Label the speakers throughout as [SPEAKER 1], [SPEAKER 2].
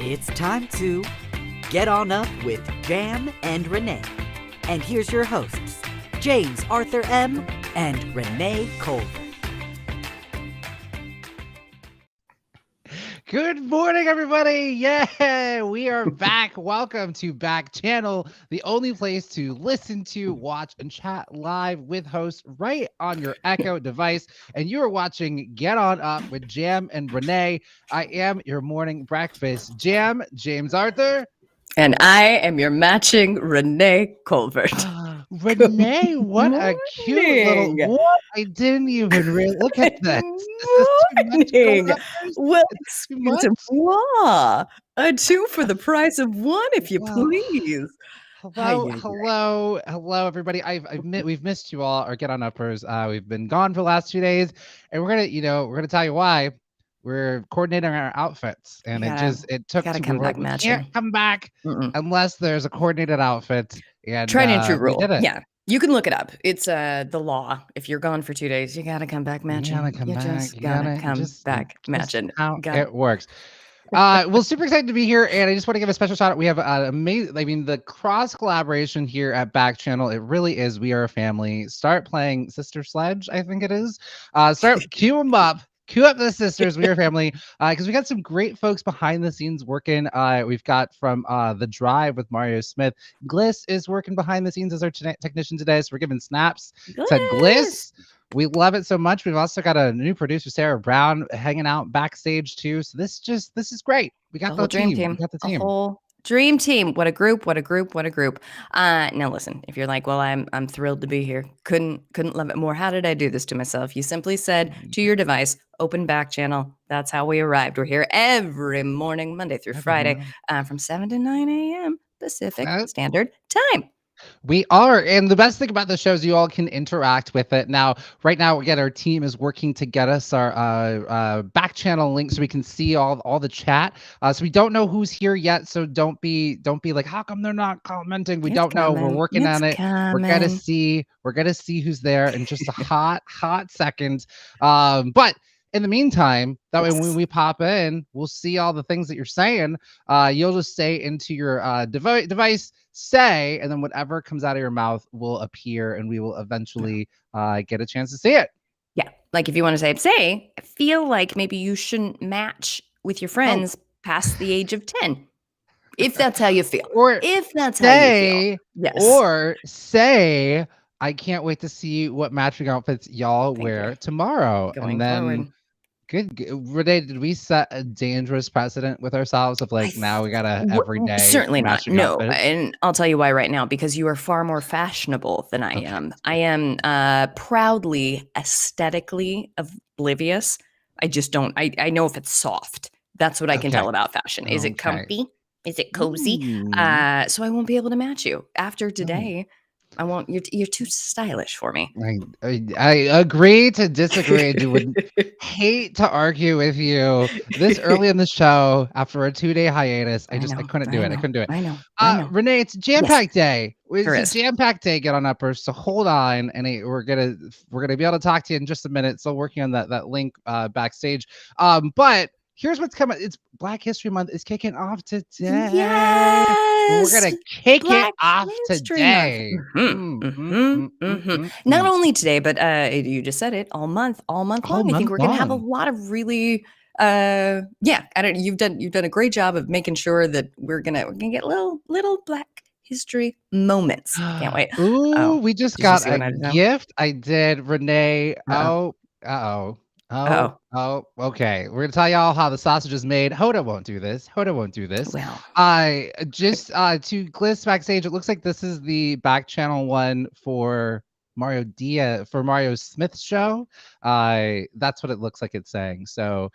[SPEAKER 1] It's time to get on up with Jam and Renne. And here's your hosts, James Arthur M. and Renee Culver.
[SPEAKER 2] Good morning, everybody. Yeah, we are back. Welcome to Backchannel, the only place to listen to, watch, and chat live with hosts right on your Echo device. And you are watching Get On Up with Jam and Renne. I am your morning breakfast Jam, James Arthur.
[SPEAKER 3] And I am your matching Renee Colbert.
[SPEAKER 2] Renee, what a cute little boy. I didn't even really look at this.
[SPEAKER 3] Morning. Well, a two for the price of one, if you please.
[SPEAKER 2] Hello, everybody. We've missed you all, our Get On Uppers. We've been gone for the last 2 days, and we're gonna tell you why. We're coordinating our outfits, and it took
[SPEAKER 3] to come back.
[SPEAKER 2] We can't come back unless there's a coordinated outfit. And
[SPEAKER 3] tried and true rule. Yeah, you can look it up. It's the law. If you're gone for 2 days, you gotta come back matching. You gotta come back matching.
[SPEAKER 2] How it works. Well, super excited to be here, and I just want to give a special shout out. We have amazing, the cross collaboration here at Backchannel. It really is. We are a family. Start playing Sister Sledge, I think it is. Cue them up. Cue up the sisters. We are family, because we got some great folks behind the scenes working. We've got from The Drive with Mario Smith. Gliss is working behind the scenes as our technician today, so we're giving snaps to Gliss. We love it so much. We've also got a new producer, Sarah Brown, hanging out backstage too. So this is great. We got the
[SPEAKER 3] dream team.
[SPEAKER 2] We got the team.
[SPEAKER 3] A whole dream team. What a group. Now listen, if you're like, well, I'm thrilled to be here. Couldn't love it more. How did I do this to myself? You simply said to your device, open Backchannel. That's how we arrived. We're here every morning, Monday through Friday, from 7 to 9 a.m. Pacific Standard Time.
[SPEAKER 2] We are, and the best thing about the show is you all can interact with it. Now, right now, again, our team is working to get us our back channel link so we can see all the chat. So we don't know who's here yet. So don't be like, how come they're not commenting? We don't know. We're working on it. We're gonna see who's there in just a hot second. But in the meantime, that way when we pop in, we'll see all the things that you're saying. You'll just say into your device, say, and then whatever comes out of your mouth will appear, and we will eventually get a chance to see it.
[SPEAKER 3] Yeah, like if you want to say, I feel like maybe you shouldn't match with your friends past the age of 10. If that's how you feel.
[SPEAKER 2] Or
[SPEAKER 3] if that's how you feel.
[SPEAKER 2] Yes. Or say, I can't wait to see what matching outfits y'all wear tomorrow.
[SPEAKER 3] Going forward.
[SPEAKER 2] Good. Renee, did we set a dangerous precedent with ourselves of now we gotta every day?
[SPEAKER 3] Certainly not. No.
[SPEAKER 2] Outfits?
[SPEAKER 3] And I'll tell you why right now, because you are far more fashionable than I am. I am proudly aesthetically oblivious. I just don't. I know if it's soft. That's what I can tell about fashion. Is it comfy? Is it cozy? So I won't be able to match you after today. I won't. You're too stylish for me.
[SPEAKER 2] I agree to disagree. I would hate to argue with you this early in the show after a 2-day hiatus. I couldn't do it. I couldn't do it.
[SPEAKER 3] I know.
[SPEAKER 2] Renee, it's jam-packed day.
[SPEAKER 3] It's
[SPEAKER 2] a jam-packed day. Get on uppers. So hold on, and we're gonna be able to talk to you in just a minute. Still working on that link backstage. But here's what's coming. It's Black History Month. It's kicking off today.
[SPEAKER 3] Yes.
[SPEAKER 2] We're going to kick it off today.
[SPEAKER 3] Not only today, but you just said it, all month long. I think we're going to have a lot of really you've done a great job of making sure that we're going to get little Black History moments. Can't wait.
[SPEAKER 2] Ooh, we just got a gift. I did, Renee. Oh, okay. We're gonna tell y'all how the sausage is made. Hoda won't do this.
[SPEAKER 3] Well,
[SPEAKER 2] I just to Gliss backstage. It looks like this is the back channel one for Mario Smith's show. That's what it looks like it's saying. So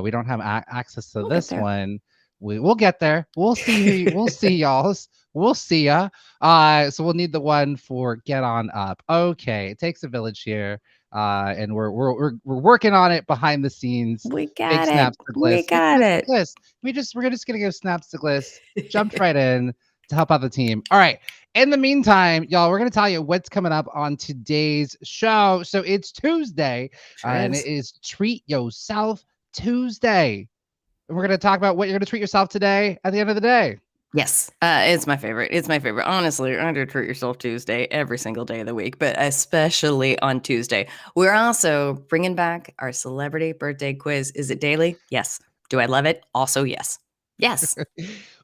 [SPEAKER 2] we don't have access to this one. We'll get there. We'll see. We'll see y'all. We'll see ya. So we'll need the one for Get On Up. Okay, it takes a village here. And we're working on it behind the scenes.
[SPEAKER 3] We got it. We got it.
[SPEAKER 2] We're just gonna give snaps to Gliss. Jumped right in to help out the team. All right. In the meantime, y'all, we're gonna tell you what's coming up on today's show. So it's Tuesday, and it is Treat Yourself Tuesday. and we're going to talk about what you're going to treat yourself today at the end of the day.
[SPEAKER 3] Yes, it's my favorite. It's my favorite. Honestly, I do Treat Yourself Tuesday every single day of the week, but especially on Tuesday. We're also bringing back our celebrity birthday quiz. Is it daily? Yes. Do I love it? Also, yes. Yes.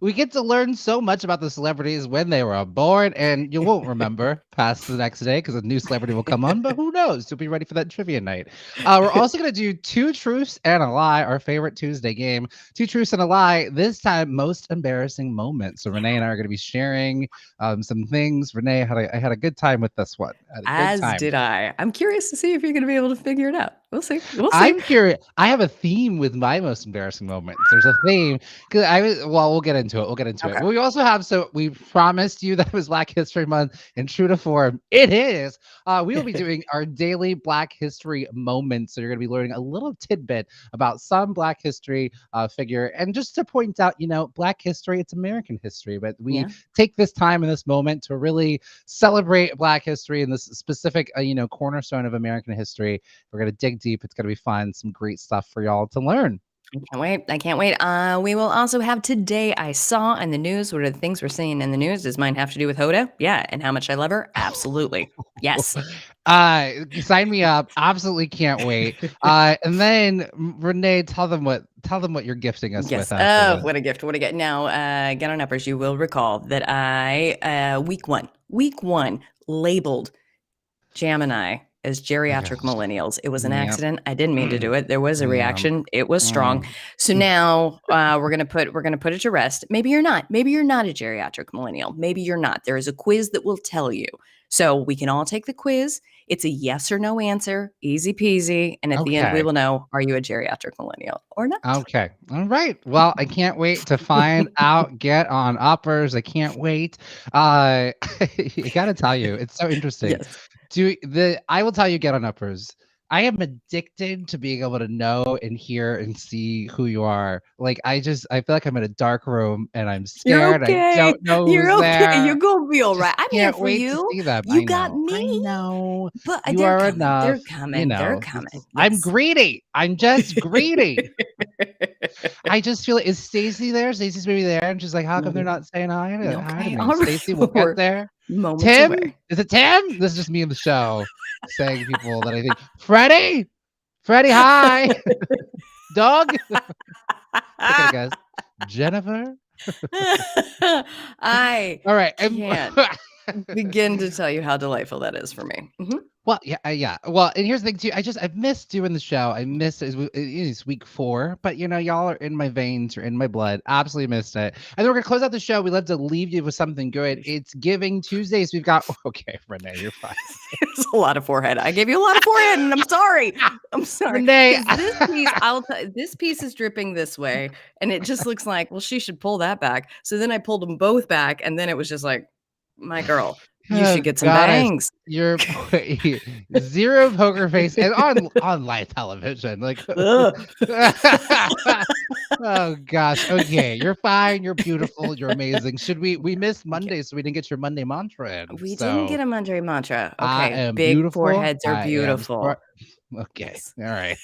[SPEAKER 2] We get to learn so much about the celebrities when they were born, and you won't remember past the next day because a new celebrity will come on, but who knows? You'll be ready for that trivia night. We're also going to do Two Truths and a Lie, our favorite Tuesday game. Two Truths and a Lie, this time, most embarrassing moments. So Renee and I are going to be sharing some things. Renee, I had a good time with this one. I had a good
[SPEAKER 3] As
[SPEAKER 2] time.
[SPEAKER 3] did I. I'm curious to see if you're going to be able to figure it out. We'll see. We'll see.
[SPEAKER 2] I'm curious. I have a theme with my most embarrassing moments. There's a theme because we'll get into it. We'll get into it.
[SPEAKER 3] Okay.
[SPEAKER 2] But we also have, so we promised you that it was Black History Month, and true to form, it is. We will be doing our daily Black History moments. So you're going to be learning a little tidbit about some Black history figure. And just to point out, Black history, it's American history, but we take this time in this moment to really celebrate Black history and this specific, cornerstone of American history. We're going to dig deep. It's going to be fun. Some great stuff for y'all to learn.
[SPEAKER 3] I can't wait. We will also have Today I Saw in the News. What are the things we're seeing in the news? Does mine have to do with Hoda? Yeah. And how much I love her? Absolutely. Yes.
[SPEAKER 2] Sign me up. Absolutely can't wait. And then Renee, tell them what you're gifting us with.
[SPEAKER 3] Oh, what a gift. What a gift. Now, Get On Uppers, you will recall that I, week one, labeled Jam and I as geriatric millennials. It was an accident. I didn't mean to do it. There was a reaction. It was strong. So now we're gonna put it to rest. Maybe you're not. Maybe you're not a geriatric millennial. Maybe you're not. There is a quiz that will tell you. So we can all take the quiz. It's a yes or no answer, easy peasy. And at the end, we will know, are you a geriatric millennial or not?
[SPEAKER 2] Okay. All right. Well, I can't wait to find out. Get on uppers. I can't wait. I gotta tell you, it's so interesting. Yes. I will tell you, Get On Uppers, I am addicted to being able to know and hear and see who you are. Like, I feel like I'm in a dark room and I'm scared.
[SPEAKER 3] Okay.
[SPEAKER 2] I don't know who's
[SPEAKER 3] You're okay.
[SPEAKER 2] there.
[SPEAKER 3] You're gonna be all right. I'm here for
[SPEAKER 2] wait
[SPEAKER 3] you.
[SPEAKER 2] To see them.
[SPEAKER 3] You got me.
[SPEAKER 2] I know.
[SPEAKER 3] But
[SPEAKER 2] you are
[SPEAKER 3] coming.
[SPEAKER 2] enough.
[SPEAKER 3] They're coming. They're coming. Yes.
[SPEAKER 2] I'm greedy. I'm just greedy. I just feel is Stacey there? Stacey's maybe there, and she's like, "How come they're not saying hi to me?" Stacey will get there. Tim, away. Is it Tim? This is just me in the show saying people that I think. Freddie, hi. Doug. Okay, guys. Jennifer.
[SPEAKER 3] All right. Can't begin to tell you how delightful that is for me. Mm-hmm.
[SPEAKER 2] Well, yeah. Well, and here's the thing too. I've missed doing the show. I missed it. It's week 4, but y'all are in my veins, you're in my blood. Absolutely missed it. And then we're gonna close out the show. We love to leave you with something good. It's Giving Tuesdays. We've got Renee, you're fine.
[SPEAKER 3] It's a lot of forehead. I gave you a lot of forehead, and I'm sorry.
[SPEAKER 2] Renee,
[SPEAKER 3] this piece is dripping this way, and it just looks like, well, she should pull that back. So then I pulled them both back, and then it was just like, my girl. You should get some bangs.
[SPEAKER 2] You're zero poker face and on live television. Like, oh gosh. Okay, you're fine. You're beautiful. You're amazing. We missed Monday, so we didn't get your Monday mantra in.
[SPEAKER 3] We didn't get a Monday mantra. Okay,
[SPEAKER 2] I am
[SPEAKER 3] big
[SPEAKER 2] beautiful.
[SPEAKER 3] foreheads are beautiful.
[SPEAKER 2] Okay. Yes. All right.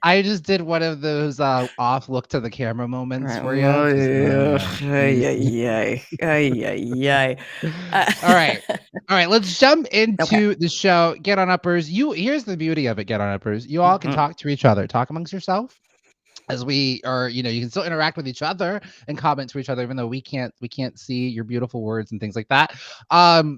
[SPEAKER 2] I just did one of those off look to the camera moments for you. All right. Let's jump into the show. Get On Uppers. Here's the beauty of it. Get On Uppers. You all can talk to each other. Talk amongst yourself. As we are, you can still interact with each other and comment to each other, even though we can't see your beautiful words and things like that.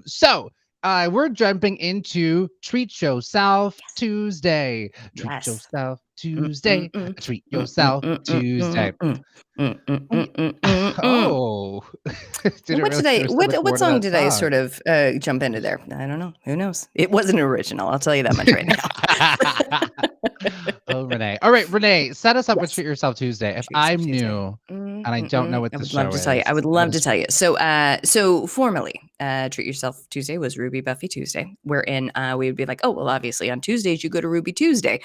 [SPEAKER 2] So we're jumping into Treat Yourself Tuesday. Treat Yourself Tuesday. Treat Yourself Tuesday. Oh.
[SPEAKER 3] What song did I sort of jump into there? I don't know. Who knows? It wasn't original. I'll tell you that much right now.
[SPEAKER 2] Oh, Renee. All right, Renee, set us up with Treat Yourself Tuesday. If I'm new and I don't know what the show is.
[SPEAKER 3] I would love to tell you. So formally, Treat Yourself Tuesday was Ruby Buffy Tuesday, wherein we would be like, oh, well, obviously on Tuesdays you go to Ruby Tuesday.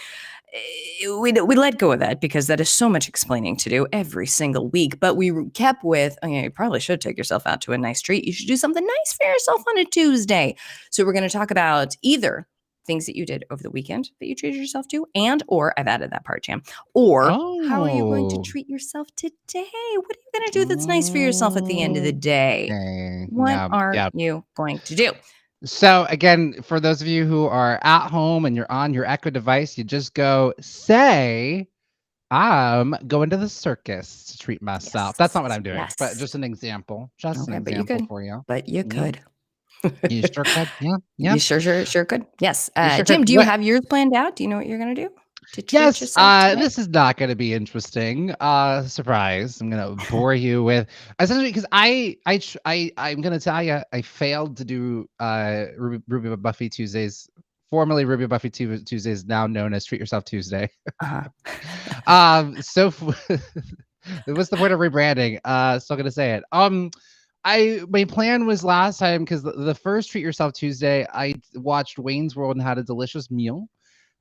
[SPEAKER 3] We let go of that because that is so much explaining to do every single week. But we kept with, you probably should take yourself out to a nice treat. You should do something nice for yourself on a Tuesday. So we're going to talk about either things that you did over the weekend that you treated yourself to, and or I've added that part, Jam. Or how are you going to
[SPEAKER 2] Oh.
[SPEAKER 3] treat yourself today? What are you going to do that's nice for yourself at the end of the day?
[SPEAKER 2] Okay.
[SPEAKER 3] What
[SPEAKER 2] Yeah.
[SPEAKER 3] are
[SPEAKER 2] Yeah.
[SPEAKER 3] you going to do?
[SPEAKER 2] So again, for those of you who are at home and you're on your Echo device, you just go say, I'm going to the circus to treat myself. That's not what
[SPEAKER 3] Yes.
[SPEAKER 2] I'm doing, but
[SPEAKER 3] Yes.
[SPEAKER 2] just an example. Just an
[SPEAKER 3] Okay, but you
[SPEAKER 2] example
[SPEAKER 3] could.
[SPEAKER 2] for you.
[SPEAKER 3] But you
[SPEAKER 2] Yeah.
[SPEAKER 3] could.
[SPEAKER 2] You sure could. Yeah. Yeah.
[SPEAKER 3] You sure could. Yes.
[SPEAKER 2] You sure
[SPEAKER 3] Jim,
[SPEAKER 2] could.
[SPEAKER 3] do you
[SPEAKER 2] What?
[SPEAKER 3] have yours planned out? Do you know what you're going to do to treat
[SPEAKER 2] Yes,
[SPEAKER 3] yourself today?
[SPEAKER 2] this is not gonna be interesting. Surprise. I'm gonna bore you with essentially because I'm gonna tell you I failed to do Ruby Buffy Tuesdays, formerly Ruby Buffy Tuesdays, now known as Treat Yourself Tuesday.
[SPEAKER 3] Uh-huh.
[SPEAKER 2] So what's the point of rebranding? Still gonna say it. My plan was last time because the first Treat Yourself Tuesday, I watched Wayne's World and had a delicious meal.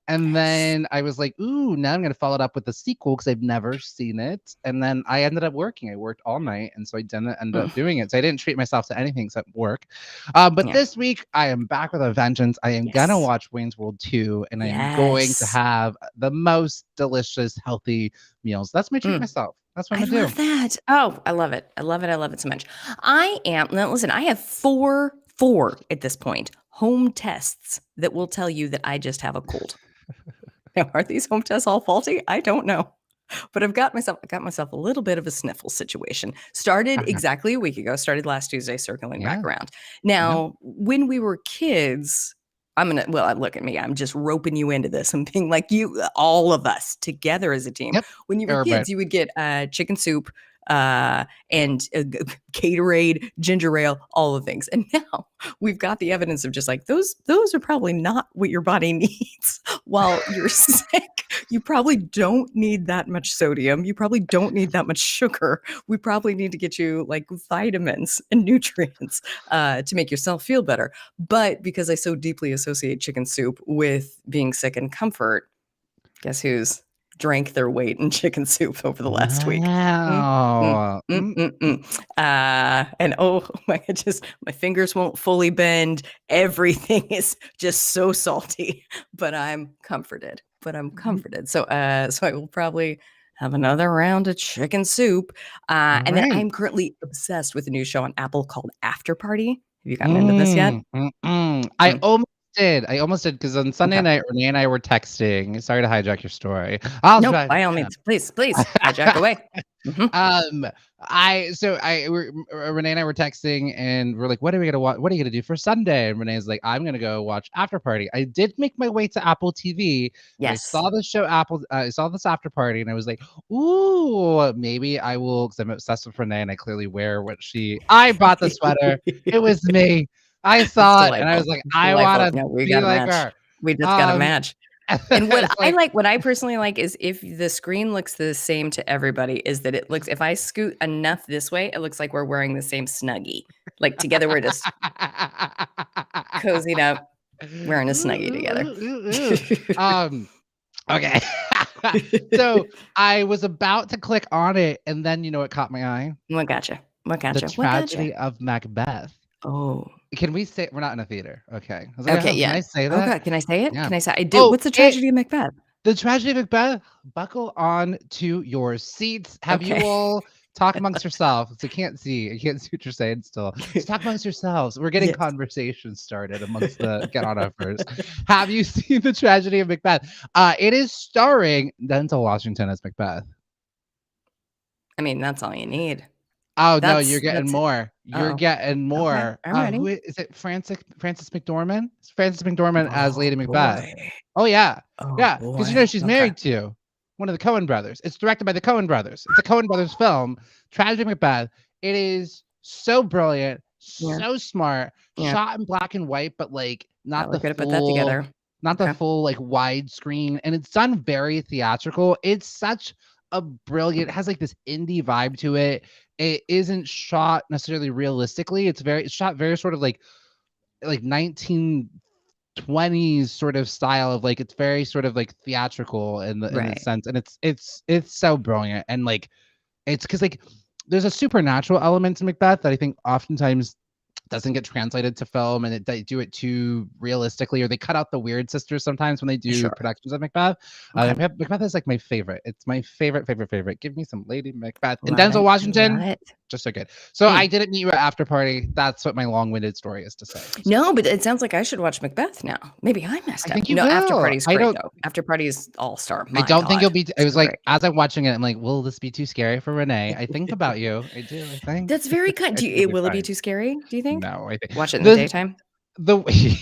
[SPEAKER 2] And
[SPEAKER 3] Yes.
[SPEAKER 2] then I was like, "Ooh, now I'm gonna follow it up with the sequel because I've never seen it." And then I ended up working. I worked all night, and so I didn't end up doing it. So I didn't treat myself to anything except work. But
[SPEAKER 3] Yeah.
[SPEAKER 2] this week I am back with a vengeance. I am gonna
[SPEAKER 3] Yes.
[SPEAKER 2] watch Wayne's World 2, and I am going to
[SPEAKER 3] Yes.
[SPEAKER 2] have the most delicious, healthy meals. That's my treat myself. That's what
[SPEAKER 3] I
[SPEAKER 2] I'm gonna
[SPEAKER 3] love that. Oh, I love it. I love it. I love it so much. Now listen, I have four at this point home tests that will tell you that I just have a cold. Now, are these home tests all faulty? I don't know. But I got myself a little bit of a sniffle situation. Started
[SPEAKER 2] do.
[SPEAKER 3] exactly a week ago, started last Tuesday, circling back
[SPEAKER 2] Yeah.
[SPEAKER 3] around.
[SPEAKER 2] Yeah.
[SPEAKER 3] Now, when we were kids, look at me. I'm just roping you into this. I'm being like all of us together as a team.
[SPEAKER 2] Yep.
[SPEAKER 3] When you were
[SPEAKER 2] Everybody.
[SPEAKER 3] kids, you would get chicken soup, and Gatorade, ginger ale, all the things. And now we've got the evidence of just like those are probably not what your body needs while you're sick. You probably don't need that much sodium. You probably don't need that much sugar. We probably need to get you like vitamins and nutrients to make yourself feel better. But because I so deeply associate chicken soup with being sick and comfort, guess who's drank their weight in chicken soup over the last week?
[SPEAKER 2] Wow.
[SPEAKER 3] And oh my God, my fingers won't fully bend. Everything is just so salty, but I'm comforted. So I will probably have another round of chicken soup. And then I'm currently obsessed with a new show on Apple called After Party. Have you gotten into this yet?
[SPEAKER 2] I almost did. Because on Sunday
[SPEAKER 3] Okay.
[SPEAKER 2] night, Renee and I were texting. Sorry to hijack your story. I'll
[SPEAKER 3] No,
[SPEAKER 2] try.
[SPEAKER 3] by all means, please hijack away.
[SPEAKER 2] Renee and I were texting, and we're like, "What are we gonna watch? What are you gonna do for Sunday?" And Renee's like, "I'm gonna go watch After Party." I did make my way to Apple TV. I
[SPEAKER 3] Yes.
[SPEAKER 2] saw the show I saw this After Party, and I was like, "Ooh, maybe I will," because I'm obsessed with Renee, and I clearly wear what she. I bought the sweater. It was me. I saw it, and I was like, "I want to
[SPEAKER 3] we
[SPEAKER 2] be
[SPEAKER 3] got a
[SPEAKER 2] like
[SPEAKER 3] match.
[SPEAKER 2] her."
[SPEAKER 3] We just got a match. And what
[SPEAKER 2] It's
[SPEAKER 3] what I personally like is if the screen looks the same to everybody, is that it looks, if I scoot enough this way, it looks like we're wearing the same Snuggie. Like together, we're just cozied up, wearing a Snuggie together.
[SPEAKER 2] Okay. So I was about to click on it, and then it caught my eye.
[SPEAKER 3] What gotcha?
[SPEAKER 2] The tragedy of Macbeth.
[SPEAKER 3] Oh.
[SPEAKER 2] Can we say we're not in a theater? Okay. I was like,
[SPEAKER 3] Okay,
[SPEAKER 2] "Oh,
[SPEAKER 3] yeah.
[SPEAKER 2] can I say
[SPEAKER 3] Oh
[SPEAKER 2] that?"
[SPEAKER 3] God, can I say it?
[SPEAKER 2] Yeah.
[SPEAKER 3] Can I say I did?
[SPEAKER 2] Oh,
[SPEAKER 3] What's the tragedy of Macbeth?
[SPEAKER 2] The tragedy of Macbeth. Buckle on to your seats. Have you
[SPEAKER 3] Okay.
[SPEAKER 2] all talk amongst yourselves? I can't see what you're saying still. Just talk amongst yourselves. We're getting
[SPEAKER 3] Yes.
[SPEAKER 2] conversations started amongst the get on offers. Have you seen the tragedy of Macbeth? It is starring Denzel Washington as Macbeth.
[SPEAKER 3] I mean, that's all you need.
[SPEAKER 2] Oh no, you're getting more. You're
[SPEAKER 3] Uh-oh.
[SPEAKER 2] getting more.
[SPEAKER 3] Okay, I'm ready.
[SPEAKER 2] Who is it? Frances McDormand? It's Frances McDormand as Lady
[SPEAKER 3] Oh,
[SPEAKER 2] Macbeth.
[SPEAKER 3] boy.
[SPEAKER 2] Oh yeah,
[SPEAKER 3] Oh,
[SPEAKER 2] yeah. Because
[SPEAKER 3] boy.
[SPEAKER 2] she's
[SPEAKER 3] Okay.
[SPEAKER 2] married to one of the Coen brothers. It's directed by the Coen brothers. It's a Coen brothers film. Tragedy of Macbeth. It is so brilliant,
[SPEAKER 3] Yeah.
[SPEAKER 2] so smart,
[SPEAKER 3] Yeah.
[SPEAKER 2] shot in black and white, but like not
[SPEAKER 3] We're
[SPEAKER 2] the
[SPEAKER 3] gonna put that together.
[SPEAKER 2] not the
[SPEAKER 3] Okay.
[SPEAKER 2] full like widescreen, and it's done very theatrical. It's such a brilliant. It has like this indie vibe to it. It isn't shot necessarily realistically. It's shot very sort of like 1920s sort of style of like, it's very sort of like theatrical in the
[SPEAKER 3] Right.
[SPEAKER 2] sense, and it's so brilliant. And like it's because like there's a supernatural element to Macbeth that I think oftentimes doesn't get translated to film, and they do it too realistically, or they cut out the weird sisters sometimes when they do
[SPEAKER 3] Sure.
[SPEAKER 2] productions of Macbeth.
[SPEAKER 3] Okay.
[SPEAKER 2] Macbeth is like my favorite. It's my favorite. Give me some Lady Macbeth. And
[SPEAKER 3] Love
[SPEAKER 2] Denzel
[SPEAKER 3] it. Love
[SPEAKER 2] Washington,
[SPEAKER 3] it.
[SPEAKER 2] just so good. So
[SPEAKER 3] Mm.
[SPEAKER 2] I didn't meet you at After Party. That's what my long-winded story is to say.
[SPEAKER 3] No, but it sounds like I should watch Macbeth now. Maybe I messed
[SPEAKER 2] I
[SPEAKER 3] up.
[SPEAKER 2] think you
[SPEAKER 3] No, After
[SPEAKER 2] will.
[SPEAKER 3] Party's
[SPEAKER 2] I
[SPEAKER 3] great
[SPEAKER 2] don't.
[SPEAKER 3] though. After Party is all-star.
[SPEAKER 2] I
[SPEAKER 3] My
[SPEAKER 2] don't think
[SPEAKER 3] God.
[SPEAKER 2] you'll be. I was
[SPEAKER 3] So
[SPEAKER 2] like,
[SPEAKER 3] great.
[SPEAKER 2] as I'm watching it, I'm like, will this be too scary for Renee? I think about you. I do. I think.
[SPEAKER 3] That's very kind.
[SPEAKER 2] I think it'll be
[SPEAKER 3] Will it be
[SPEAKER 2] fine.
[SPEAKER 3] too scary, do you think?
[SPEAKER 2] No, I think
[SPEAKER 3] Watch it in the
[SPEAKER 2] the
[SPEAKER 3] daytime?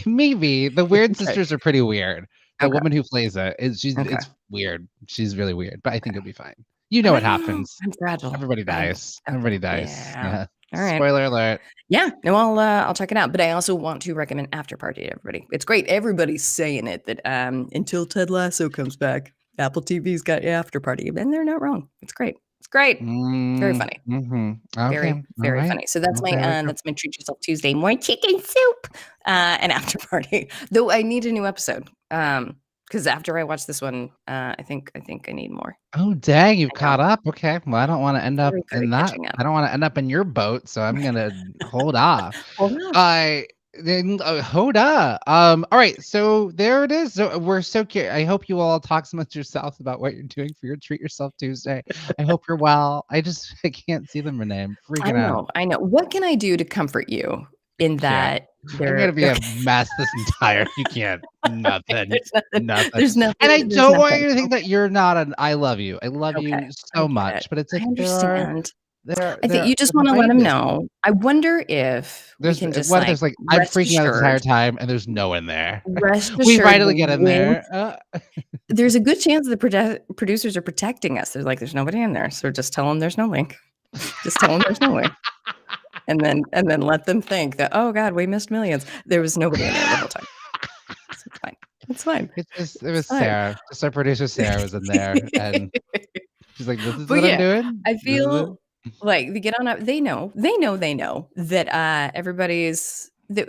[SPEAKER 2] maybe the weird
[SPEAKER 3] Okay.
[SPEAKER 2] sisters are pretty weird. The
[SPEAKER 3] Okay.
[SPEAKER 2] woman who plays it is
[SPEAKER 3] Okay.
[SPEAKER 2] it's weird. She's really weird, but I think it'll be fine. You know
[SPEAKER 3] I
[SPEAKER 2] what
[SPEAKER 3] don't know.
[SPEAKER 2] happens.
[SPEAKER 3] I'm fragile.
[SPEAKER 2] Everybody dies. Everybody dies.
[SPEAKER 3] Yeah. All right.
[SPEAKER 2] Spoiler alert.
[SPEAKER 3] Yeah. No, I'll check it out. But I also want to recommend After Party to everybody. It's great. Everybody's saying it that until Ted Lasso comes back, Apple TV's got After Party, and they're not wrong. It's great. It's great. Very funny.
[SPEAKER 2] Okay.
[SPEAKER 3] Very, very funny. So that's
[SPEAKER 2] Okay,
[SPEAKER 3] that's my Treat Yourself Tuesday. More chicken soup and After Party. Though I need a new episode. Because after I watch this one, I think I need more.
[SPEAKER 2] Oh dang, you've
[SPEAKER 3] I know.
[SPEAKER 2] caught up. Okay. Well, I don't want to end up
[SPEAKER 3] Very good
[SPEAKER 2] in
[SPEAKER 3] at
[SPEAKER 2] that.
[SPEAKER 3] catching up.
[SPEAKER 2] I don't want to end up in your boat, so I'm gonna hold off.
[SPEAKER 3] Hold on.
[SPEAKER 2] Hoda. All right, so there it is. So we're so curious. I hope you all talk amongst yourselves about what you're doing for your Treat Yourself Tuesday. I hope you're well. I can't see them, Renee. I'm freaking out.
[SPEAKER 3] I know. What can I do to comfort you in that
[SPEAKER 2] I'm gonna be a mess this entire. You can't. Nothing. Nothing.
[SPEAKER 3] There's nothing.
[SPEAKER 2] And I
[SPEAKER 3] there's
[SPEAKER 2] don't want
[SPEAKER 3] nothing.
[SPEAKER 2] you to think that you're not an. I love you. I love
[SPEAKER 3] Okay,
[SPEAKER 2] you
[SPEAKER 3] I
[SPEAKER 2] so
[SPEAKER 3] get
[SPEAKER 2] much.
[SPEAKER 3] it.
[SPEAKER 2] But it's
[SPEAKER 3] I
[SPEAKER 2] like
[SPEAKER 3] understand. I
[SPEAKER 2] there
[SPEAKER 3] think you just
[SPEAKER 2] the
[SPEAKER 3] want to let them
[SPEAKER 2] ways.
[SPEAKER 3] know. I wonder if we
[SPEAKER 2] There's
[SPEAKER 3] can just
[SPEAKER 2] what if there's like I'm
[SPEAKER 3] rest
[SPEAKER 2] freaking out this entire
[SPEAKER 3] assured.
[SPEAKER 2] time and there's no one there.
[SPEAKER 3] Rest
[SPEAKER 2] We
[SPEAKER 3] assured.
[SPEAKER 2] finally
[SPEAKER 3] the
[SPEAKER 2] get in
[SPEAKER 3] wings-
[SPEAKER 2] there.
[SPEAKER 3] There's a good chance the producers are protecting us. They're like, there's nobody in there, so just tell them there's no link. Just tell them there's no link, and then let them think that, oh God, we missed millions. There was nobody in there the whole time. So it's fine. It's fine.
[SPEAKER 2] It was
[SPEAKER 3] fine.
[SPEAKER 2] Sarah. Just our producer Sarah was in there, and she's like, "This is
[SPEAKER 3] But
[SPEAKER 2] what
[SPEAKER 3] yeah,
[SPEAKER 2] I'm doing."
[SPEAKER 3] I
[SPEAKER 2] This is it."
[SPEAKER 3] feel like they get on up. They know that everybody's that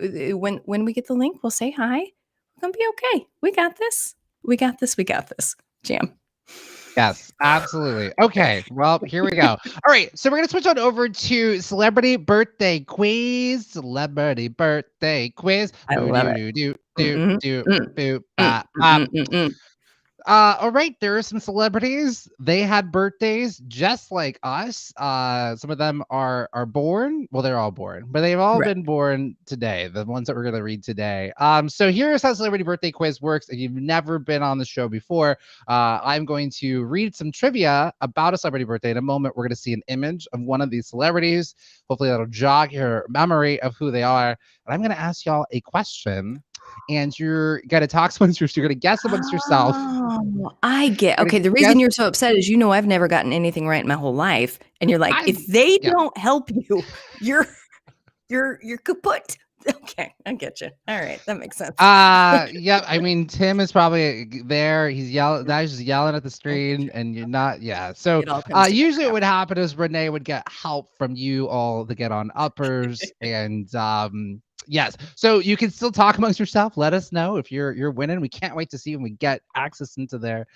[SPEAKER 3] when we get the link, we'll say hi. We're gonna be okay. We got this. We got this. We got this. Jam.
[SPEAKER 2] Yes, absolutely. Okay, well, here we go. All right, so we're gonna switch on over to celebrity birthday quiz. Celebrity birthday quiz.
[SPEAKER 3] I love it.
[SPEAKER 2] All right, there are some celebrities. They had birthdays just like us. Some of them are born. Well, they're all born, but they've all
[SPEAKER 3] Right.
[SPEAKER 2] been born today. The ones that we're gonna read today. So here's how celebrity birthday quiz works. If you've never been on the show before, I'm going to read some trivia about a celebrity birthday. In a moment, we're gonna see an image of one of these celebrities. Hopefully, that'll jog your memory of who they are. And I'm gonna ask y'all a question. And you're gonna talk amongst yourself. You're gonna guess amongst yourself.
[SPEAKER 3] Oh, I get.
[SPEAKER 2] You're
[SPEAKER 3] Okay,
[SPEAKER 2] gonna
[SPEAKER 3] the reason
[SPEAKER 2] guess-
[SPEAKER 3] you're so upset is I've never gotten anything right in my whole life, and you're like, if they
[SPEAKER 2] yeah.
[SPEAKER 3] don't help you, you're kaput. Okay, I get you. All right, that makes sense.
[SPEAKER 2] Yeah. I mean, Tim is probably there. He's yelling. Now he's just yelling at the screen, and you're not. Yeah. So
[SPEAKER 3] It all comes together
[SPEAKER 2] usually
[SPEAKER 3] now.
[SPEAKER 2] what would happen is Renee would get help from you all to get on uppers, and yes. So you can still talk amongst yourself. Let us know if you're winning. We can't wait to see when we get access into there.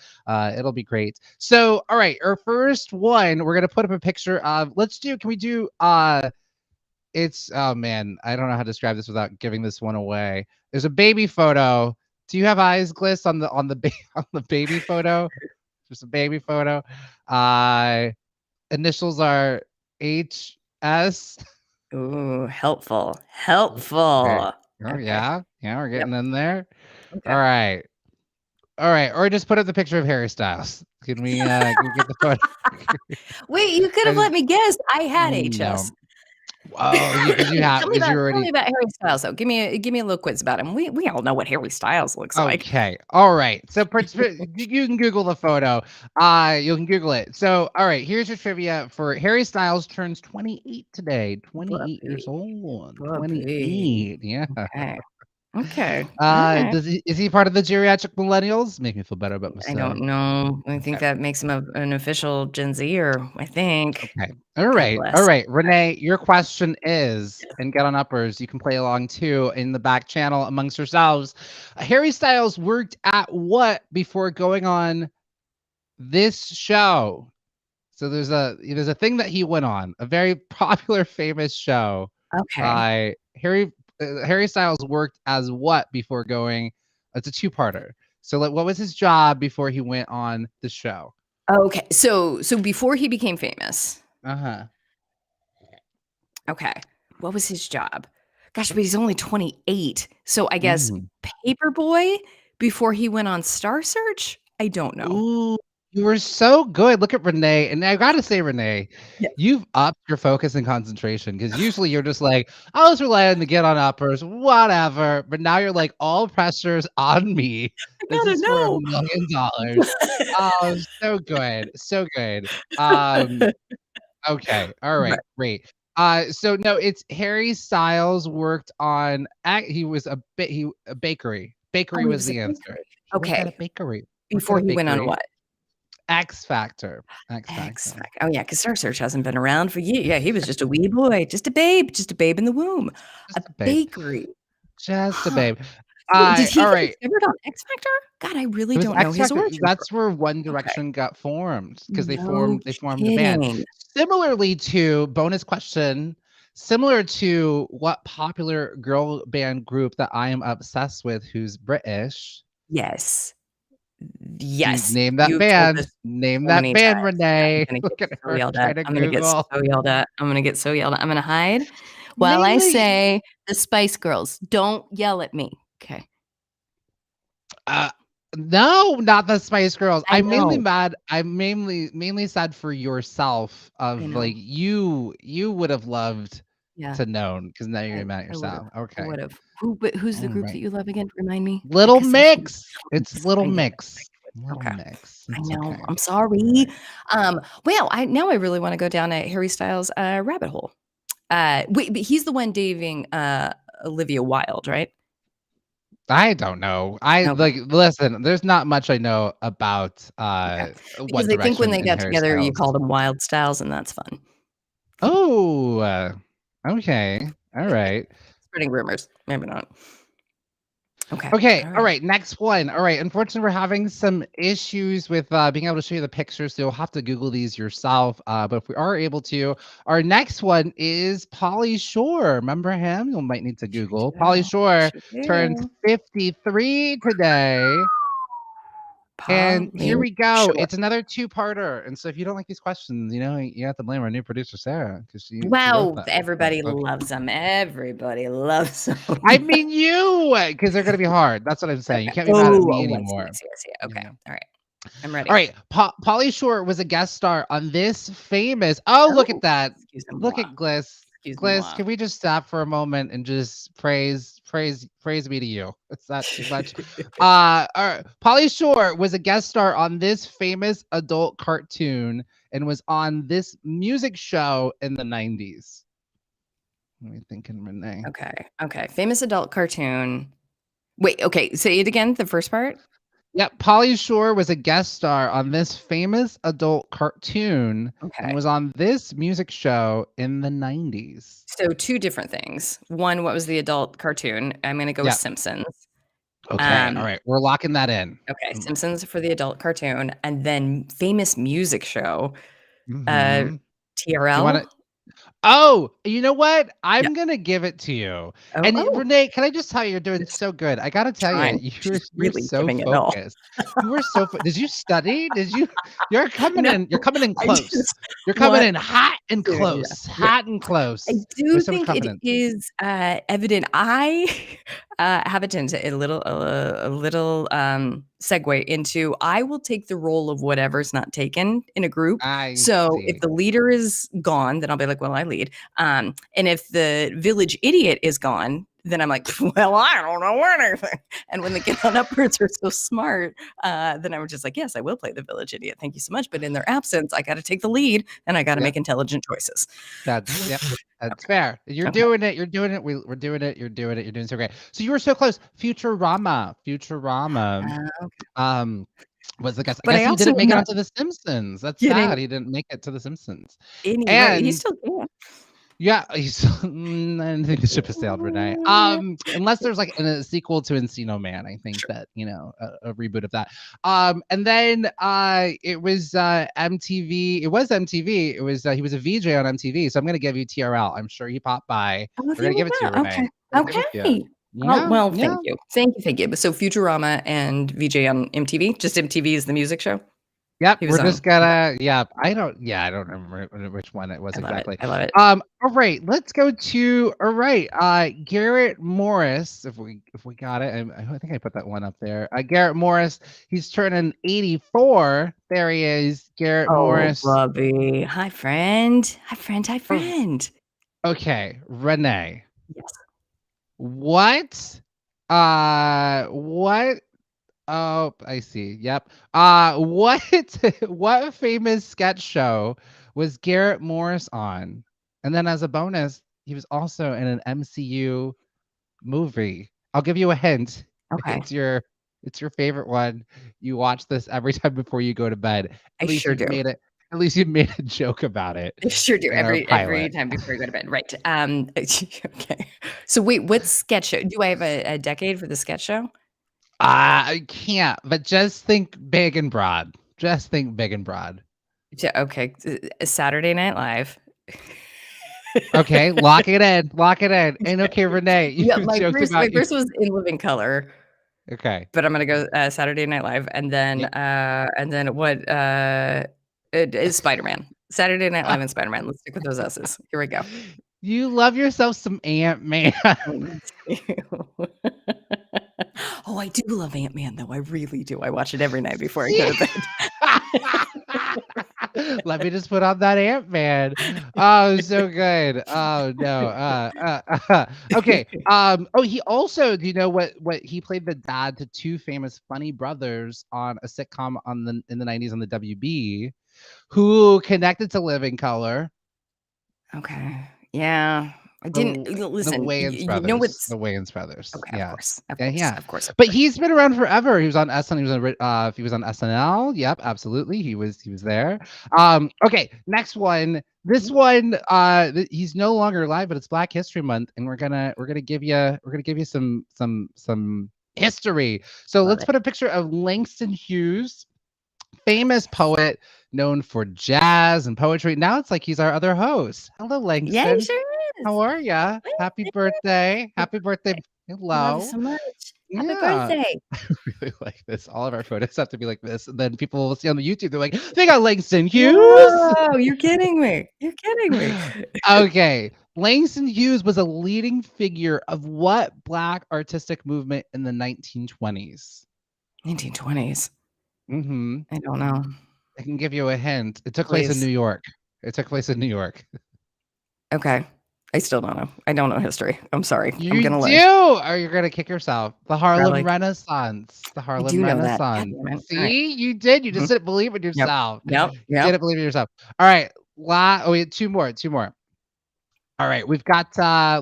[SPEAKER 2] It'll be great. So all right, our first one, we're gonna put up a picture of. Can we do It's oh man, I don't know how to describe this without giving this one away. There's a baby photo. Do you have eyes, Gliss, on the on the baby photo? Just a baby photo. Initials are HS.
[SPEAKER 3] Ooh, helpful.
[SPEAKER 2] Oh
[SPEAKER 3] Okay.
[SPEAKER 2] yeah, we're getting in there.
[SPEAKER 3] Okay.
[SPEAKER 2] All right. Or just put up the picture of Harry Styles. Can we get the photo?
[SPEAKER 3] Wait, you could have let me guess. I had
[SPEAKER 2] No.
[SPEAKER 3] HS.
[SPEAKER 2] Oh, you have.
[SPEAKER 3] Tell me
[SPEAKER 2] Did you
[SPEAKER 3] about
[SPEAKER 2] already?
[SPEAKER 3] Harry Styles though. Give me a little quiz about him. We all know what Harry Styles looks like.
[SPEAKER 2] Okay. All right. So you can Google the photo. You can Google it. So, all right. Here's your trivia for Harry Styles turns 28 today. 28 years old. 28. Yeah.
[SPEAKER 3] Okay.
[SPEAKER 2] Is he part of the geriatric millennials? Make me feel better about myself.
[SPEAKER 3] I don't know. I think that makes him an official Gen Zer, I think.
[SPEAKER 2] Okay. All right.
[SPEAKER 3] bless.
[SPEAKER 2] All right. Renee, your question is, and get on uppers, you can play along too in the back channel amongst yourselves. Harry Styles worked at what before going on this show? So there's a thing that he went on, a very popular, famous show.
[SPEAKER 3] Okay.
[SPEAKER 2] Harry Styles worked as what before going? It's a two-parter. So, like, what was his job before he went on the show?
[SPEAKER 3] Okay. So before he became famous.
[SPEAKER 2] Uh-huh.
[SPEAKER 3] Okay. What was his job? Gosh, but he's only 28. So I guess
[SPEAKER 2] Mhm.
[SPEAKER 3] Paperboy before he went on Star Search? I don't know.
[SPEAKER 2] Ooh, you were so good. Look at Renee, and I gotta say, Renee,
[SPEAKER 3] Yeah.
[SPEAKER 2] you've upped your focus and concentration because usually you're just like, "I'll just rely on the get on uppers, whatever," but now you're like, "All pressure's on me.
[SPEAKER 3] I
[SPEAKER 2] This
[SPEAKER 3] gotta
[SPEAKER 2] is for
[SPEAKER 3] know.
[SPEAKER 2] $1,000,000." Oh, so good, so good. Um, okay,
[SPEAKER 3] Right.
[SPEAKER 2] alright, great. So no, it's Harry Styles worked on he was a bakery. Bakery
[SPEAKER 3] Oh, he
[SPEAKER 2] was
[SPEAKER 3] was a
[SPEAKER 2] the answer.
[SPEAKER 3] bakery.
[SPEAKER 2] He worked at a
[SPEAKER 3] Okay.
[SPEAKER 2] bakery. Worked at
[SPEAKER 3] Before
[SPEAKER 2] a
[SPEAKER 3] he went on
[SPEAKER 2] bakery.
[SPEAKER 3] what?
[SPEAKER 2] X Factor. X
[SPEAKER 3] X
[SPEAKER 2] Factor.
[SPEAKER 3] Factor. Oh, yeah, because Star Search hasn't been around for years. Yeah, he was just a wee boy, just a babe in the womb. A
[SPEAKER 2] Just a babe.
[SPEAKER 3] bakery.
[SPEAKER 2] Just a
[SPEAKER 3] Huh.
[SPEAKER 2] babe.
[SPEAKER 3] So did he get
[SPEAKER 2] Alright.
[SPEAKER 3] discovered on X Factor? God, I really
[SPEAKER 2] It was
[SPEAKER 3] don't know
[SPEAKER 2] X
[SPEAKER 3] his
[SPEAKER 2] Factor.
[SPEAKER 3] origin story.
[SPEAKER 2] That's where One
[SPEAKER 3] Okay.
[SPEAKER 2] Direction got formed because
[SPEAKER 3] No
[SPEAKER 2] they formed the band.
[SPEAKER 3] kidding.
[SPEAKER 2] Similarly to bonus question, similar to what popular girl band group that I am obsessed with who's British?
[SPEAKER 3] Yes.
[SPEAKER 2] You
[SPEAKER 3] Yes.
[SPEAKER 2] name that
[SPEAKER 3] You've told this
[SPEAKER 2] band. Name
[SPEAKER 3] so
[SPEAKER 2] that
[SPEAKER 3] many
[SPEAKER 2] band,
[SPEAKER 3] times. I'm
[SPEAKER 2] Renee.
[SPEAKER 3] gonna get
[SPEAKER 2] Look at
[SPEAKER 3] so
[SPEAKER 2] her
[SPEAKER 3] yelled
[SPEAKER 2] trying
[SPEAKER 3] at.
[SPEAKER 2] to
[SPEAKER 3] I'm gonna get
[SPEAKER 2] Google.
[SPEAKER 3] so yelled at. I'm gonna get so yelled at. I'm gonna hide while I
[SPEAKER 2] Mainly
[SPEAKER 3] say the Spice Girls. Don't yell at me. Okay.
[SPEAKER 2] Uh, no, not the Spice Girls.
[SPEAKER 3] I know.
[SPEAKER 2] I'm mainly sad for yourself
[SPEAKER 3] I
[SPEAKER 2] of,
[SPEAKER 3] know.
[SPEAKER 2] like, you would have loved
[SPEAKER 3] Yeah.
[SPEAKER 2] to known because now you're mad at
[SPEAKER 3] I would've.
[SPEAKER 2] yourself.
[SPEAKER 3] I
[SPEAKER 2] Okay.
[SPEAKER 3] would've. Who's the group that
[SPEAKER 2] Alright.
[SPEAKER 3] you love again? Remind me.
[SPEAKER 2] Little
[SPEAKER 3] Because sometimes
[SPEAKER 2] Mix. It's Little
[SPEAKER 3] I knew it.
[SPEAKER 2] Mix. Little
[SPEAKER 3] Okay.
[SPEAKER 2] Mix.
[SPEAKER 3] I
[SPEAKER 2] It's
[SPEAKER 3] know.
[SPEAKER 2] okay.
[SPEAKER 3] I'm sorry.
[SPEAKER 2] Alright.
[SPEAKER 3] Well, I really wanna go down a Harry Styles, rabbit hole. Wait, but he's the one dating, Olivia Wilde, right?
[SPEAKER 2] I don't know. I
[SPEAKER 3] Okay,
[SPEAKER 2] like, listen, there's not much I know about,
[SPEAKER 3] okay.
[SPEAKER 2] One
[SPEAKER 3] Because I think when
[SPEAKER 2] Direction
[SPEAKER 3] they
[SPEAKER 2] and
[SPEAKER 3] got
[SPEAKER 2] Harry
[SPEAKER 3] together, you
[SPEAKER 2] Styles.
[SPEAKER 3] called them Wild Styles, and that's fun.
[SPEAKER 2] Oh, okay. Alright.
[SPEAKER 3] Spreading rumors. Maybe not. Okay.
[SPEAKER 2] Okay, all
[SPEAKER 3] Alright.
[SPEAKER 2] right, next one. All right, unfortunately, we're having some issues with being able to show you the pictures, so you'll have to Google these yourself. But if we are able to, our next one is Pauly Shore. Remember him? You might need to
[SPEAKER 3] Sure
[SPEAKER 2] Google. Pauly
[SPEAKER 3] do.
[SPEAKER 2] Shore
[SPEAKER 3] Sure
[SPEAKER 2] turned
[SPEAKER 3] do.
[SPEAKER 2] 53 today. And here
[SPEAKER 3] Polly
[SPEAKER 2] we go.
[SPEAKER 3] Shore.
[SPEAKER 2] It's another two-parter. And so if you don't like these questions, you have to blame our new producer, Sarah, because she wrote
[SPEAKER 3] Wow,
[SPEAKER 2] them.
[SPEAKER 3] everybody
[SPEAKER 2] Okay.
[SPEAKER 3] loves them. Everybody loves them.
[SPEAKER 2] I mean you, because they're gonna be hard. That's what I'm saying. You
[SPEAKER 3] Okay.
[SPEAKER 2] can't be mad at me
[SPEAKER 3] Oh, I see, I
[SPEAKER 2] anymore.
[SPEAKER 3] see, I see.
[SPEAKER 2] You
[SPEAKER 3] Okay.
[SPEAKER 2] know.
[SPEAKER 3] Alright. I'm ready.
[SPEAKER 2] All right, Pauly Shore was a guest star on this famous. Oh, look at
[SPEAKER 3] Oh,
[SPEAKER 2] that! Look
[SPEAKER 3] excusez-moi.
[SPEAKER 2] at Gliss. Gliss,
[SPEAKER 3] Excuse-moi.
[SPEAKER 2] can we just stop for a moment and just praise me to you? It's not too much. All right. Pauly Shore was a guest star on this famous adult cartoon and was on this music show in the 90s. What are you thinking, Renee?
[SPEAKER 3] Okay, okay. Famous adult cartoon. Wait, okay, say it again, the first part?
[SPEAKER 2] Yep, Pauly Shore was a guest star on this famous adult cartoon and
[SPEAKER 3] Okay.
[SPEAKER 2] was on this music show in the 90s.
[SPEAKER 3] So 2 different things. One, what was the adult cartoon? I'm gonna go with
[SPEAKER 2] Yep.
[SPEAKER 3] Simpsons.
[SPEAKER 2] Okay. All
[SPEAKER 3] Um,
[SPEAKER 2] right. We're locking that in.
[SPEAKER 3] okay, Simpsons for the adult cartoon, and then famous music show, uh,
[SPEAKER 2] Mm-hmm. You want to?
[SPEAKER 3] TRL?
[SPEAKER 2] Oh, you know what?
[SPEAKER 3] Yeah.
[SPEAKER 2] I'm gonna give it to you.
[SPEAKER 3] Oh,
[SPEAKER 2] And
[SPEAKER 3] oh,
[SPEAKER 2] Renee, can I just tell you, you're doing
[SPEAKER 3] just
[SPEAKER 2] so good. I gotta tell you,
[SPEAKER 3] trying. She's
[SPEAKER 2] you're
[SPEAKER 3] really
[SPEAKER 2] so
[SPEAKER 3] giving it all.
[SPEAKER 2] focused. You were so. Did you study? Did you? You're coming
[SPEAKER 3] No,
[SPEAKER 2] in. You're coming in
[SPEAKER 3] I
[SPEAKER 2] close.
[SPEAKER 3] just
[SPEAKER 2] You're coming
[SPEAKER 3] want
[SPEAKER 2] in hot and
[SPEAKER 3] to
[SPEAKER 2] close.
[SPEAKER 3] yeah.
[SPEAKER 2] Hot and
[SPEAKER 3] I
[SPEAKER 2] close.
[SPEAKER 3] do
[SPEAKER 2] With so much
[SPEAKER 3] think it
[SPEAKER 2] confidence.
[SPEAKER 3] is, evident. I, have a tendency a little, segue into I will take the role of whatever's not taken in a group.
[SPEAKER 2] I
[SPEAKER 3] So, if
[SPEAKER 2] see.
[SPEAKER 3] the leader is gone, then I'll be like, "Well, I lead." And if the village idiot is gone, then I'm like, "Well, I don't know anything." And when the get on uppers are so smart, then I'm just like, "Yes, I will play the village idiot. Thank you so much." But in their absence, I gotta take the lead, and I gotta
[SPEAKER 2] Yep.
[SPEAKER 3] make intelligent choices.
[SPEAKER 2] That's yep. That's
[SPEAKER 3] Okay,
[SPEAKER 2] fair. You're
[SPEAKER 3] okay.
[SPEAKER 2] doing it. You're doing it. We're doing it. You're doing it. You're doing so great. So you were so close. Futurama.
[SPEAKER 3] Okay.
[SPEAKER 2] Um, was the guess. I
[SPEAKER 3] But
[SPEAKER 2] guess
[SPEAKER 3] I
[SPEAKER 2] he
[SPEAKER 3] also
[SPEAKER 2] didn't
[SPEAKER 3] am
[SPEAKER 2] make it
[SPEAKER 3] not
[SPEAKER 2] onto The Simpsons. That's sad.
[SPEAKER 3] getting
[SPEAKER 2] He didn't make it to The Simpsons.
[SPEAKER 3] anyway, he
[SPEAKER 2] And
[SPEAKER 3] still can.
[SPEAKER 2] Yeah, I think the ship has sailed, Renee. Unless there's like a sequel to Encino Man, I think that a reboot of that. And then it was MTV. It was MTV. It was he was a VJ on MTV. So I'm gonna give you TRL. I'm sure he popped by.
[SPEAKER 3] Oh,
[SPEAKER 2] We're
[SPEAKER 3] there
[SPEAKER 2] gonna
[SPEAKER 3] you
[SPEAKER 2] give it to you,
[SPEAKER 3] go.
[SPEAKER 2] Renee.
[SPEAKER 3] Okay.
[SPEAKER 2] We're gonna give it to you.
[SPEAKER 3] Okay. Oh,
[SPEAKER 2] Yeah,
[SPEAKER 3] well,
[SPEAKER 2] yeah.
[SPEAKER 3] thank you. Thank you. Thank you. So Futurama and VJ on MTV. Just MTV is the music show.
[SPEAKER 2] Yep,
[SPEAKER 3] He
[SPEAKER 2] we're
[SPEAKER 3] was
[SPEAKER 2] just
[SPEAKER 3] on.
[SPEAKER 2] gonna I don't remember which one it was
[SPEAKER 3] I love it.
[SPEAKER 2] exactly.
[SPEAKER 3] I love it.
[SPEAKER 2] All right, let's go to all right, Garrett Morris, if we got it. I think I put that one up there. Garrett Morris, he's turning 84. There he is, Garrett
[SPEAKER 3] Oh,
[SPEAKER 2] Morris.
[SPEAKER 3] Bobby. Hi, friend. Hi, friend. Hi,
[SPEAKER 2] Oh,
[SPEAKER 3] friend.
[SPEAKER 2] okay, Renee.
[SPEAKER 3] Yes.
[SPEAKER 2] What? What? Oh, I see. Yep. What what famous sketch show was Garrett Morris on? And then as a bonus, he was also in an MCU movie. I'll give you a hint.
[SPEAKER 3] Okay.
[SPEAKER 2] It's your favorite one. You watch this every time before you go to bed.
[SPEAKER 3] I
[SPEAKER 2] At least
[SPEAKER 3] sure
[SPEAKER 2] you've
[SPEAKER 3] do.
[SPEAKER 2] made it. At least you made a joke about it
[SPEAKER 3] I sure do.
[SPEAKER 2] in our
[SPEAKER 3] Every
[SPEAKER 2] pilot.
[SPEAKER 3] time before you go to bed. Right. Okay. So wait, what sketch show? Do I have a decade for the sketch show?
[SPEAKER 2] I can't, but just think big and broad. Just think big and broad.
[SPEAKER 3] Okay. Saturday Night Live.
[SPEAKER 2] Okay, lock it in. Lock it in. And okay, Renee,
[SPEAKER 3] Yeah,
[SPEAKER 2] you joked
[SPEAKER 3] my
[SPEAKER 2] about you.
[SPEAKER 3] first was In Living Color,
[SPEAKER 2] Okay.
[SPEAKER 3] but I'm gonna go Saturday Night Live, and
[SPEAKER 2] Yep.
[SPEAKER 3] then what? It is Spider-Man. Saturday Night
[SPEAKER 2] Uh,
[SPEAKER 3] Live and Spider-Man. Let's stick with those S's. Here we go.
[SPEAKER 2] you love yourself some Ant-Man.
[SPEAKER 3] Oh, I do love Ant-Man, though. I really do. I watch it every night before I go
[SPEAKER 2] See?
[SPEAKER 3] to bed.
[SPEAKER 2] Let me just put on that Ant-Man. Oh, so good. Oh no. Okay. Oh, he also, do you know what he played the dad to two famous funny brothers on a sitcom in the 90s on the WB, who connected to Living Color.
[SPEAKER 3] Okay. Yeah. I didn't
[SPEAKER 2] The
[SPEAKER 3] listen.
[SPEAKER 2] Wayans
[SPEAKER 3] You know
[SPEAKER 2] brothers.
[SPEAKER 3] what's
[SPEAKER 2] The Wayans brothers.
[SPEAKER 3] okay? Of
[SPEAKER 2] Yeah.
[SPEAKER 3] course. Of
[SPEAKER 2] Yeah,
[SPEAKER 3] course.
[SPEAKER 2] yeah.
[SPEAKER 3] Of course. Of
[SPEAKER 2] But
[SPEAKER 3] course.
[SPEAKER 2] he's been around forever. He was on SN. He was on SNL. Yep, absolutely. He was there. Okay, next one. This one, he's no longer alive, but it's Black History Month, and we're gonna give you some history. So
[SPEAKER 3] Love
[SPEAKER 2] let's
[SPEAKER 3] it.
[SPEAKER 2] put a picture of Langston Hughes, famous poet known for jazz and poetry. Now it's like he's our other host. Hello,
[SPEAKER 3] Yeah, he
[SPEAKER 2] Langston.
[SPEAKER 3] sure is.
[SPEAKER 2] How are ya? Happy birthday. Happy birthday.
[SPEAKER 3] Love you
[SPEAKER 2] Hello.
[SPEAKER 3] so much. Happy
[SPEAKER 2] Yeah.
[SPEAKER 3] birthday.
[SPEAKER 2] Really like this. All of our photos have to be like this. And then people will see on the YouTube, they're like, they got Langston Hughes.
[SPEAKER 3] Whoa, you're kidding me. You're kidding me.
[SPEAKER 2] Okay. Langston Hughes was a leading figure of what Black artistic movement in the 1920s?
[SPEAKER 3] 1920s.
[SPEAKER 2] Mm-hmm.
[SPEAKER 3] I don't know.
[SPEAKER 2] I can give you a hint. It took place in
[SPEAKER 3] Please.
[SPEAKER 2] New York. It took place in New York.
[SPEAKER 3] Okay. I still don't know. I don't know history. I'm sorry. I'm
[SPEAKER 2] You
[SPEAKER 3] gonna
[SPEAKER 2] do,
[SPEAKER 3] live.
[SPEAKER 2] or you're gonna kick yourself. The Harlem
[SPEAKER 3] Probably.
[SPEAKER 2] Renaissance. The
[SPEAKER 3] I
[SPEAKER 2] Harlem
[SPEAKER 3] do know that. God
[SPEAKER 2] Renaissance.
[SPEAKER 3] damn it. All right.
[SPEAKER 2] See, you did. You just
[SPEAKER 3] Mhm.
[SPEAKER 2] didn't believe in
[SPEAKER 3] Yep.
[SPEAKER 2] yourself.
[SPEAKER 3] Yep.
[SPEAKER 2] You
[SPEAKER 3] Yep.
[SPEAKER 2] didn't believe in yourself. All right. Oh, wait, two more. All right, we've got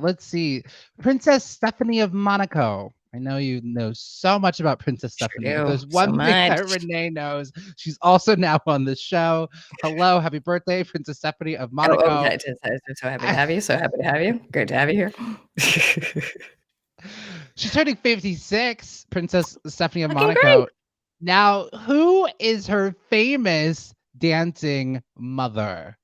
[SPEAKER 2] let's see, Princess Stephanie of Monaco. I know you know so much about Princess
[SPEAKER 3] Sure
[SPEAKER 2] Stephanie. If
[SPEAKER 3] do.
[SPEAKER 2] there's
[SPEAKER 3] So
[SPEAKER 2] one thing
[SPEAKER 3] much.
[SPEAKER 2] that Renee knows, she's also now on the show. Hello, happy birthday, Princess Stephanie of Monaco.
[SPEAKER 3] So happy to have you. So happy to have you. Great to have you here.
[SPEAKER 2] She's turning 56, Princess Stephanie of
[SPEAKER 3] Fucking
[SPEAKER 2] Monaco.
[SPEAKER 3] great.
[SPEAKER 2] Now, who is her famous dancing mother?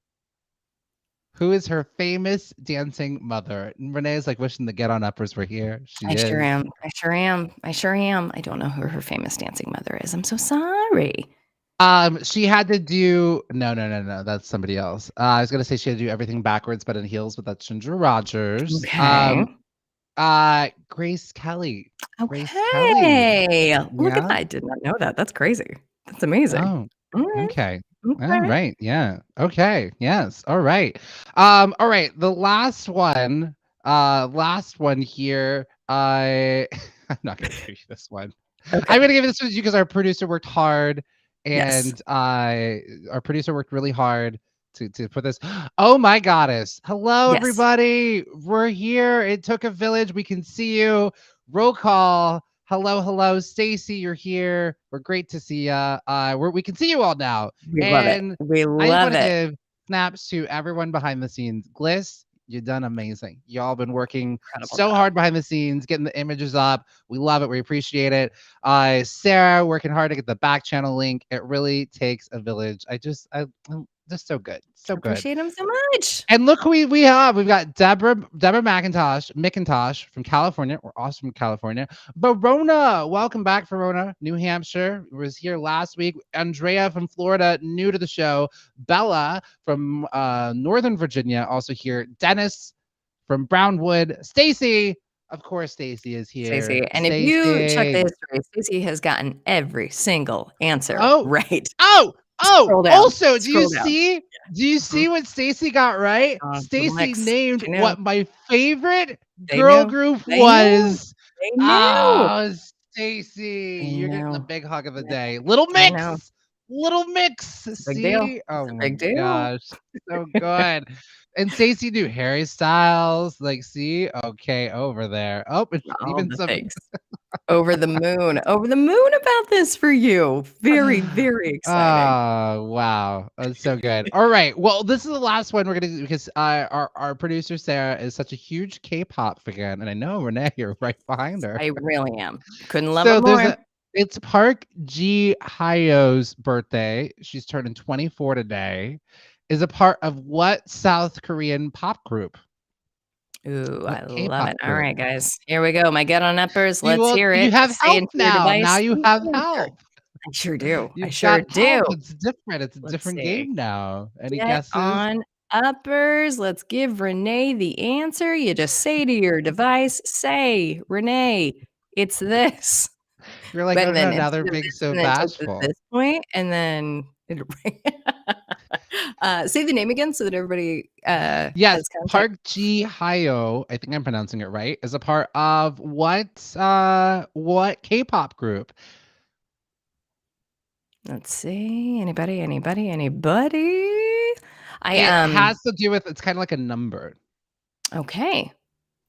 [SPEAKER 2] Who is her famous dancing mother? And Renee's like wishing the Get On Uppers were here. She
[SPEAKER 3] I
[SPEAKER 2] is.
[SPEAKER 3] sure am. I sure am. I sure am. I don't know who her famous dancing mother is. I'm so sorry.
[SPEAKER 2] She had to do no. That's somebody else. I was gonna say she had to do everything backwards, but in heels, but that's Ginger Rogers.
[SPEAKER 3] Okay.
[SPEAKER 2] Grace Kelly. Grace Kelly.
[SPEAKER 3] Okay. Look at
[SPEAKER 2] Yeah.
[SPEAKER 3] that. I did not know that. That's crazy. That's amazing.
[SPEAKER 2] Oh,
[SPEAKER 3] All right.
[SPEAKER 2] okay.
[SPEAKER 3] Okay.
[SPEAKER 2] All right. Yeah. Okay. Yes. All right. All right. The last one. Last one here. I'm not gonna give you this one.
[SPEAKER 3] Okay.
[SPEAKER 2] I'm gonna give this one to you because our producer worked hard,
[SPEAKER 3] Yes.
[SPEAKER 2] and our producer worked really hard to put this. Oh my goddess! Hello,
[SPEAKER 3] Yes.
[SPEAKER 2] everybody. We're here. It took a village. We can see you. Roll call. Hello, Stacy. You're here. We're great to see you. We can see you all now.
[SPEAKER 3] We love it.
[SPEAKER 2] And
[SPEAKER 3] We
[SPEAKER 2] I just
[SPEAKER 3] love
[SPEAKER 2] want to
[SPEAKER 3] it.
[SPEAKER 2] give snaps to everyone behind the scenes. Gliss, You've done amazing. Y'all been working
[SPEAKER 3] Incredible
[SPEAKER 2] so
[SPEAKER 3] job.
[SPEAKER 2] hard behind the scenes, getting the images up. We love it. We appreciate it. Sarah working hard to get the back channel link. It really takes a village. I'm just so good. So good.
[SPEAKER 3] Appreciate him so much.
[SPEAKER 2] And look who we have. We've got Deborah McIntosh from California. We're also from California. Verona, welcome back, Verona. New Hampshire was here last week. Andrea from Florida, new to the show. Bella from Northern Virginia, also here. Dennis from Brownwood. Stacy, of course, Stacy is here.
[SPEAKER 3] Stacey. And if you check the history, Stacey has gotten every single answer right. Scroll down.
[SPEAKER 2] Also, do you
[SPEAKER 3] Scroll down.
[SPEAKER 2] see what Stacy got right?
[SPEAKER 3] Little
[SPEAKER 2] Stacy
[SPEAKER 3] mix.
[SPEAKER 2] named
[SPEAKER 3] She knew.
[SPEAKER 2] what my favorite
[SPEAKER 3] They
[SPEAKER 2] girl
[SPEAKER 3] knew.
[SPEAKER 2] group
[SPEAKER 3] They
[SPEAKER 2] was.
[SPEAKER 3] They knew.
[SPEAKER 2] Oh, Stacy,
[SPEAKER 3] They
[SPEAKER 2] you're getting the
[SPEAKER 3] knew.
[SPEAKER 2] big hug of the
[SPEAKER 3] Yeah.
[SPEAKER 2] day. Little
[SPEAKER 3] I know.
[SPEAKER 2] mix. Little mix.
[SPEAKER 3] It's a big
[SPEAKER 2] See?
[SPEAKER 3] deal.
[SPEAKER 2] Oh
[SPEAKER 3] It's a
[SPEAKER 2] my
[SPEAKER 3] big deal.
[SPEAKER 2] gosh. So good. And Stacy knew Harry Styles. Like, see? Okay, over there. Oh, it's
[SPEAKER 3] All
[SPEAKER 2] even
[SPEAKER 3] the
[SPEAKER 2] some
[SPEAKER 3] things. Over the moon about this for you. Very, very exciting.
[SPEAKER 2] Oh, wow. That's so good. All right. Well, this is the last one we're going to do because our producer, Sarah, is such a huge K-pop fan. And I know, Renee, you're right behind her.
[SPEAKER 3] I really am. Couldn't love
[SPEAKER 2] So
[SPEAKER 3] it more.
[SPEAKER 2] it's Park Ji Hyo's birthday. She's turning 24 today. Is a part of what South Korean pop group?
[SPEAKER 3] Ooh,
[SPEAKER 2] What
[SPEAKER 3] I love
[SPEAKER 2] K-pop
[SPEAKER 3] it. All
[SPEAKER 2] group?
[SPEAKER 3] right, guys. Here we go. My get on uppers. Let's hear it.
[SPEAKER 2] You have
[SPEAKER 3] Just say
[SPEAKER 2] help
[SPEAKER 3] into your
[SPEAKER 2] now.
[SPEAKER 3] device
[SPEAKER 2] Now you
[SPEAKER 3] the
[SPEAKER 2] have
[SPEAKER 3] answer.
[SPEAKER 2] help.
[SPEAKER 3] I sure do. I
[SPEAKER 2] You've
[SPEAKER 3] sure
[SPEAKER 2] got help.
[SPEAKER 3] do.
[SPEAKER 2] It's different. It's a
[SPEAKER 3] Let's
[SPEAKER 2] different
[SPEAKER 3] see.
[SPEAKER 2] game now. Any
[SPEAKER 3] Get
[SPEAKER 2] guesses?
[SPEAKER 3] on uppers. Let's give Renee the answer. You just say to your device, say, Renee, it's this.
[SPEAKER 2] You're like,
[SPEAKER 3] And
[SPEAKER 2] oh
[SPEAKER 3] then
[SPEAKER 2] no, now
[SPEAKER 3] instead
[SPEAKER 2] they're
[SPEAKER 3] of
[SPEAKER 2] being
[SPEAKER 3] this,
[SPEAKER 2] so
[SPEAKER 3] and then take
[SPEAKER 2] bashful.
[SPEAKER 3] this point, and then say the name again so that everybody
[SPEAKER 2] Yes,
[SPEAKER 3] has context.
[SPEAKER 2] Park Ji Hyo, I think I'm pronouncing it right, is a part of what K-pop group?
[SPEAKER 3] Let's see. Anybody?
[SPEAKER 2] It has to do with, it's kind of like a number.
[SPEAKER 3] Okay.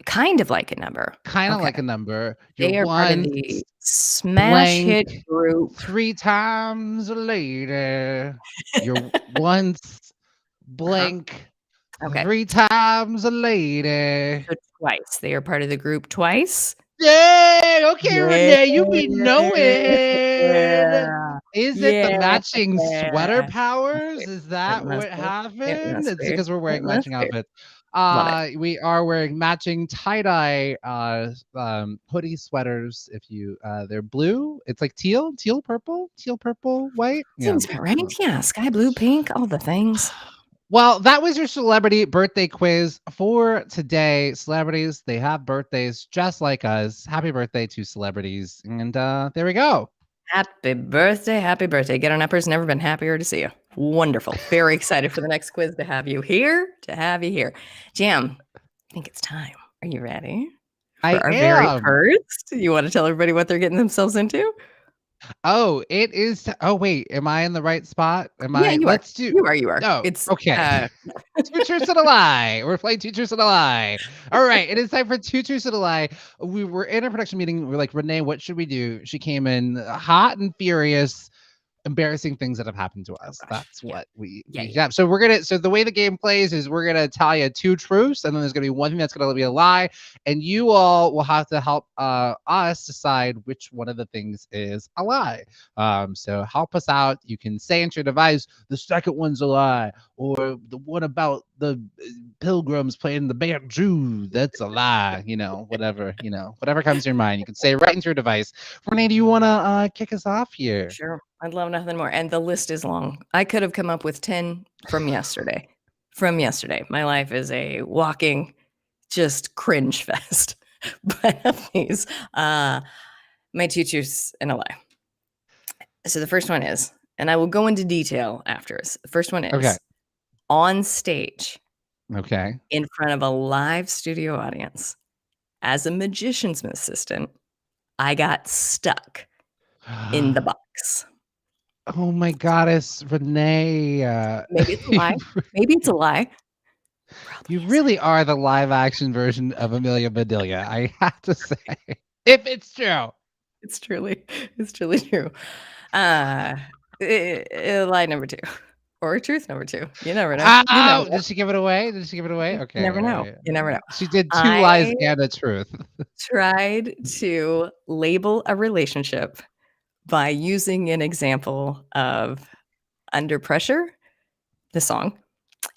[SPEAKER 3] Kind of like a number.
[SPEAKER 2] Kind of
[SPEAKER 3] Okay.
[SPEAKER 2] like a number.
[SPEAKER 3] They
[SPEAKER 2] You're
[SPEAKER 3] are part of
[SPEAKER 2] once
[SPEAKER 3] the smash hit
[SPEAKER 2] blank
[SPEAKER 3] group.
[SPEAKER 2] 3 times later. You're once blank
[SPEAKER 3] Okay.
[SPEAKER 2] 3 times a lady.
[SPEAKER 3] So Twice. They are part of the group Twice.
[SPEAKER 2] Yay! Okay, Renee, you be knowing.
[SPEAKER 3] Yeah.
[SPEAKER 2] Is it the
[SPEAKER 3] Yeah.
[SPEAKER 2] matching sweater powers?
[SPEAKER 3] It
[SPEAKER 2] Is that
[SPEAKER 3] must
[SPEAKER 2] what
[SPEAKER 3] be.
[SPEAKER 2] happened?
[SPEAKER 3] must
[SPEAKER 2] It's
[SPEAKER 3] be.
[SPEAKER 2] because we're wearing
[SPEAKER 3] It must
[SPEAKER 2] matching
[SPEAKER 3] be.
[SPEAKER 2] outfits.
[SPEAKER 3] Love
[SPEAKER 2] We are wearing matching tie-dye hoodie sweaters. If you they're blue. It's like teal, purple, white.
[SPEAKER 3] Seems about right. Yeah. Sky blue, pink, all the things.
[SPEAKER 2] Well, that was your celebrity birthday quiz for today. Celebrities, they have birthdays just like us. Happy birthday to celebrities. And there we go.
[SPEAKER 3] Happy birthday. Happy birthday. Get on uppers. Never been happier to see you. Wonderful. Very excited for the next quiz to have you here. Jam, I think it's time. Are you ready? For our very first? You want to tell everybody what they're getting themselves into?
[SPEAKER 2] Oh, it is. Oh, wait. Am I in the right spot?
[SPEAKER 3] You are.
[SPEAKER 2] Oh,
[SPEAKER 3] It's
[SPEAKER 2] okay. 2 truths and a lie. We're playing 2 truths and a lie. All right. It is time for 2 truths and a lie. We were in a production meeting. We're like, Renee, what should we do? She came in hot and furious. Embarrassing things that have happened to us. That's what we have. So so the way the game plays is we're gonna tell you 2 truths, and then there's gonna be one thing that's gonna be a lie, and you all will have to help us decide which one of the things is a lie. So help us out. You can say into your device, the second one's a lie, or the one about the pilgrims playing the band Jew, that's a lie. Whatever comes to your mind, you can say right into your device. Renee, do you want to kick us off here?
[SPEAKER 3] Sure. I'd love nothing more. And the list is long. I could have come up with 10 from yesterday. My life is a walking just cringe fest. But please, my 2 truths and a lie. So the first one is, and I will go into detail after this. The first one is on stage.
[SPEAKER 2] Okay.
[SPEAKER 3] In front of a live studio audience. As a magician's assistant, I got stuck in the box.
[SPEAKER 2] Oh my goddess, Renee.
[SPEAKER 3] Maybe it's a lie.
[SPEAKER 2] You really are the live action version of Amelia Bedelia, I have to say. If it's true.
[SPEAKER 3] It's truly true. Lie number 2. or truth number 2. You never know. You never
[SPEAKER 2] Oh,
[SPEAKER 3] know.
[SPEAKER 2] did she give it away? Did she give it away?
[SPEAKER 3] You
[SPEAKER 2] Okay,
[SPEAKER 3] never
[SPEAKER 2] all
[SPEAKER 3] know.
[SPEAKER 2] right.
[SPEAKER 3] You never know.
[SPEAKER 2] She did 2 lies
[SPEAKER 3] I
[SPEAKER 2] and a truth.
[SPEAKER 3] tried to label a relationship by using an example of Under Pressure, the song,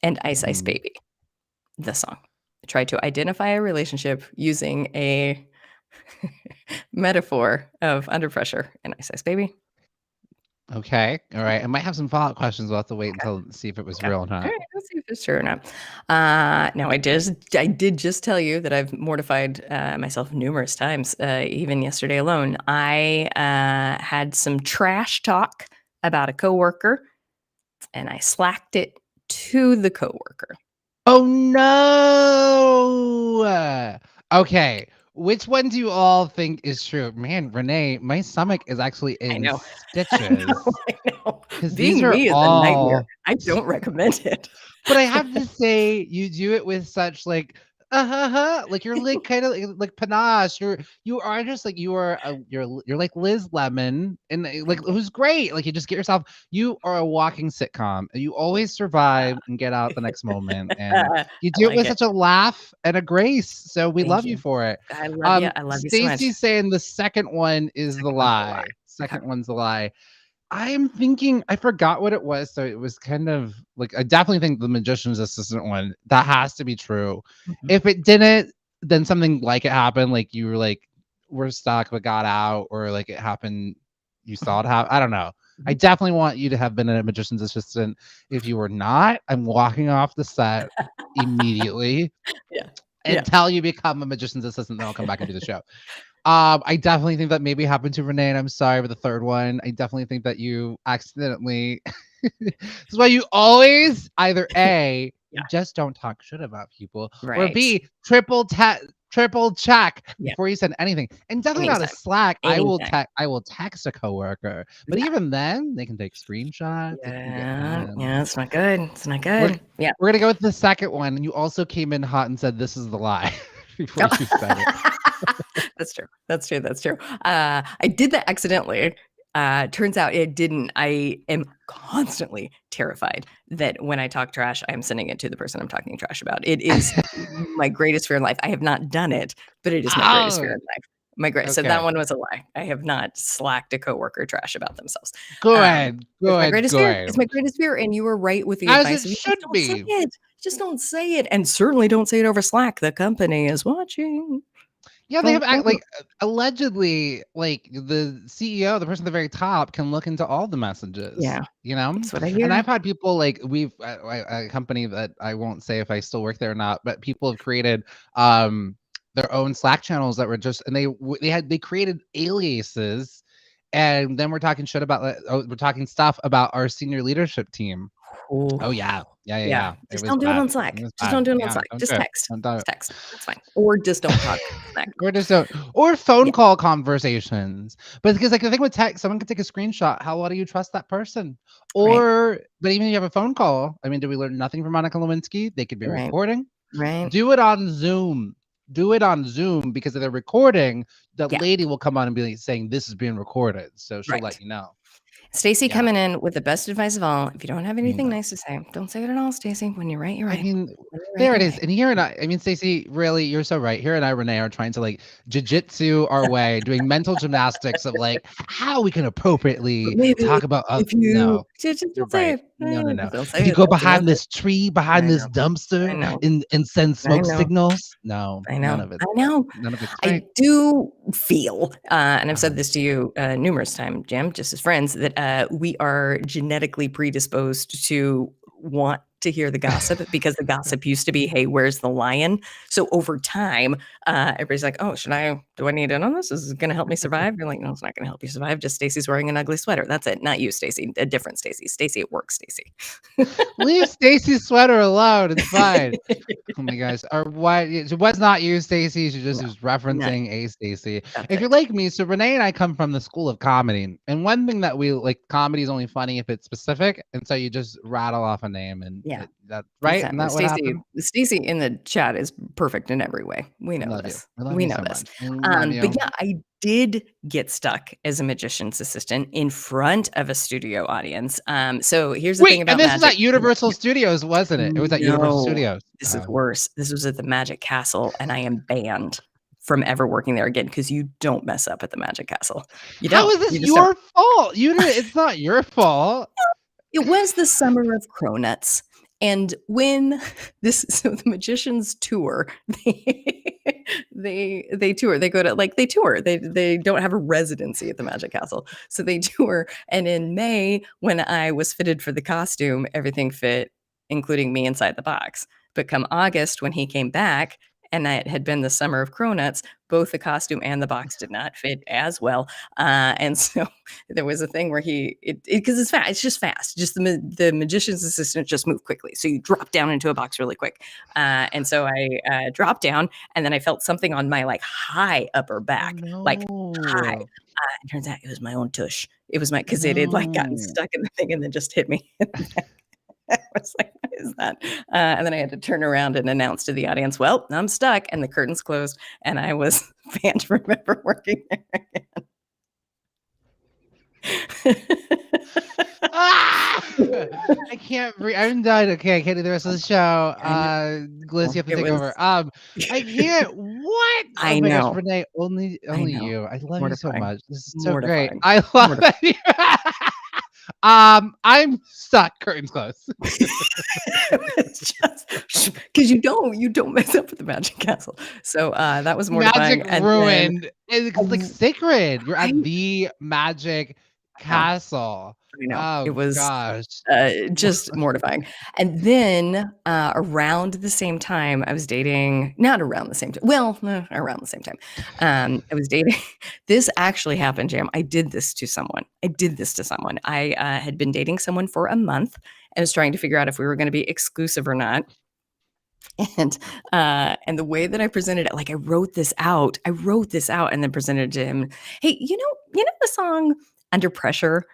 [SPEAKER 3] and Ice Ice
[SPEAKER 2] Mhm.
[SPEAKER 3] Baby, the song. I tried to identify a relationship using a metaphor of Under Pressure and Ice Ice Baby.
[SPEAKER 2] Okay, all right. I might have some follow-up questions. We'll have to wait
[SPEAKER 3] Okay.
[SPEAKER 2] until see if it was
[SPEAKER 3] Okay.
[SPEAKER 2] real or
[SPEAKER 3] All
[SPEAKER 2] not.
[SPEAKER 3] right. Let's see if it's true or not. Now, I did just tell you that I've mortified myself numerous times, even yesterday alone. I had some trash talk about a coworker, and I slacked it to the coworker.
[SPEAKER 2] Oh, no! Okay, which one do you all think is true? Man, Renee, my stomach is actually
[SPEAKER 3] I
[SPEAKER 2] in
[SPEAKER 3] know. I know.
[SPEAKER 2] stitches
[SPEAKER 3] I know.
[SPEAKER 2] because these
[SPEAKER 3] Being
[SPEAKER 2] are
[SPEAKER 3] me is a nightmare.
[SPEAKER 2] all
[SPEAKER 3] I don't recommend it.
[SPEAKER 2] but I have to say, you do it with such like, like you're like kind of like panache. You are just like you are you're like Liz Lemon, and like who's great. Like you just get yourself. You are a walking sitcom. You always survive and get out the next moment, and
[SPEAKER 3] I
[SPEAKER 2] you do it
[SPEAKER 3] like
[SPEAKER 2] with
[SPEAKER 3] it.
[SPEAKER 2] such a laugh and a grace. So we
[SPEAKER 3] Thank
[SPEAKER 2] love you
[SPEAKER 3] you.
[SPEAKER 2] for it.
[SPEAKER 3] I love you. I love you so much.
[SPEAKER 2] Stacy's saying the second one is the
[SPEAKER 3] Second one's a lie.
[SPEAKER 2] lie.
[SPEAKER 3] Okay.
[SPEAKER 2] Second one's the lie. I'm thinking I forgot what it was, so it was kind of like I definitely think the magician's assistant one, that has to be true.
[SPEAKER 3] Mhm.
[SPEAKER 2] If it didn't, then something like it happened, like you were like, "We're stuck, but got out," or like it happened, you saw it happen. I don't know. I
[SPEAKER 3] Mhm.
[SPEAKER 2] definitely want you to have been a magician's assistant. If you were not, I'm walking off the set immediately
[SPEAKER 3] Yeah. Yeah.
[SPEAKER 2] until you become a magician's assistant, then I'll come back and do the show. I definitely think that maybe happened to Renee, and I'm sorry for the third one. I definitely think that you accidentally this is why you always either A,
[SPEAKER 3] Yeah.
[SPEAKER 2] you just don't talk shit about people, or
[SPEAKER 3] Right.
[SPEAKER 2] B, triple check
[SPEAKER 3] Yeah.
[SPEAKER 2] before you send anything. And definitely not a
[SPEAKER 3] Anytime.
[SPEAKER 2] Slack.
[SPEAKER 3] Anytime.
[SPEAKER 2] I will text a coworker. But
[SPEAKER 3] Yeah.
[SPEAKER 2] even then, they can take screenshots, they can get
[SPEAKER 3] Yeah.
[SPEAKER 2] mad.
[SPEAKER 3] Yeah. It's not good. It's not
[SPEAKER 2] We're
[SPEAKER 3] good. Yeah.
[SPEAKER 2] we're gonna go with the second one. And you also came in hot and said this is the lie before you said it.
[SPEAKER 3] That's true. That's true. That's true. I did that accidentally. Turns out it didn't. I am constantly terrified that when I talk trash, I'm sending it to the person I'm talking trash about. It is my greatest fear in life. I have not done it, but it is my greatest fear
[SPEAKER 2] Oh,
[SPEAKER 3] in life. My great. So that
[SPEAKER 2] okay.
[SPEAKER 3] one was a lie. I have not slacked a coworker trash about themselves.
[SPEAKER 2] Good,
[SPEAKER 3] It's my
[SPEAKER 2] good,
[SPEAKER 3] greatest fear.
[SPEAKER 2] good.
[SPEAKER 3] It's my greatest fear. And you were right with the
[SPEAKER 2] As it
[SPEAKER 3] advice of you just
[SPEAKER 2] should
[SPEAKER 3] don't say
[SPEAKER 2] be.
[SPEAKER 3] it. Just don't say it. And certainly don't say it over Slack. The company is watching.
[SPEAKER 2] Yeah, they have
[SPEAKER 3] Don't.
[SPEAKER 2] like allegedly, like the CEO, the person at the very top, can look into all the messages.
[SPEAKER 3] Yeah.
[SPEAKER 2] You know,
[SPEAKER 3] That's what I
[SPEAKER 2] and
[SPEAKER 3] hear.
[SPEAKER 2] I've had people like we've a company that I won't say if I still work there or not, but people have created their own Slack channels that were just and they created aliases, and then we're talking shit about we're talking stuff about our senior leadership team.
[SPEAKER 3] Ooh.
[SPEAKER 2] Oh yeah, yeah, yeah,
[SPEAKER 3] Yeah.
[SPEAKER 2] yeah. It
[SPEAKER 3] Just
[SPEAKER 2] was
[SPEAKER 3] don't do it
[SPEAKER 2] bad.
[SPEAKER 3] on
[SPEAKER 2] It
[SPEAKER 3] Slack.
[SPEAKER 2] was
[SPEAKER 3] Just don't
[SPEAKER 2] bad.
[SPEAKER 3] do it on
[SPEAKER 2] Yeah,
[SPEAKER 3] Slack.
[SPEAKER 2] don't
[SPEAKER 3] Just
[SPEAKER 2] do it.
[SPEAKER 3] text.
[SPEAKER 2] Don't do
[SPEAKER 3] Just
[SPEAKER 2] it.
[SPEAKER 3] text. That's fine. Or just don't talk Slack.
[SPEAKER 2] Or just don't or phone
[SPEAKER 3] Yeah.
[SPEAKER 2] call conversations. But because like the thing with text, someone can take a screenshot. How well do you trust that person?
[SPEAKER 3] Right.
[SPEAKER 2] Or but even if you have a phone call, I mean, did we learn nothing from Monica Lewinsky? They could be
[SPEAKER 3] Right.
[SPEAKER 2] recording.
[SPEAKER 3] Right.
[SPEAKER 2] Do it on Zoom. Do it on Zoom because if they're recording, that
[SPEAKER 3] Yeah.
[SPEAKER 2] lady will come on and be like, saying this is being recorded. So she'll
[SPEAKER 3] Right.
[SPEAKER 2] let you know.
[SPEAKER 3] Stacy
[SPEAKER 2] Yeah.
[SPEAKER 3] coming in with the best advice of all. If you don't have anything
[SPEAKER 2] No.
[SPEAKER 3] nice to say, don't say it at all, Stacy. When you're right, you're
[SPEAKER 2] I
[SPEAKER 3] right.
[SPEAKER 2] mean,
[SPEAKER 3] When you're right,
[SPEAKER 2] there it
[SPEAKER 3] you're
[SPEAKER 2] is.
[SPEAKER 3] right.
[SPEAKER 2] And here and I mean, Stacey, really, you're so right. Here and I, Renee, are trying to like jujitsu our way, doing mental gymnastics of like how we can
[SPEAKER 3] But
[SPEAKER 2] appropriately
[SPEAKER 3] maybe
[SPEAKER 2] talk about.
[SPEAKER 3] if you
[SPEAKER 2] No,
[SPEAKER 3] just
[SPEAKER 2] you're
[SPEAKER 3] don't say
[SPEAKER 2] right.
[SPEAKER 3] it.
[SPEAKER 2] No, no, no.
[SPEAKER 3] Just don't
[SPEAKER 2] We
[SPEAKER 3] say
[SPEAKER 2] could
[SPEAKER 3] it.
[SPEAKER 2] go
[SPEAKER 3] That's the
[SPEAKER 2] behind
[SPEAKER 3] answer.
[SPEAKER 2] this tree,
[SPEAKER 3] I
[SPEAKER 2] behind this
[SPEAKER 3] know. I
[SPEAKER 2] dumpster,
[SPEAKER 3] know.
[SPEAKER 2] and send
[SPEAKER 3] I
[SPEAKER 2] smoke
[SPEAKER 3] know.
[SPEAKER 2] signals. No,
[SPEAKER 3] I
[SPEAKER 2] none
[SPEAKER 3] know.
[SPEAKER 2] of it.
[SPEAKER 3] I know.
[SPEAKER 2] None of it's
[SPEAKER 3] I
[SPEAKER 2] right.
[SPEAKER 3] do feel, and I've said
[SPEAKER 2] Um,
[SPEAKER 3] this to you numerous times, Jam, just as friends, that we are genetically predisposed to want to hear the gossip because the gossip used to be, "Hey, where's the lion?" So over time, everybody's like, "Oh, do I need in on this? Is it going to help me survive?" You're like, "No, it's not going to help you survive. Just Stacy's wearing an ugly sweater. That's it. Not you, Stacy. A different Stacy. Stacy at work, Stacy."
[SPEAKER 2] Leave Stacy's sweater alone. It's fine. Oh my gosh. Or why it was not you, Stacy. She just
[SPEAKER 3] No,
[SPEAKER 2] was
[SPEAKER 3] not
[SPEAKER 2] referencing a Stacy.
[SPEAKER 3] that's
[SPEAKER 2] If you're
[SPEAKER 3] it.
[SPEAKER 2] like me, so Renee and I come from the school of comedy. And one thing that we like comedy is only funny if it's specific. And so you just rattle off a name and
[SPEAKER 3] Yeah.
[SPEAKER 2] That right? Isn't
[SPEAKER 3] Exactly.
[SPEAKER 2] that what happened?
[SPEAKER 3] Stacy in the chat is perfect in every way. We know
[SPEAKER 2] Love you.
[SPEAKER 3] this.
[SPEAKER 2] I love
[SPEAKER 3] We
[SPEAKER 2] you
[SPEAKER 3] know
[SPEAKER 2] so
[SPEAKER 3] this.
[SPEAKER 2] much. I love
[SPEAKER 3] But
[SPEAKER 2] you.
[SPEAKER 3] yeah, I did get stuck as a magician's assistant in front of a studio audience. So here's the thing
[SPEAKER 2] Wait, and
[SPEAKER 3] about
[SPEAKER 2] this is
[SPEAKER 3] magic.
[SPEAKER 2] at Universal Studios, wasn't it? It was at Universal
[SPEAKER 3] No,
[SPEAKER 2] Studios.
[SPEAKER 3] this is worse. This was at the Magic Castle, and I am banned from ever working there again because you don't mess up at the Magic Castle. You
[SPEAKER 2] How
[SPEAKER 3] don't.
[SPEAKER 2] is this
[SPEAKER 3] You just don't.
[SPEAKER 2] your fault? You didn't. It's not your fault.
[SPEAKER 3] It was the summer of Cronuts. And when so the magicians tour, they tour. They go to they tour. They don't have a residency at the Magic Castle. So they tour. And in May, when I was fitted for the costume, everything fit, including me inside the box. But come August, when he came back, and it had been the summer of Cronuts, both the costume and the box did not fit as well. And so there was a thing where because it's fast, it's just fast. Just the magician's assistant just moved quickly. So you drop down into a box really quick. And so I dropped down, and then I felt something on my high upper back, like high. It turns out it was my own tush. It was because it had gotten stuck in the thing and then just hit me. I was like, what is that? And then I had to turn around and announce to the audience, well, I'm stuck. And the curtains closed, and I was banned from ever working there again.
[SPEAKER 2] I can't breathe. I'm done. Okay, I can't do the rest of the show. Gliss, you have to take over. I can't. What?
[SPEAKER 3] I
[SPEAKER 2] Oh my
[SPEAKER 3] know.
[SPEAKER 2] gosh, Renee, only
[SPEAKER 3] know.
[SPEAKER 2] you. I love you so
[SPEAKER 3] Mortifying.
[SPEAKER 2] much. This is so great.
[SPEAKER 3] Mortifying.
[SPEAKER 2] I love it. I'm stuck. Curtains closed.
[SPEAKER 3] It's just because you don't mess up with the Magic Castle. So that was mortifying.
[SPEAKER 2] Magic
[SPEAKER 3] and
[SPEAKER 2] ruined. It's like
[SPEAKER 3] then-
[SPEAKER 2] sacred. You're at the Magic Castle.
[SPEAKER 3] I know.
[SPEAKER 2] Oh,
[SPEAKER 3] It was
[SPEAKER 2] gosh.
[SPEAKER 3] just mortifying. And then around the same time, I was dating, not around the same time. Well, no, around the same time. I was dating. This actually happened, Jam. I did this to someone. I had been dating someone for a month and was trying to figure out if we were going to be exclusive or not. And the way that I presented it, I wrote this out and then presented it to him. Hey, you know the song Under Pressure?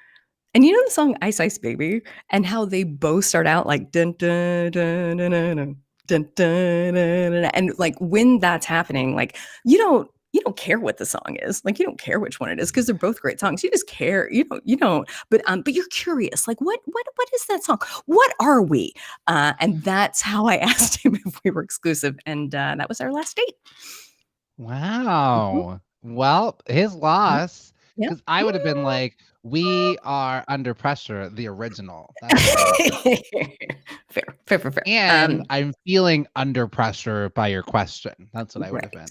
[SPEAKER 3] And you know the song Ice Ice Baby, and how they both start out like dun dun dun dun dun dun dun dun dun, dun, and when that's happening, you don't care what the song is, you don't care which one it is because they're both great songs. You just care, you don't. But you're curious, what is that song? What are we? And that's how I asked him if we were exclusive, and that was our last date.
[SPEAKER 2] Wow. Well, his loss.
[SPEAKER 3] Yeah.
[SPEAKER 2] Because I would have been like, we are Under Pressure, the original. That's
[SPEAKER 3] Fair.
[SPEAKER 2] and I'm feeling under pressure by your question. That's what I would have been.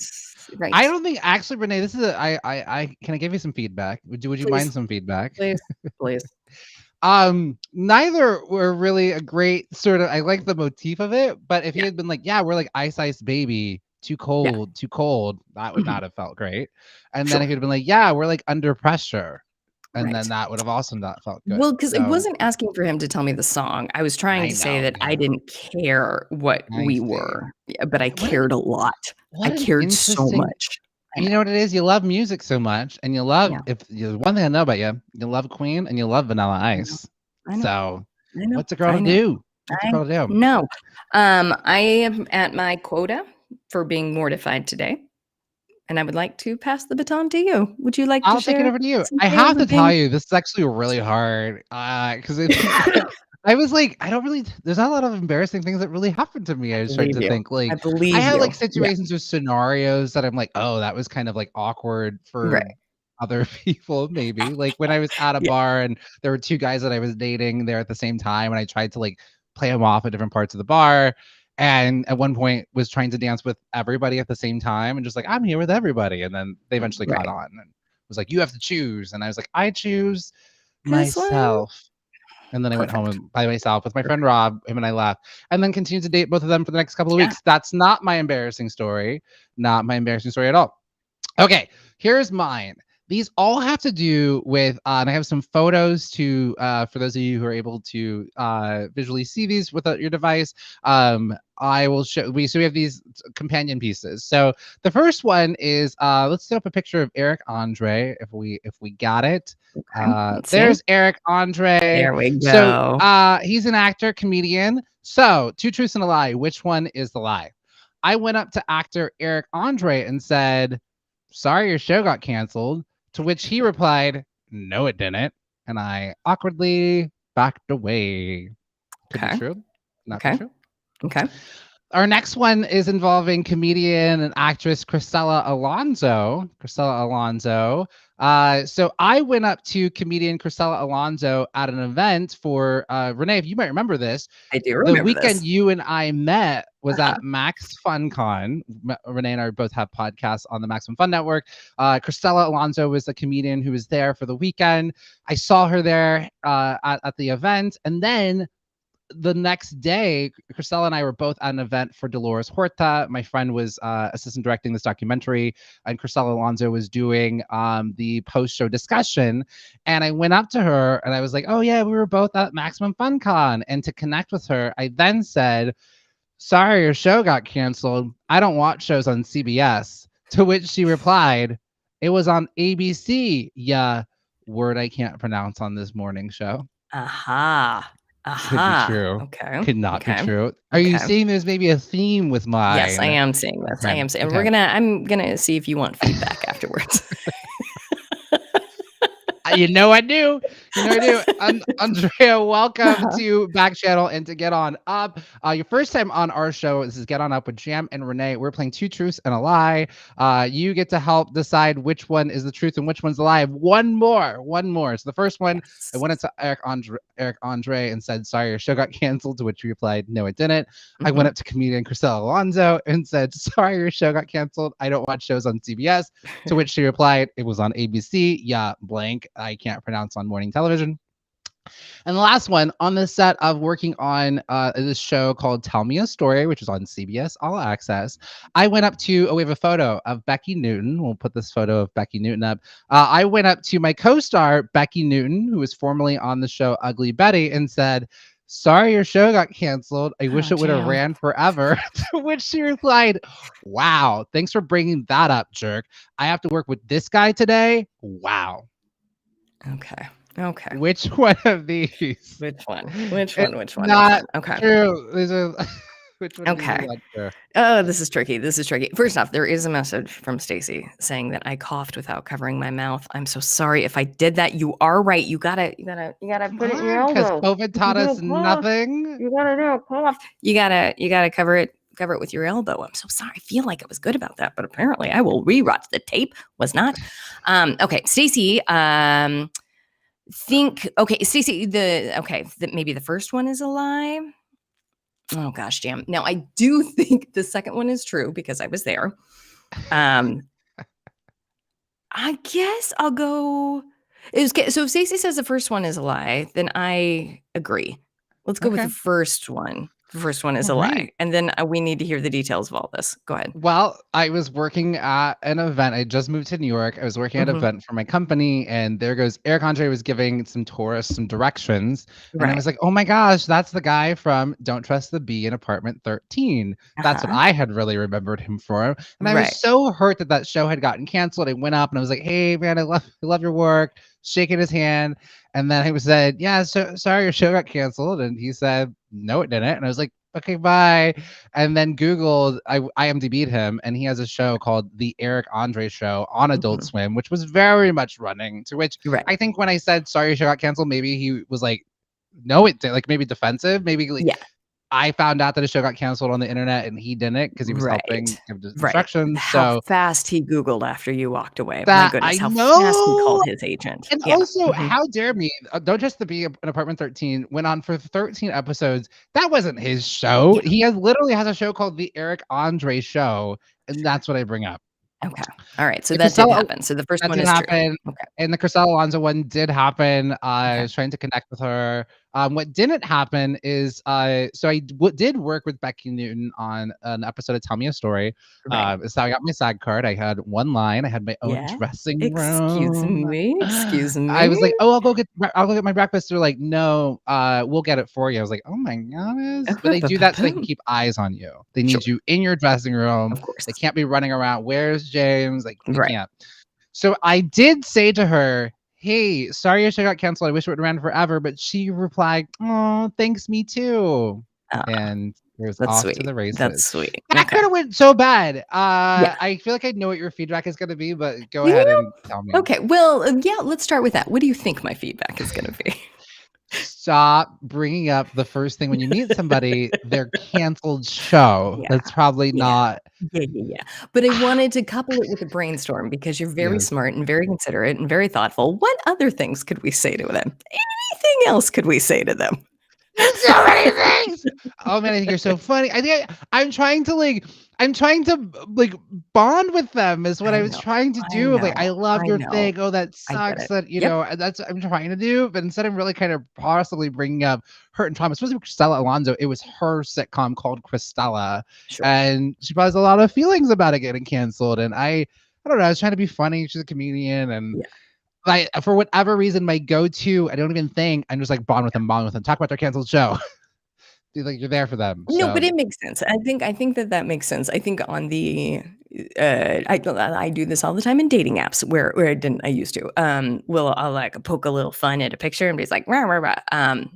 [SPEAKER 3] Right.
[SPEAKER 2] I don't think actually, Renee, this is I can I give you some feedback? Would you
[SPEAKER 3] Please.
[SPEAKER 2] mind some feedback?
[SPEAKER 3] Please.
[SPEAKER 2] Neither were really a great sort of I like the motif of it, but if he had been like, yeah, we're like Ice Ice Baby, too cold, that would not have felt great. And then if he'd been like, yeah, we're like Under Pressure. And then that would have also not felt good.
[SPEAKER 3] Well, because I wasn't asking for him to tell me the song. I was trying to say that I didn't care what we were, but I cared a lot. I cared so much.
[SPEAKER 2] You know what it is? You love music so much, and you love one thing I know about you, you love Queen and you love Vanilla Ice.
[SPEAKER 3] I know.
[SPEAKER 2] So
[SPEAKER 3] I know.
[SPEAKER 2] what's a girl to do?
[SPEAKER 3] No. I am at my quota for being mortified today. And I would like to pass the baton to you. Would you like to share?
[SPEAKER 2] I'll take it over to you. I have to tell you, this is actually really hard because I was like, there's not a lot of embarrassing things that really happened to me. I was trying to think
[SPEAKER 3] I believe
[SPEAKER 2] I had
[SPEAKER 3] you.
[SPEAKER 2] situations or scenarios that I'm like, oh, that was kind of awkward for other people, maybe. When I was at a bar and there were two guys that I was dating there at the same time, and I tried to play them off at different parts of the bar. And at one point was trying to dance with everybody at the same time and just I'm here with everybody. And then they eventually caught on and was like, you have to choose. And I was like, I choose myself. And then I went home by myself with my friend Rob. Him and I left and then continued to date both of them for the next couple of weeks. That's not my embarrassing story. Not my embarrassing story at all. Okay, here's mine. These all have to do with, and I have some photos to for those of you who are able to visually see these with your device. I will show. We have these companion pieces. So the first one is let's set up a picture of Eric Andre if we got it.
[SPEAKER 3] Okay, let's see.
[SPEAKER 2] There's Eric Andre.
[SPEAKER 3] There we go.
[SPEAKER 2] So he's an actor, comedian. So 2 truths and a lie. Which one is the lie? I went up to actor Eric Andre and said, "Sorry, your show got canceled." To which he replied, "No, it didn't." And I awkwardly backed away. Could be true. Not be true.
[SPEAKER 3] Okay.
[SPEAKER 2] Our next one is involving comedian and actress Cristela Alonzo. So I went up to comedian Cristela Alonzo at an event for Renee, if you might remember this.
[SPEAKER 3] I do remember
[SPEAKER 2] the weekend
[SPEAKER 3] this.
[SPEAKER 2] you and I met was at Max Fun Con. Renee and I both have podcasts on the Maximum Fun Network. Cristela Alonzo was the comedian who was there for the weekend. I saw her there at the event, and then the next day, Cristela and I were both at an event for Dolores Huerta. My friend was assistant directing this documentary, and Cristela Alonzo was doing the post-show discussion. And I went up to her and I was like, "Oh yeah, we were both at Maximum Fun Con." And to connect with her, I then said, "Sorry, your show got canceled. I don't watch shows on CBS." To which she replied, "It was on ABC. Yeah, word I can't pronounce on this morning show."
[SPEAKER 3] Aha.
[SPEAKER 2] Could be true.
[SPEAKER 3] Okay.
[SPEAKER 2] Could not be true. Are you seeing there's maybe a theme with mine?
[SPEAKER 3] Yes, I am seeing this.
[SPEAKER 2] Okay.
[SPEAKER 3] I am seeing. I'm gonna see if you want feedback afterwards.
[SPEAKER 2] You know I do. Andrea, welcome to Backchannel and to Get On Up. Your first time on our show. This is Get On Up with Jam and Renne. We're playing 2 truths and a lie. You get to help decide which one is the truth and which one's the lie. One more. So the first one, yes. I went into Eric Andre and said, "Sorry, your show got canceled." To which he replied, "No, it didn't." I went up to comedian Cristela Alonzo and said, "Sorry, your show got canceled. I don't watch shows on CBS." To which she replied, "It was on ABC. Yeah, blank. I can't pronounce on morning television." And the last one, on the set of working on this show called Tell Me a Story, which is on CBS All Access, I went up to, we have a photo of Becky Newton. We'll put this photo of Becky Newton up. I went up to my co-star, Becky Newton, who was formerly on the show Ugly Betty, and said, "Sorry, your show got canceled. I wish it would have ran forever." To which she replied, "Wow, thanks for bringing that up, jerk. I have to work with this guy today. Wow."
[SPEAKER 3] Okay.
[SPEAKER 2] Which one of these?
[SPEAKER 3] Which one?
[SPEAKER 2] Not
[SPEAKER 3] okay.
[SPEAKER 2] True. These are, which one?
[SPEAKER 3] Okay. Oh, this is tricky. First off, there is a message from Stacy saying that I coughed without covering my mouth. I'm so sorry if I did that. You are right. You gotta put it in your elbow.
[SPEAKER 2] Because COVID taught us nothing.
[SPEAKER 3] You gotta do a cough. You gotta cover it with your elbow. I'm so sorry. I feel like I was good about that, but apparently I will rewatch the tape. Was not. Okay, Stacy. Stacy. Maybe the first one is a lie. Oh gosh, Jam. Now I do think the second one is true because I was there. I guess I'll go. So if Stacey says the first one is a lie, then I agree. Let's go with the first one. The first one is a lie. And then we need to hear the details of all this. Go ahead.
[SPEAKER 2] Well, I was working at an event. I just moved to New York. I was working at an event for my company, and there goes Eric Andre was giving some tourists some directions. And I was like, "Oh my gosh, that's the guy from Don't Trust the Bee in Apartment 13. That's what I had really remembered him for." And I was so hurt that show had gotten canceled. I went up and I was like, "Hey man, I love your work." Shaking his hand. And then he said, "Yeah, so sorry, your show got canceled." And he said, "No, it didn't." And I was like, "Okay, bye." And then Googled, I IMDb'd him, and he has a show called The Eric Andre Show on Adult Swim, which was very much running. To which I think when I said, "Sorry, your show got canceled," maybe he was like, "No, it did." Like maybe defensive, maybe like, I found out that his show got canceled on the internet and he didn't because he was helping give instructions.
[SPEAKER 3] How fast he Googled after you walked away. My goodness, how fast he called his agent.
[SPEAKER 2] And also, how dare me? Don't Just to Be in Apartment 13 went on for 13 episodes. That wasn't his show. He literally has a show called The Eric Andre Show, and that's what I bring up.
[SPEAKER 3] Okay. All right. So that did happen. So the first one is true.
[SPEAKER 2] Okay. And the Cristela Alonzo one did happen. I was trying to connect with her. What didn't happen is, so did work with Becky Newton on an episode of Tell Me a Story.
[SPEAKER 3] Right.
[SPEAKER 2] So I got my SAG card. I had one line. I had my own
[SPEAKER 3] Yeah.
[SPEAKER 2] dressing
[SPEAKER 3] Excuse
[SPEAKER 2] room.
[SPEAKER 3] me. Excuse
[SPEAKER 2] I was
[SPEAKER 3] me.
[SPEAKER 2] like, "Oh, I'll go get my breakfast." They're like, "No, we'll get it for you." I was like, "Oh my goodness!" But they do that so they can keep eyes on you. They
[SPEAKER 3] Sure.
[SPEAKER 2] need you in your dressing room.
[SPEAKER 3] Of course.
[SPEAKER 2] They can't be running around. Where's James? Like they
[SPEAKER 3] Right.
[SPEAKER 2] can't. So I did say to her, "Hey, sorry your show got canceled. I wish it would have ran forever." But she replied, "Oh, thanks, me too."
[SPEAKER 3] Uh,
[SPEAKER 2] And it was
[SPEAKER 3] that's
[SPEAKER 2] off to
[SPEAKER 3] sweet.
[SPEAKER 2] the
[SPEAKER 3] That's
[SPEAKER 2] races.
[SPEAKER 3] sweet.
[SPEAKER 2] That
[SPEAKER 3] Okay.
[SPEAKER 2] could have went so bad.
[SPEAKER 3] Yeah.
[SPEAKER 2] I feel like I know what your feedback is going to be, but go
[SPEAKER 3] Do
[SPEAKER 2] ahead
[SPEAKER 3] you?
[SPEAKER 2] and tell me.
[SPEAKER 3] Okay. Well, yeah, let's start with that. What do you think my feedback is going to be?
[SPEAKER 2] Stop bringing up the first thing when you meet somebody, their canceled show.
[SPEAKER 3] Yeah.
[SPEAKER 2] That's probably
[SPEAKER 3] Yeah.
[SPEAKER 2] not.
[SPEAKER 3] Yeah. But I wanted to couple it with a brainstorm because you're very
[SPEAKER 2] Yes.
[SPEAKER 3] smart and very considerate and very thoughtful. What other things could we say to them? Anything else could we say to them?
[SPEAKER 2] There's so many things. Oh man, I think you're so funny. I'm trying to like bond with them is what
[SPEAKER 3] I
[SPEAKER 2] I was
[SPEAKER 3] know.
[SPEAKER 2] trying to
[SPEAKER 3] I
[SPEAKER 2] do. Like, I
[SPEAKER 3] know.
[SPEAKER 2] love
[SPEAKER 3] I
[SPEAKER 2] your
[SPEAKER 3] know.
[SPEAKER 2] thing. Oh, that
[SPEAKER 3] I get
[SPEAKER 2] sucks.
[SPEAKER 3] it.
[SPEAKER 2] That
[SPEAKER 3] Yep.
[SPEAKER 2] that's what I'm trying to do. But instead, I'm really kind of possibly bringing up hurt and trauma. Especially with Cristela Alonso. It was her sitcom called Cristela,
[SPEAKER 3] Sure.
[SPEAKER 2] and she probably has a lot of feelings about it getting canceled. And I don't know. I was trying to be funny. She's a comedian, and
[SPEAKER 3] Yeah.
[SPEAKER 2] like for whatever reason, my go-to, I don't even think. I'm just like bond with them. Talk about their canceled show. Do like you're there for them.
[SPEAKER 3] No, but
[SPEAKER 2] So
[SPEAKER 3] it makes sense. I think that makes sense. I think on the I do this all the time in dating apps where I didn't I used to. I'll like poke a little fun at a picture and be like rah, rah, rah. And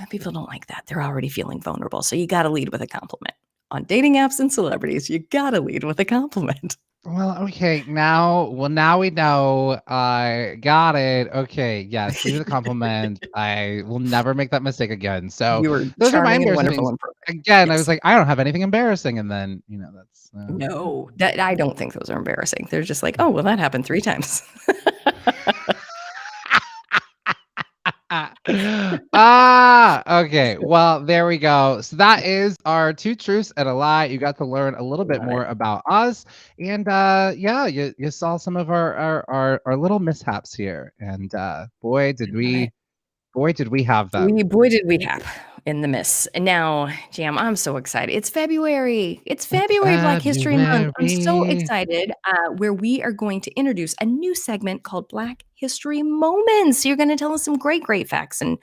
[SPEAKER 3] people don't like that. They're already feeling vulnerable. So you got to lead with a compliment. On dating apps and celebrities, you got to lead with a compliment.
[SPEAKER 2] well, okay. Now we know. I got it. Okay, yes, leave it a compliment. I will never make that mistake again. So
[SPEAKER 3] You were
[SPEAKER 2] those are my
[SPEAKER 3] charming and
[SPEAKER 2] embarrassing
[SPEAKER 3] wonderful
[SPEAKER 2] things.
[SPEAKER 3] and perfect.
[SPEAKER 2] Again, I was
[SPEAKER 3] Yes.
[SPEAKER 2] like, I don't have anything embarrassing, and then that's
[SPEAKER 3] No, that I don't think those are embarrassing. They're just like, oh well, that happened 3 times.
[SPEAKER 2] Okay. Well, there we go. So that is our two truths and a lie. You got to learn a little bit
[SPEAKER 3] Love it.
[SPEAKER 2] more about us, and yeah, you saw some of our little mishaps here, and
[SPEAKER 3] Love it.
[SPEAKER 2] boy did we have them.
[SPEAKER 3] Boy, did we have in the miss. And now, Jam, I'm so excited. It's February. It's
[SPEAKER 2] It's
[SPEAKER 3] February, Black History Month. I'm so
[SPEAKER 2] February.
[SPEAKER 3] excited where we are going to introduce a new segment called Black History Moments. You're going to tell us some great facts and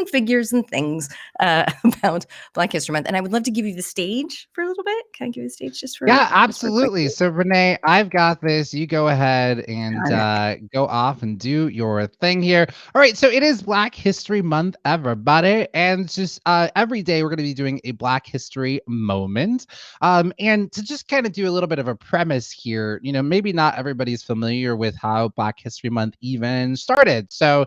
[SPEAKER 3] figures and things about Black History Month. And I would love to give you the stage for a little bit. Can I give you the stage just for
[SPEAKER 2] Yeah,
[SPEAKER 3] a quick
[SPEAKER 2] absolutely.
[SPEAKER 3] bit?
[SPEAKER 2] So Renee, I've got this. You go ahead and
[SPEAKER 3] All right.
[SPEAKER 2] go off and do your thing here. All right. So it is Black History Month, everybody, and just every day we're going to be doing a Black History moment. And to just kind of do a little bit of a premise here, maybe not everybody's familiar with how Black History Month even started. So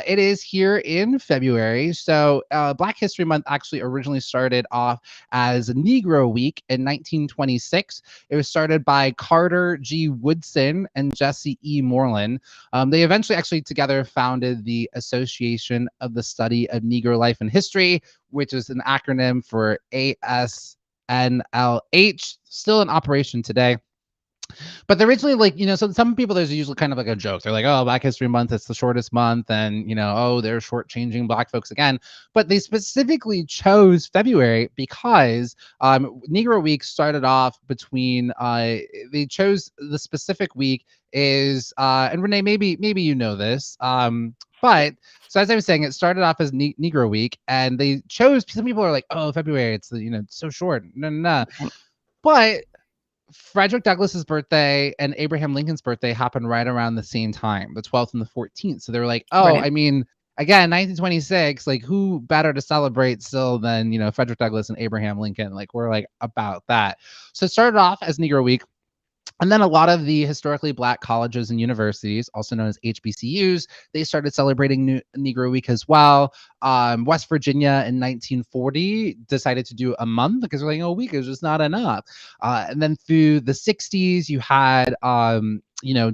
[SPEAKER 2] it is here in February. So Black History Month actually originally started off as Negro Week in 1926. It was started by Carter G. Woodson and Jesse E. Moreland. They eventually actually together founded the Association of the Study of Negro Life and History, which is an acronym for ASNLH, still in operation today. But they're originally like, so some people, there's usually kind of like a joke. They're like, oh, Black History Month, it's the shortest month. And, oh, they're shortchanging Black folks again. But they specifically chose February because Negro Week started off between, they chose the specific week is, and Renee, maybe you know this, but so as I was saying, it started off as Negro Week, and they chose. Some people are like, "Oh, February, it's it's so short." No. But Frederick Douglass's birthday and Abraham Lincoln's birthday happened right around the same time, the 12th and the 14th. So they were like, "Oh,
[SPEAKER 3] Right.
[SPEAKER 2] I mean, again, 1926. Like, who better to celebrate still than Frederick Douglass and Abraham Lincoln? Like, we're like about that." So it started off as Negro Week. And then a lot of the historically Black colleges and universities, also known as HBCUs, they started celebrating Negro Week as well. West Virginia in 1940 decided to do a month because they're like, a week is just not enough. And then through the 60s, you had,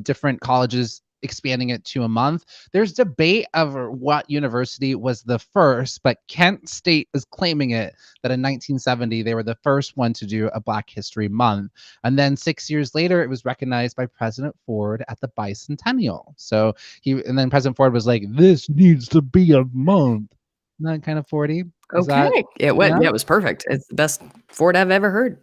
[SPEAKER 2] different colleges expanding it to a month. There's debate over what university was the first, but Kent State is claiming it that in 1970 they were the first one to do a Black History Month. And then 6 years later, it was recognized by President Ford at the bicentennial. So then President Ford was like, this needs to be a month. Not kind of 40. Is that
[SPEAKER 3] Okay. It went.
[SPEAKER 2] yeah?
[SPEAKER 3] Yeah, it was perfect. It's the best Ford I've ever heard.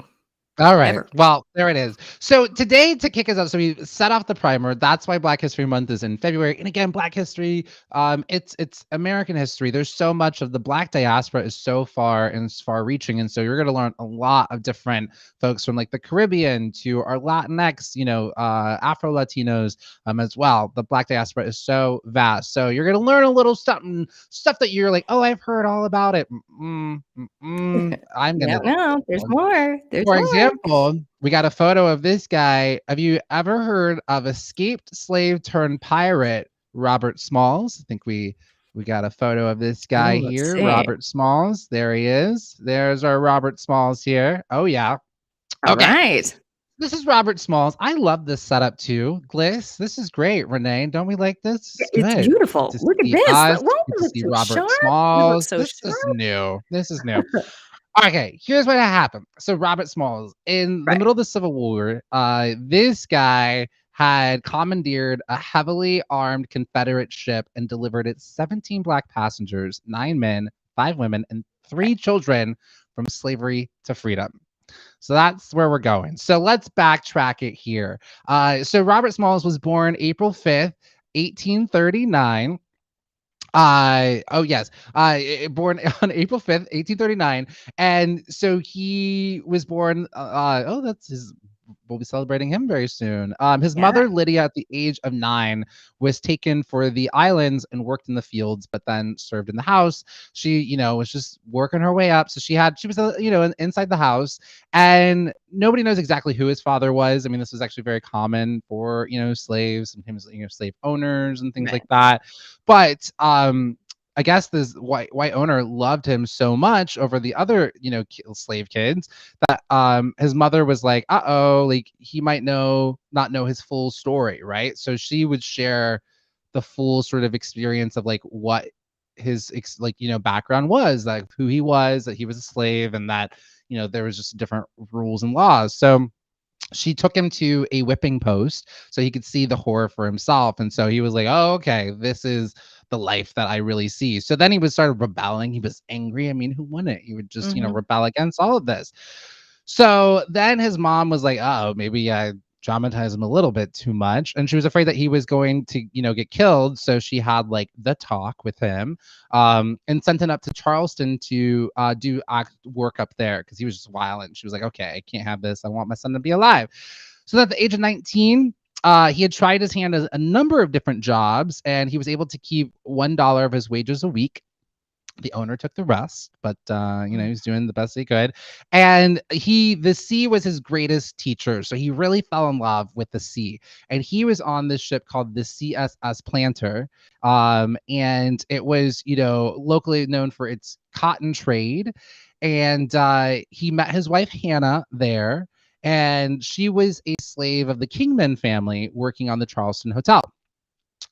[SPEAKER 2] All right.
[SPEAKER 3] Ever.
[SPEAKER 2] Well, there it is. So today, to kick us off, so we set off the primer. That's why Black History Month is in February. And again, Black history, it's American history. There's so much of the Black diaspora is so far and far reaching, and so you're going to learn a lot of different folks from like the Caribbean to our Latinx, Afro Latinos, as well. The Black diaspora is so vast, so you're going to learn a little something, stuff that you're like, oh, I've heard all about it. I'm
[SPEAKER 3] No,
[SPEAKER 2] gonna.
[SPEAKER 3] no, there's more. There's
[SPEAKER 2] For
[SPEAKER 3] more.
[SPEAKER 2] example, we got a photo of this guy. Have you ever heard of escaped slave turned pirate Robert Smalls? I think we got a photo of this guy
[SPEAKER 3] Oh, let's
[SPEAKER 2] here,
[SPEAKER 3] see.
[SPEAKER 2] Robert Smalls. There he is. There's our Robert Smalls here. Oh yeah. Okay.
[SPEAKER 3] Right.
[SPEAKER 2] This is Robert Smalls. I love this setup too. Gliss, this is great, Renee. Don't we like this? It's
[SPEAKER 3] It's
[SPEAKER 2] good.
[SPEAKER 3] beautiful.
[SPEAKER 2] To
[SPEAKER 3] Look at
[SPEAKER 2] see
[SPEAKER 3] this.
[SPEAKER 2] us,
[SPEAKER 3] Won't
[SPEAKER 2] get
[SPEAKER 3] we
[SPEAKER 2] to
[SPEAKER 3] look
[SPEAKER 2] see
[SPEAKER 3] so
[SPEAKER 2] Robert
[SPEAKER 3] sharp? We look
[SPEAKER 2] Smalls.
[SPEAKER 3] so
[SPEAKER 2] This is
[SPEAKER 3] sharp.
[SPEAKER 2] new. This is new. Okay, here's what happened. So Robert Smalls, in the
[SPEAKER 3] Right.
[SPEAKER 2] middle of the Civil War, this guy had commandeered a heavily armed Confederate ship and delivered its 17 black passengers, 9 men, 5 women, and 3 children from slavery to freedom. So that's where we're going. So let's backtrack it here. So Robert Smalls was born April 5th, 1839. Oh yes. Born on April 5th, 1839. And so he was born oh, that's his we'll be celebrating him very soon. His
[SPEAKER 3] Yeah.
[SPEAKER 2] mother, Lydia, at the age of 9, was taken for the islands and worked in the fields, but then served in the house. She, was just working her way up. So she was, inside the house, and nobody knows exactly who his father was. I mean, this was actually very common for, slaves, sometimes, slave owners and things
[SPEAKER 3] Right.
[SPEAKER 2] like that. But I guess this white owner loved him so much over the other, slave kids that his mother was like, uh-oh, like he might not know his full story, right? So she would share the full sort of experience of like what his background was, like who he was, that he was a slave, and that there was just different rules and laws. So she took him to a whipping post so he could see the horror for himself. And so he was like, oh, okay, this is the life that I really see. So then he would start rebelling. He was angry. I mean, who wouldn't? He would just,
[SPEAKER 3] Mhm.
[SPEAKER 2] rebel against all of this. So then his mom was like, oh, maybe I traumatized him a little bit too much. And she was afraid that he was going to, get killed. So she had like the talk with him, and sent him up to Charleston to do work up there because he was just violent. She was like, okay, I can't have this. I want my son to be alive. So at the age of 19, he had tried his hand at a number of different jobs, and he was able to keep $1 of his wages a week. The owner took the rest, but he was doing the best he could. And the sea was his greatest teacher. So he really fell in love with the sea. And he was on this ship called the CSS Planter. And it was, locally known for its cotton trade. And he met his wife Hannah there. And she was a slave of the Kingman family working on the Charleston Hotel.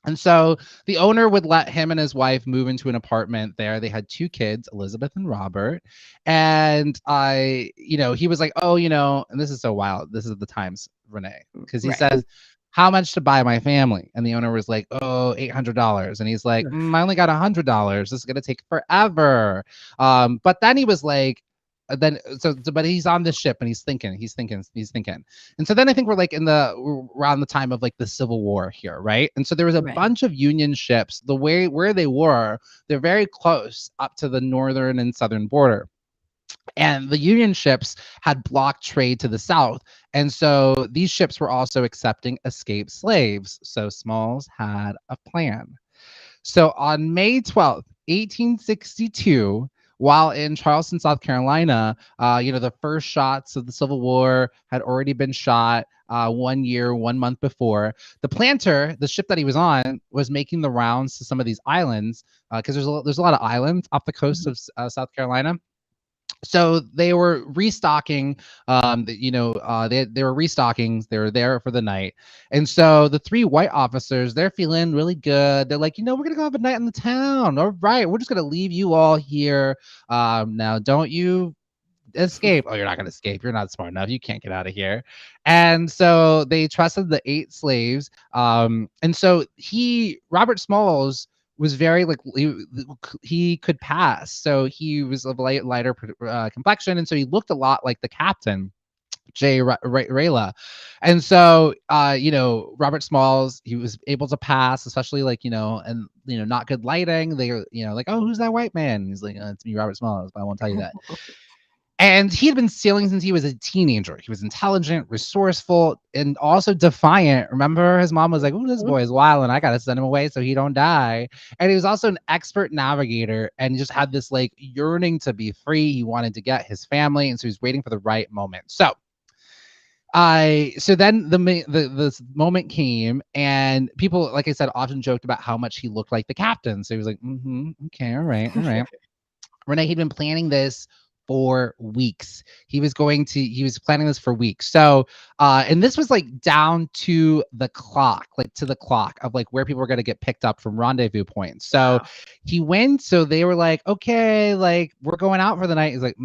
[SPEAKER 2] And so the owner would let him and his wife move into an apartment there. They had 2 kids, Elizabeth and Robert. And he was like, oh, and this is so wild. This is the times, Renee, because he
[SPEAKER 3] Right.
[SPEAKER 2] says, how much to buy my family? And the owner was like, oh, $800. And he's like, I only got $100. This is going to take forever. But then he was like, but he's on this ship and he's thinking. And so then I think we're like around the time of like the Civil War here, right? And so there was a
[SPEAKER 3] Right.
[SPEAKER 2] bunch of Union ships. The way where they were, they're very close up to the northern and southern border. And the Union ships had blocked trade to the south. And so these ships were also accepting escaped slaves. So Smalls had a plan. So on May 12th, 1862, while in Charleston, South Carolina, the first shots of the Civil War had already been shot 1 month before. The Planter, the ship that he was on, was making the rounds to some of these islands because there's a lot of islands off the coast of South Carolina. So they were restocking. They were restocking. They were there for the night, and so the 3 white officers, they're feeling really good. They're like, we're gonna go have a night in the town. All right, we're just gonna leave you all here. Now, don't you escape. Oh, you're not gonna escape. You're not smart enough. You can't get out of here. And so they trusted the 8 slaves. And so Robert Smalls was very like he could pass, so he was of lighter complexion, and so he looked a lot like the captain. Rayla. And so Robert Smalls, he was able to pass, especially like, and not good lighting. They were, like, oh, who's that white man? He's like, it's me, Robert Smalls, but I won't tell you that. And he had been sailing since he was a teenager. He was intelligent, resourceful, and also defiant. Remember, his mom was like, oh, this boy is wild, and I gotta send him away so he don't die. And he was also an expert navigator and just had this like yearning to be free. He wanted to get his family, and so he was waiting for the right moment. So then the moment came, and people, like I said, often joked about how much he looked like the captain. So he was like, okay, all right. Renne, he'd been planning this for weeks. He was planning this for weeks. So, and this was like down to the clock, of like where people were going to get picked up from rendezvous points. So he went, so they were like, okay, like we're going out for the night. He's like,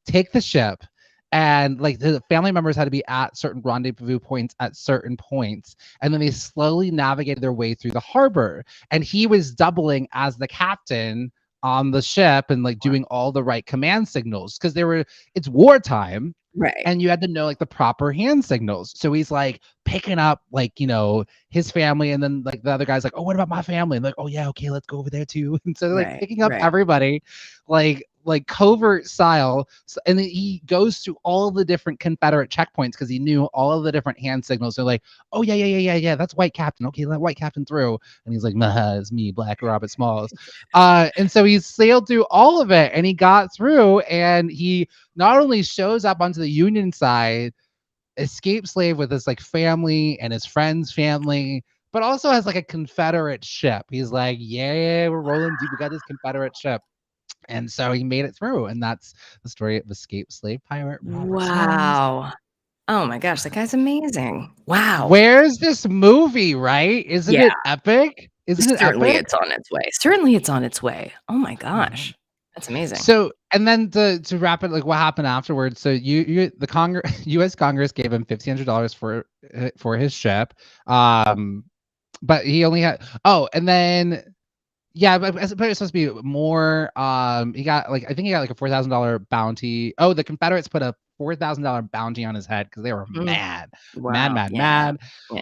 [SPEAKER 2] take the ship. And like the family members had to be at certain rendezvous points at certain points. And then they slowly navigated their way through the harbor. And he was doubling as the captain on the ship and like doing all the right command signals, because it's wartime,
[SPEAKER 3] right?
[SPEAKER 2] And you had to know like the proper hand signals. So he's like picking up like his family, and then like the other guy's like, oh, what about my family? And like, oh yeah, okay, let's go over there too. And so they're like picking up everybody like covert style. So, and then he goes through all the different Confederate checkpoints because he knew all of the different hand signals. They're like, oh yeah, that's white captain. Okay, let white captain through. And he's like, nah, it's me, Black Robert Smalls. And so he sailed through all of it, and he got through, and he not only shows up onto the Union side, escaped slave with his like family and his friend's family, but also has like a Confederate ship. He's like, yeah, we're rolling deep. We got this Confederate ship. And so he made it through, and that's the story of escaped slave pirate Robert Smalls.
[SPEAKER 3] Wow. Oh my gosh, that guy's amazing. Wow.
[SPEAKER 2] Where's this movie, right? Isn't it epic?
[SPEAKER 3] Certainly it's on its way. Certainly it's on its way. Oh my gosh. That's amazing.
[SPEAKER 2] So, and then to wrap it, like what happened afterwards. So the U.S. Congress gave him $1,500 for his ship. But he only had, and then yeah, but it's supposed to be more. He got like, I think he got like a $4,000 bounty. Oh, the Confederates put a $4,000 bounty on his head because they were mad. Yeah.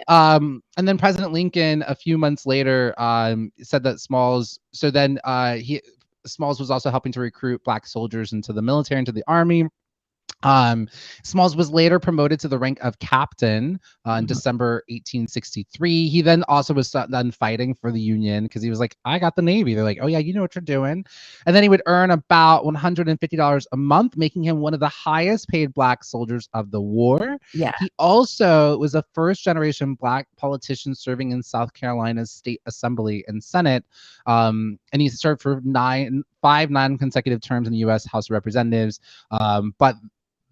[SPEAKER 2] And then President Lincoln, a few months later, said that Smalls. So then Smalls was also helping to recruit Black soldiers into the military, into the army. Smalls was later promoted to the rank of captain in December 1863. He then also was done fighting for the Union because he was like, I got the Navy. They're like, oh yeah, you know what you're doing. And then he would earn about $150 a month, making him one of the highest paid Black soldiers of the war.
[SPEAKER 3] Yeah.
[SPEAKER 2] He also was a first generation Black politician serving in South Carolina's state assembly and Senate. And he served for 5 non-consecutive terms in the U.S. House of Representatives. But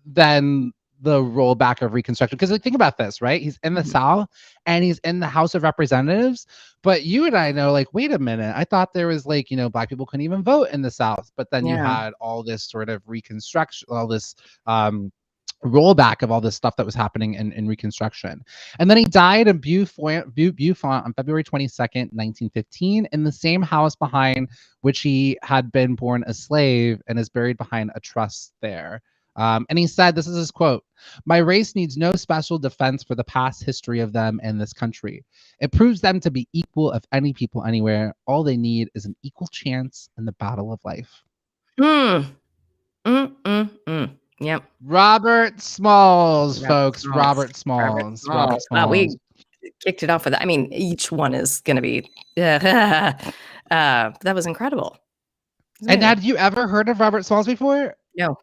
[SPEAKER 2] then the rollback of Reconstruction, because like, think about this, right? He's in the South and he's in the House of Representatives, but you and I know, like, wait a minute, I thought there was like, Black people couldn't even vote in the South, but then you had all this sort of Reconstruction, all this rollback of all this stuff that was happening in Reconstruction. And then he died in Beaufort on February 22nd, 1915, in the same house behind which he had been born a slave, and is buried behind a trust there. And he said, this is his quote, "My race needs no special defense for the past history of them and this country. It proves them to be equal of any people anywhere. All they need is an equal chance in the battle of life."
[SPEAKER 3] Yep.
[SPEAKER 2] Robert Smalls, folks. Robert Smalls.
[SPEAKER 3] Wow, we kicked it off with that. I mean, each one is going to be, that was incredible.
[SPEAKER 2] And had you ever heard of Robert Smalls before?
[SPEAKER 3] No.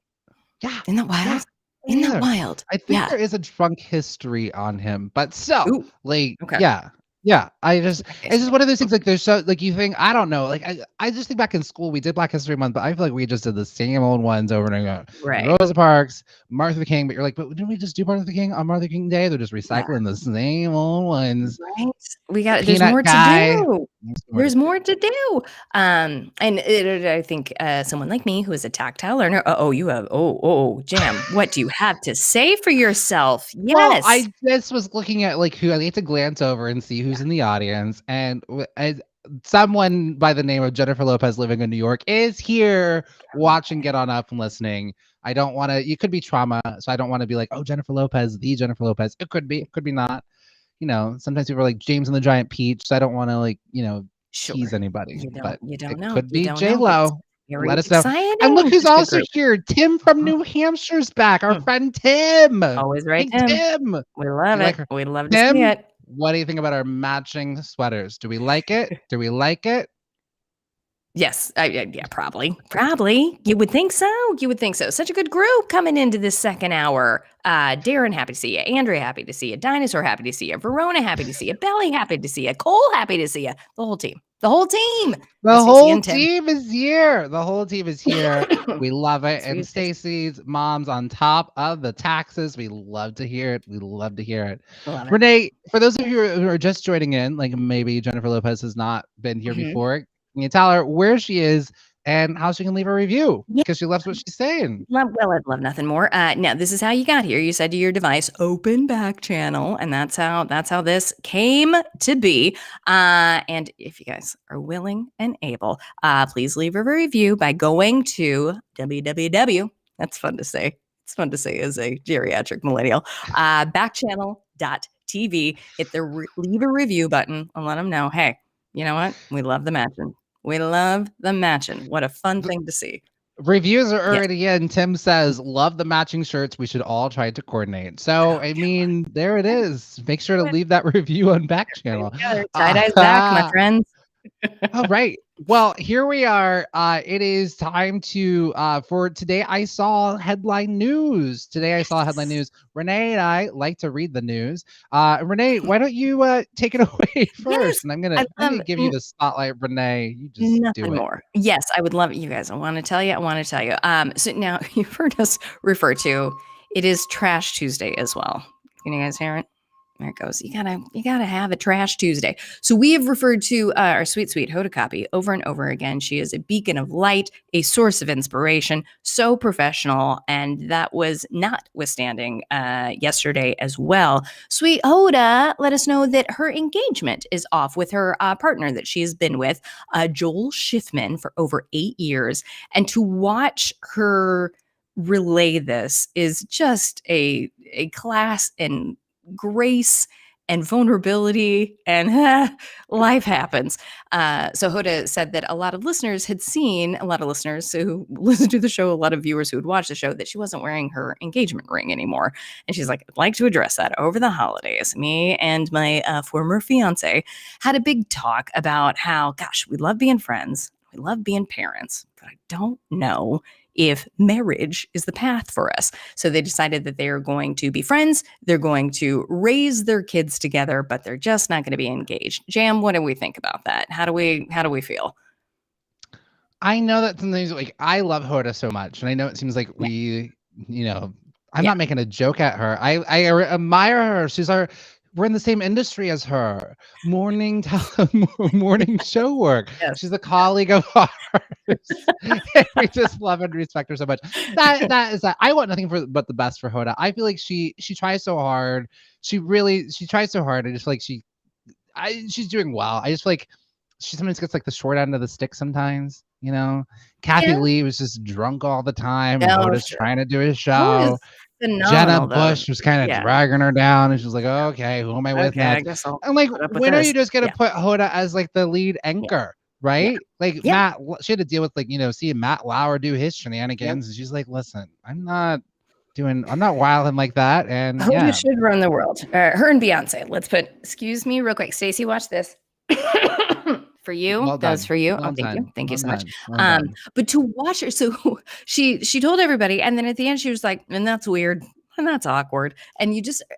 [SPEAKER 2] Yeah.
[SPEAKER 3] Isn't that wild? Isn't that wild?
[SPEAKER 2] I think there is a drunk history on him, but still, like, yeah. It's just one of those things, like, there's so, like, you think, I don't know, like, I just think back in school, we did Black History Month, but I feel like we just did the same old ones over and over.
[SPEAKER 3] Right.
[SPEAKER 2] Rosa Parks, Martin Luther King, but you're like, but didn't we just do Martin Luther King on Martin Luther King Day? They're just recycling the same old ones.
[SPEAKER 3] Right. There's more to do. There's more to do. And I think someone like me who is a tactile learner, Jam, what do you have to say for yourself? Yes.
[SPEAKER 2] Well, I just was looking at like who I need to glance over and see who's in the audience, and someone by the name of Jennifer Lopez living in New York is here watching Get On Up and listening. I don't want to, you could be trauma. So I don't want to be like, oh, Jennifer Lopez, the Jennifer Lopez. It could be not. Sometimes people are like James and the Giant Peach. So I don't want to tease anybody. But
[SPEAKER 3] You don't
[SPEAKER 2] it
[SPEAKER 3] know.
[SPEAKER 2] could be
[SPEAKER 3] You don't know, but it's
[SPEAKER 2] J-Lo.
[SPEAKER 3] very
[SPEAKER 2] Let us know.
[SPEAKER 3] exciting.
[SPEAKER 2] And look who's
[SPEAKER 3] It's a good
[SPEAKER 2] also
[SPEAKER 3] group.
[SPEAKER 2] here. Tim from New Hampshire's back. Our friend Tim.
[SPEAKER 3] Always right,
[SPEAKER 2] Hey,
[SPEAKER 3] Tim.
[SPEAKER 2] Tim.
[SPEAKER 3] We love
[SPEAKER 2] You
[SPEAKER 3] it.
[SPEAKER 2] like her?
[SPEAKER 3] We love to
[SPEAKER 2] Tim,
[SPEAKER 3] see it.
[SPEAKER 2] what do you think about our matching sweaters? Do we like it? Do we like it?
[SPEAKER 3] Yes, yeah, probably. You would think so. Such a good group coming into this second hour. Darren, happy to see you. Andrea, happy to see you. Dinosaur, happy to see you. Verona, happy to see you. Belly, happy to see you. Cole, happy to see you. The whole team.
[SPEAKER 2] The whole team is here. We love it. And Stacey's mom's on top of the taxes. We love to hear it.
[SPEAKER 3] Love it.
[SPEAKER 2] Renee, for those of you who are just joining in, like maybe Jennifer Lopez has not been here before, can you tell her where she is and how she can leave a review? Because she loves what she's saying.
[SPEAKER 3] Well, I'd love nothing more. Now, this is how you got here. You said to your device, open Backchannel, and that's how this came to be. And if you guys are willing and able, please leave a review by going to www. That's fun to say. It's fun to say as a geriatric millennial. Backchannel.tv. Hit the leave a review button and let them know, hey, you know what? We love the matching. What a fun thing to see.
[SPEAKER 2] Reviews are already in. Tim says, love the matching shirts. We should all try to coordinate. So, I mean, there it is. Make sure to leave that review on Backchannel.
[SPEAKER 3] Tie-dye's back, my friends.
[SPEAKER 2] All right. Well, here we are. It is time to for today. I saw headline news. Renee and I like to read the news. Renee, why don't you take it away first? And I'm gonna give you the spotlight, Renee. You just
[SPEAKER 3] nothing
[SPEAKER 2] do it.
[SPEAKER 3] more. Yes, I would love it, you guys. I want to tell you. So now you've heard us refer to it is Trash Tuesday as well. Can you guys hear it? There it goes. You gotta have a Trash Tuesday. So we have referred to our sweet Hoda Kotb over and over again. She is a beacon of light, a source of inspiration, so professional, and that was notwithstanding yesterday as well. Sweet Hoda let us know that her engagement is off with her partner that she has been with, Joel Schiffman, for over 8 years, and to watch her relay this is just a class in grace and vulnerability, and life happens. So Hoda said that a lot of listeners who listen to the show, a lot of viewers who would watch the show, that she wasn't wearing her engagement ring anymore. And she's like, I'd like to address that over the holidays. Me and my former fiance had a big talk about how, gosh, we love being friends. We love being parents, but I don't know if marriage is the path for us. So they decided that they are going to be friends. They're going to raise their kids together, but they're just not going to be engaged. Jam, what do we think about that? How do we feel?
[SPEAKER 2] I know that sometimes, like, I love Hoda so much, and I know it seems like I'm not making a joke at her. I admire her. We're in the same industry as her. Morning show work.
[SPEAKER 3] Yes.
[SPEAKER 2] She's a colleague of ours. We just love and respect her so much. That is that. I want nothing but the best for Hoda. I feel like she tries so hard. She tries so hard. I just feel like she's doing well. I just feel like she sometimes gets like the short end of the stick sometimes. Kathy Lee was just drunk all the time. And Hoda's trying to do his show. Jenna Bush was kind of dragging her down, and she was like, "Okay, who am I with next?"
[SPEAKER 3] I guess
[SPEAKER 2] I'm like, when are you just gonna put Hoda as like the lead anchor, right? Like Matt, she had to deal with seeing Matt Lauer do his shenanigans, and she's like, "Listen, I'm not wilding like that." And
[SPEAKER 3] Hoda should run the world. Her and Beyonce. Let's put. Excuse me, real quick, Stacey, watch this. For you,
[SPEAKER 2] well
[SPEAKER 3] that was for you.
[SPEAKER 2] Well
[SPEAKER 3] thank you so much. But to watch her, so she told everybody, and then at the end she was like, and that's weird and that's awkward. And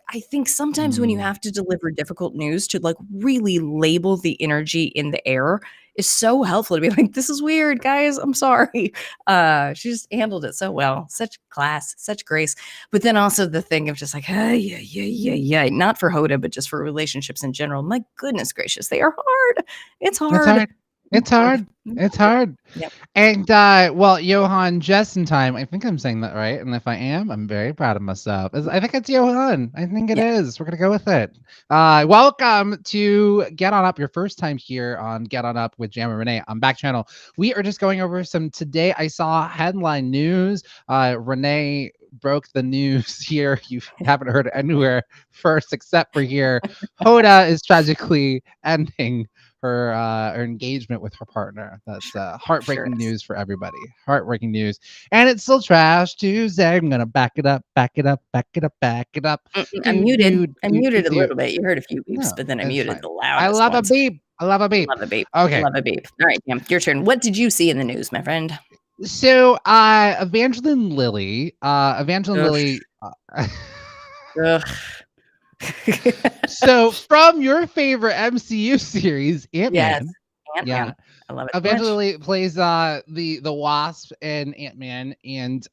[SPEAKER 3] I think sometimes when you have to deliver difficult news, to like really label the energy in the air is so helpful, to be like, this is weird, guys, I'm sorry. She just handled it so well. Such class, such grace. But then also the thing of just like, not for Hoda, but just for relationships in general. My goodness gracious, they are hard. It's hard.
[SPEAKER 2] It's hard. It's hard.
[SPEAKER 3] Yep.
[SPEAKER 2] And well, Johan just in time. I think I'm saying that right. And if I am, I'm very proud of myself. I think it's Johan. I think it is. We're gonna go with it. Welcome to Get On Up, your first time here on Get On Up with Jam and Renne on Backchannel. We are just going over some today. I saw headline news. Renne broke the news here. You haven't heard it anywhere first except for here. Hoda is tragically ending her engagement with her partner. That's heartbreaking news for everybody. Heartbreaking news. And it's still Trash Tuesday. I'm gonna back it up, back it up, back it up, back it up.
[SPEAKER 3] I'm muted. I muted a little bit. You heard a few beeps,
[SPEAKER 2] No,
[SPEAKER 3] but then I
[SPEAKER 2] it's
[SPEAKER 3] muted
[SPEAKER 2] fine.
[SPEAKER 3] the loudest
[SPEAKER 2] I love
[SPEAKER 3] ones.
[SPEAKER 2] a beep. I love a beep.
[SPEAKER 3] Love a beep.
[SPEAKER 2] Okay.
[SPEAKER 3] Love a beep. All right, Jam, your turn. What did you see in the news, my friend?
[SPEAKER 2] So Evangeline Lilly.
[SPEAKER 3] Ugh.
[SPEAKER 2] So from your favorite MCU series, Ant-Man.
[SPEAKER 3] Yes. Ant-Man.
[SPEAKER 2] Yeah.
[SPEAKER 3] I love it.
[SPEAKER 2] Evangeline Lilly plays the Wasp in Ant-Man, and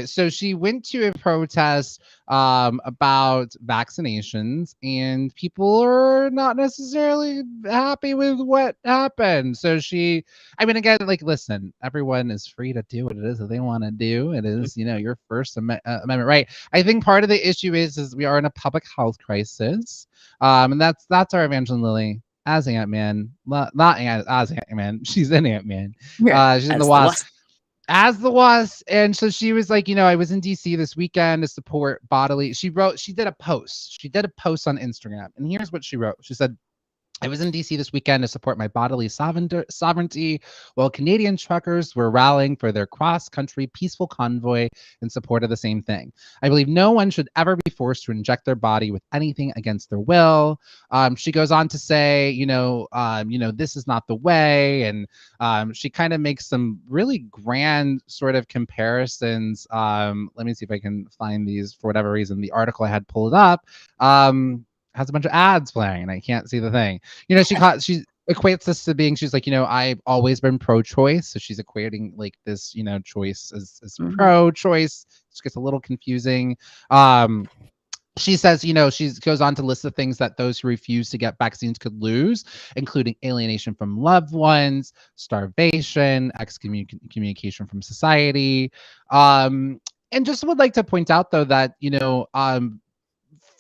[SPEAKER 2] so she went to a protest about vaccinations, and people are not necessarily happy with what happened. So I mean, again, like, listen, everyone is free to do what it is that they want to do. It is, your First Amendment right. I think part of the issue is we are in a public health crisis, and that's our Evangeline Lilly. As Ant-Man, not as Ant-Man. She's in Ant-Man. She's in the Wasp. As the Wasp. And so she was like, I was in DC this weekend to support bodily. She did a post. She did a post on Instagram. And here's what she wrote. She said, I was in DC this weekend to support my bodily sovereignty while Canadian truckers were rallying for their cross-country peaceful convoy in support of the same thing. I believe no one should ever be forced to inject their body with anything against their will. She goes on to say, this is not the way. And she kind of makes some really grand sort of comparisons. Let me see if I can find these for whatever reason. The article I had pulled up. Has a bunch of ads playing and I can't see the thing. She equates this to being, she's like, I've always been pro-choice. So she's equating like this, choice as pro-choice. It gets a little confusing. She says, she goes on to list the things that those who refuse to get vaccines could lose, including alienation from loved ones, starvation, excommunication from society. And just would like to point out, though, that,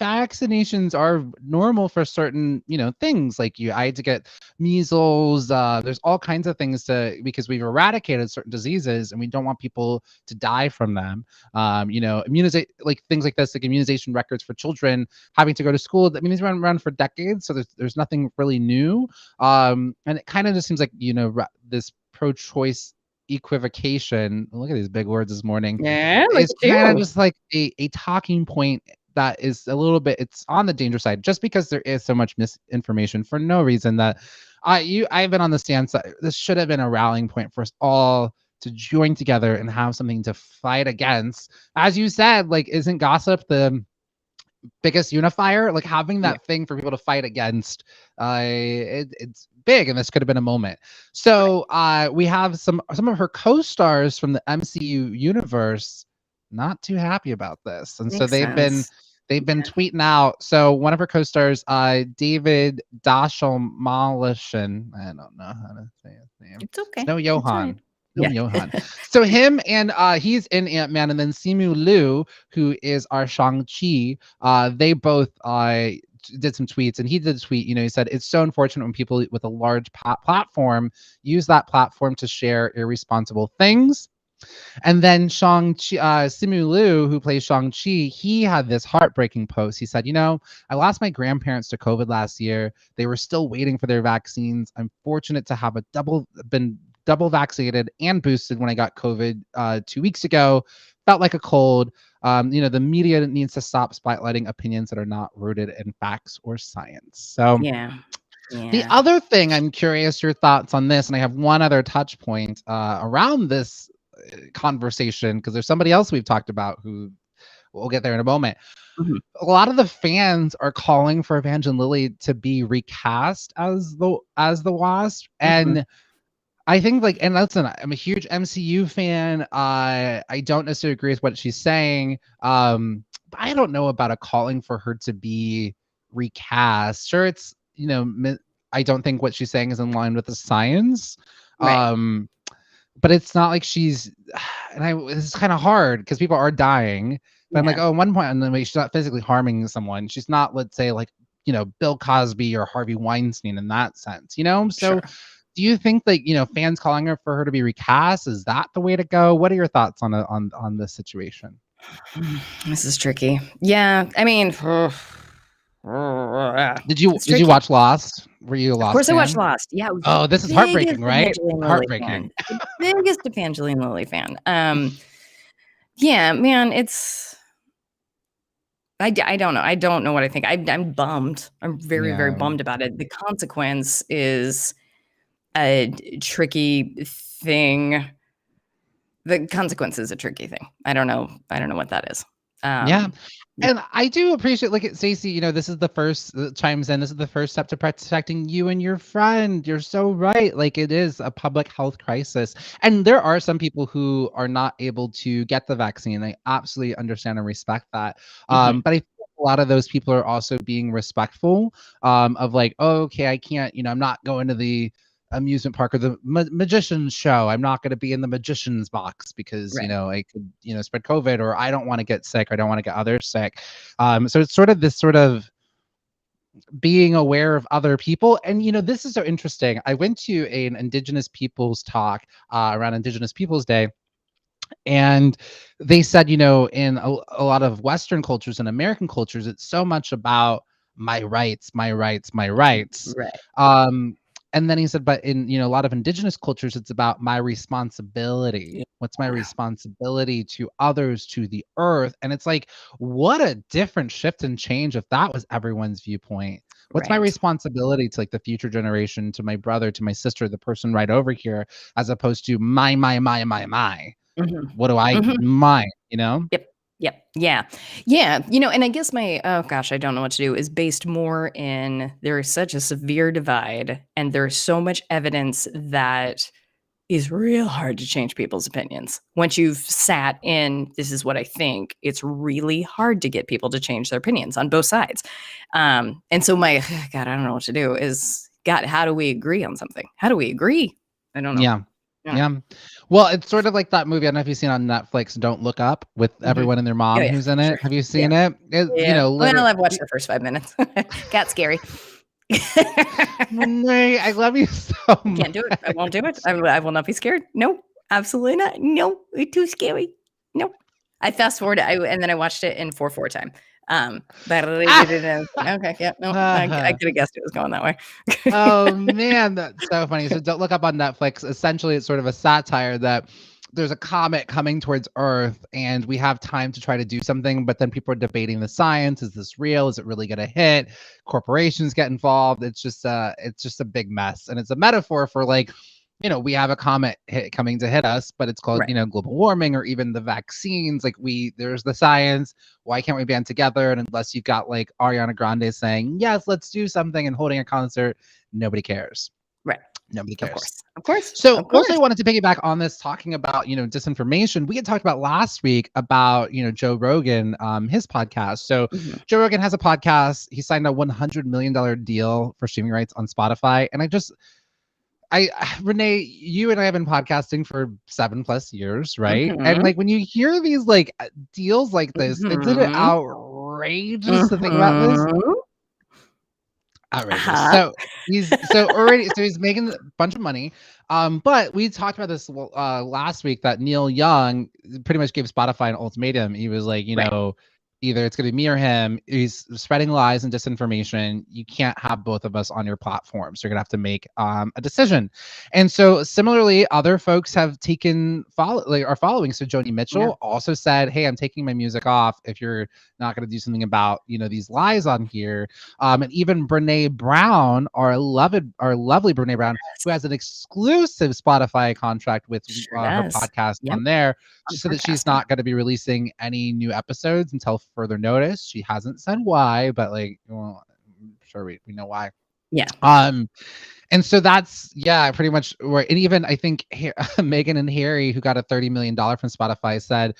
[SPEAKER 2] vaccinations are normal for certain, things. Like I had to get measles. There's all kinds of things because we've eradicated certain diseases and we don't want people to die from them. Like things like this, like immunization records for children having to go to school. I mean, these run around for decades, so there's nothing really new. And it kind of just seems like, this pro-choice equivocation. Look at these big words this morning.
[SPEAKER 3] Yeah,
[SPEAKER 2] it's kind of just like a talking point that is a little bit, it's on the danger side, just because there is so much misinformation for no reason. That I've been on the stance that this should have been a rallying point for us all to join together and have something to fight against. As you said, like, isn't gossip the biggest unifier? Like having that thing for people to fight against, it's big, and this could have been a moment. So we have some of her co-stars from the MCU universe not too happy about this, and so they've been tweeting out. So one of her co-stars, David Dashalmalishan, I don't know how to say his name.
[SPEAKER 3] It's okay.
[SPEAKER 2] No, Johan. Johan. So him, and he's in Ant-Man, and then Simu Liu, who is our Shang-Chi, they both did some tweets, and he did a tweet. He said, it's so unfortunate when people with a large platform use that platform to share irresponsible things. And then Simu Liu, who plays Shang-Chi, he had this heartbreaking post. He said, I lost my grandparents to COVID last year. They were still waiting for their vaccines. I'm fortunate to have been double vaccinated and boosted when I got COVID 2 weeks ago. Felt like a cold. The media needs to stop spotlighting opinions that are not rooted in facts or science. So the other thing, I'm curious your thoughts on this, and I have one other touch point around this conversation, because there's somebody else we've talked about who we'll get there in a moment. A lot of the fans are calling for Evangeline Lilly to be recast as the Wasp, and I think, like, and listen, I'm a huge MCU fan. I don't necessarily agree with what she's saying. But I don't know about a calling for her to be recast. Sure, it's I don't think what she's saying is in line with the science.
[SPEAKER 3] Right.
[SPEAKER 2] But it's not like she's, this is kind of hard because people are dying. But I'm like,
[SPEAKER 3] Yeah.
[SPEAKER 2] oh, at one point, and then she's not physically harming someone. She's not, let's say, like, Bill Cosby or Harvey Weinstein in that sense, So
[SPEAKER 3] Sure.
[SPEAKER 2] do you think that, fans calling her for her to be recast, is that the way to go? What are your thoughts on this situation?
[SPEAKER 3] This is tricky. Yeah. I mean,
[SPEAKER 2] Did you
[SPEAKER 3] it's
[SPEAKER 2] did you
[SPEAKER 3] tricky.
[SPEAKER 2] watch Lost? Were you a
[SPEAKER 3] Of
[SPEAKER 2] Lost
[SPEAKER 3] course I watched
[SPEAKER 2] fan?
[SPEAKER 3] Lost. Yeah, I was
[SPEAKER 2] Oh,
[SPEAKER 3] the
[SPEAKER 2] this is
[SPEAKER 3] biggest
[SPEAKER 2] heartbreaking, right?
[SPEAKER 3] Evangeline Lilly fan.
[SPEAKER 2] Heartbreaking.
[SPEAKER 3] The biggest Evangeline Lilly fan. Yeah, man, it's I don't know. I don't know what I think. I'm bummed. I'm very, very
[SPEAKER 2] Yeah.
[SPEAKER 3] bummed about it. The consequence is a tricky thing. The consequence is a tricky thing. I don't know what that is.
[SPEAKER 2] Yeah.
[SPEAKER 3] Yeah.
[SPEAKER 2] And I do appreciate, like, Stacey, this is the first chimes in. This is the first step to protecting you and your friend. You're so right. Like, it is a public health crisis. And there are some people who are not able to get the vaccine. I absolutely understand and respect that.
[SPEAKER 3] Mhm.
[SPEAKER 2] But I think a lot of those people are also being respectful of like, oh, okay, I can't, I'm not going to the amusement park or the magician's show. I'm not going to be in the magician's box because
[SPEAKER 3] Right.
[SPEAKER 2] I could spread COVID, or I don't want to get sick, or I don't want to get others sick. So it's sort of this sort of being aware of other people. And this is so interesting. I went to an Indigenous peoples talk around Indigenous Peoples Day, and they said, in a lot of Western cultures and American cultures, it's so much about my rights, my rights, my rights.
[SPEAKER 3] Right.
[SPEAKER 2] And then he said, but in a lot of Indigenous cultures, it's about my responsibility. What's my
[SPEAKER 3] Yeah.
[SPEAKER 2] responsibility to others, to the earth? And it's like, what a different shift and change if that was everyone's viewpoint. What's my
[SPEAKER 3] Right.
[SPEAKER 2] responsibility to, like, the future generation, to my brother, to my sister, the person right over here, as opposed to my.
[SPEAKER 3] Mhm.
[SPEAKER 2] What do I
[SPEAKER 3] Mhm.
[SPEAKER 2] mine,
[SPEAKER 3] Yep. Yep. Yeah. Yeah. And I guess my oh gosh, I don't know what to do is based more in there is such a severe divide and there's so much evidence that is real hard to change people's opinions. Once you've sat in, this is what I think, it's really hard to get people to change their opinions on both sides. And so my God, I don't know what to do is God, how do we agree on something? How do we agree? I don't know.
[SPEAKER 2] Yeah.
[SPEAKER 3] Yeah.
[SPEAKER 2] Yeah. Well, it's sort of like that movie, I don't know if you've seen on Netflix, Don't Look Up, with
[SPEAKER 3] Mhm.
[SPEAKER 2] everyone and their
[SPEAKER 3] Oh
[SPEAKER 2] mom
[SPEAKER 3] yeah,
[SPEAKER 2] who's in
[SPEAKER 3] sure.
[SPEAKER 2] it. Have you
[SPEAKER 3] Yeah.
[SPEAKER 2] seen it?
[SPEAKER 3] Yeah. Well,
[SPEAKER 2] Literally.
[SPEAKER 3] I've watched the first 5 minutes. Got scary.
[SPEAKER 2] Renee, I love you so
[SPEAKER 3] Can't do it. I
[SPEAKER 2] much.
[SPEAKER 3] won't do it. I will not be scared. Nope. Absolutely not. No, it's too scary. Nope. I fast forwarded. And then I watched it in 4:4 time. But okay, yeah, no, I could have guessed it was going that way.
[SPEAKER 2] Oh man, that's so funny. So Don't Look Up on Netflix. Essentially, it's sort of a satire that there's a comet coming towards Earth, and we have time to try to do something, but then people are debating the science. Is this real? Is it really going to hit? Corporations get involved. It's just a big mess, and it's a metaphor for, like, we have a comet coming to hit us, but it's called,
[SPEAKER 3] Right.
[SPEAKER 2] global warming, or even the vaccines. Like, there's the science. Why can't we band together? And unless you've got, like, Ariana Grande saying, yes, let's do something, and holding a concert, nobody cares.
[SPEAKER 3] Right.
[SPEAKER 2] Nobody
[SPEAKER 3] Of
[SPEAKER 2] cares.
[SPEAKER 3] course. Of course.
[SPEAKER 2] So
[SPEAKER 3] Of
[SPEAKER 2] also I
[SPEAKER 3] course.
[SPEAKER 2] wanted to piggyback on this, talking about, disinformation. We had talked about last week about, Joe Rogan, his podcast. So
[SPEAKER 3] Mhm.
[SPEAKER 2] Joe Rogan has a podcast. He signed a $100 million deal for streaming rights on Spotify. And Renee, you and I have been podcasting for 7+ years, right? And,
[SPEAKER 3] Mhm.
[SPEAKER 2] like, when you hear these, like, deals like this, isn't it
[SPEAKER 3] Mhm.
[SPEAKER 2] outrageous to think about this?
[SPEAKER 3] Mhm.
[SPEAKER 2] Outrageous.
[SPEAKER 3] Uh-huh.
[SPEAKER 2] So he's making a bunch of money. But we talked about this last week, that Neil Young pretty much gave Spotify an ultimatum. He was like,
[SPEAKER 3] Right.
[SPEAKER 2] either it's gonna be me or him. He's spreading lies and disinformation. You can't have both of us on your platform. So you're gonna have to make a decision. And so similarly, other folks have are following. So Joni
[SPEAKER 3] Yeah.
[SPEAKER 2] Mitchell also said, hey, I'm taking my music off if you're not gonna do something about, these lies on here. And even Brene Brown, our lovely Brene Brown, who has an exclusive Spotify contract with
[SPEAKER 3] Sure
[SPEAKER 2] her
[SPEAKER 3] does.
[SPEAKER 2] podcast
[SPEAKER 3] Yep.
[SPEAKER 2] on there.
[SPEAKER 3] On
[SPEAKER 2] She said that she's
[SPEAKER 3] podcasting.
[SPEAKER 2] not going to be releasing any new episodes until further notice. She hasn't said why, but, like, well, I'm sure we know why.
[SPEAKER 3] Yeah.
[SPEAKER 2] And so that's, yeah, pretty much where. And even I think Meghan and Harry, who got a $30 million from Spotify, said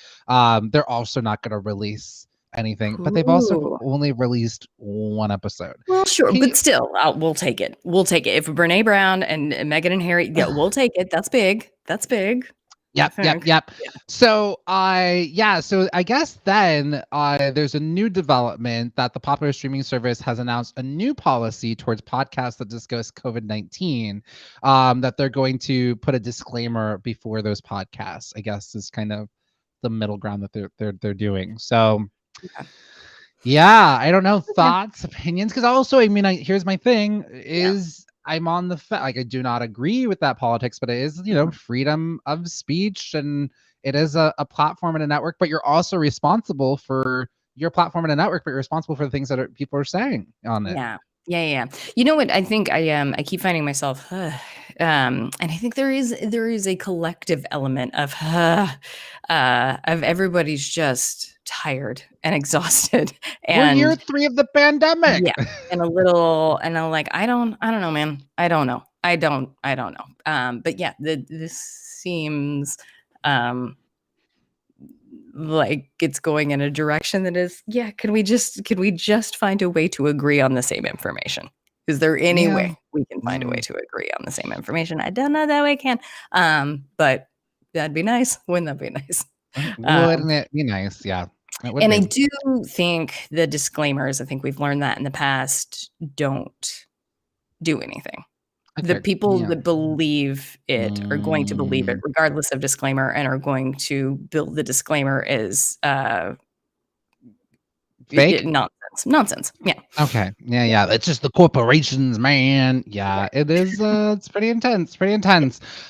[SPEAKER 2] they're also not going to release anything, but they've also only released one episode.
[SPEAKER 3] Well, sure, but still, we'll take it. We'll take it. If Brene Brown and Meghan and Harry, yeah, we'll take it. That's big. That's big.
[SPEAKER 2] Yep.
[SPEAKER 3] Yeah.
[SPEAKER 2] So so I guess then there's a new development that the popular streaming service has announced a new policy towards podcasts that discuss COVID-19, that they're going to put a disclaimer before those podcasts, I guess is kind of the middle ground that they're doing. So yeah, I don't know, thoughts, opinions, because also, I mean, here's my thing is I'm on the like I do not agree with that politics, but it is, freedom of speech, and it is a platform and a network, but you're also responsible for your platform and a network, but you're responsible for the things that people are saying on it.
[SPEAKER 3] Yeah. You know what? I think I keep finding myself, and I think there is a collective element of everybody's just tired and exhausted. And
[SPEAKER 2] we're year 3 of the pandemic.
[SPEAKER 3] Yeah, and I'm like, I don't know, man. I don't know. But yeah, this seems like it's going in a direction that is, can we just find a way to agree on the same information? Is there any way we can find a way to agree on the same information? I don't know that we can, but that'd be nice. Wouldn't that be nice?
[SPEAKER 2] Wouldn't it be nice? Yeah.
[SPEAKER 3] And I do think the disclaimers, I think we've learned that in the past, don't do anything. Okay. The people that believe it are going to believe it regardless of disclaimer, and are going to build the disclaimer as
[SPEAKER 2] fake
[SPEAKER 3] nonsense. Yeah.
[SPEAKER 2] Okay. Yeah. It's just the corporations, man. Yeah, it is. It's pretty intense.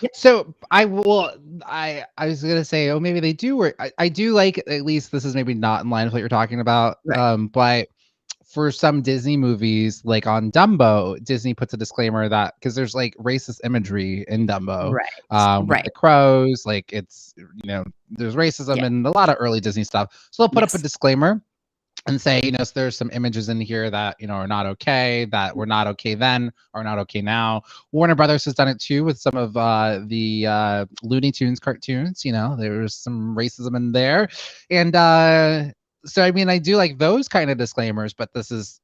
[SPEAKER 2] Yep. So I was gonna say, maybe they do work. I do like, at least this is maybe not in line with what you're talking about. Right. But for some Disney movies, like on Dumbo, Disney puts a disclaimer that, because there's like racist imagery in Dumbo, with the crows, like it's, there's racism in a lot of early Disney stuff. So they'll put up a disclaimer and say, so there's some images in here that, are not okay, that were not okay then, are not okay now. Warner Brothers has done it too with some of the Looney Tunes cartoons. There was some racism in there. And so, I mean, I do like those kind of disclaimers, but racism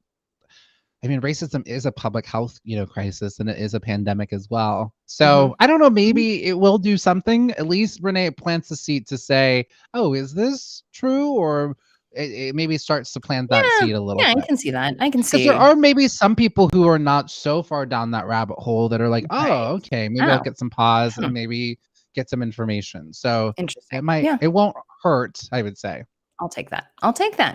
[SPEAKER 2] is a public health, crisis, and it is a pandemic as well. So I don't know, maybe it will do something. At least Renee plants a seed to say, oh, is this true? Or it maybe starts to plant that seed a little bit.
[SPEAKER 3] I can see that. Because
[SPEAKER 2] there are maybe some people who are not so far down that rabbit hole that are like, oh, okay, maybe I'll get some pause and maybe get some information. So
[SPEAKER 3] interesting.
[SPEAKER 2] It won't hurt, I would say.
[SPEAKER 3] I'll take that.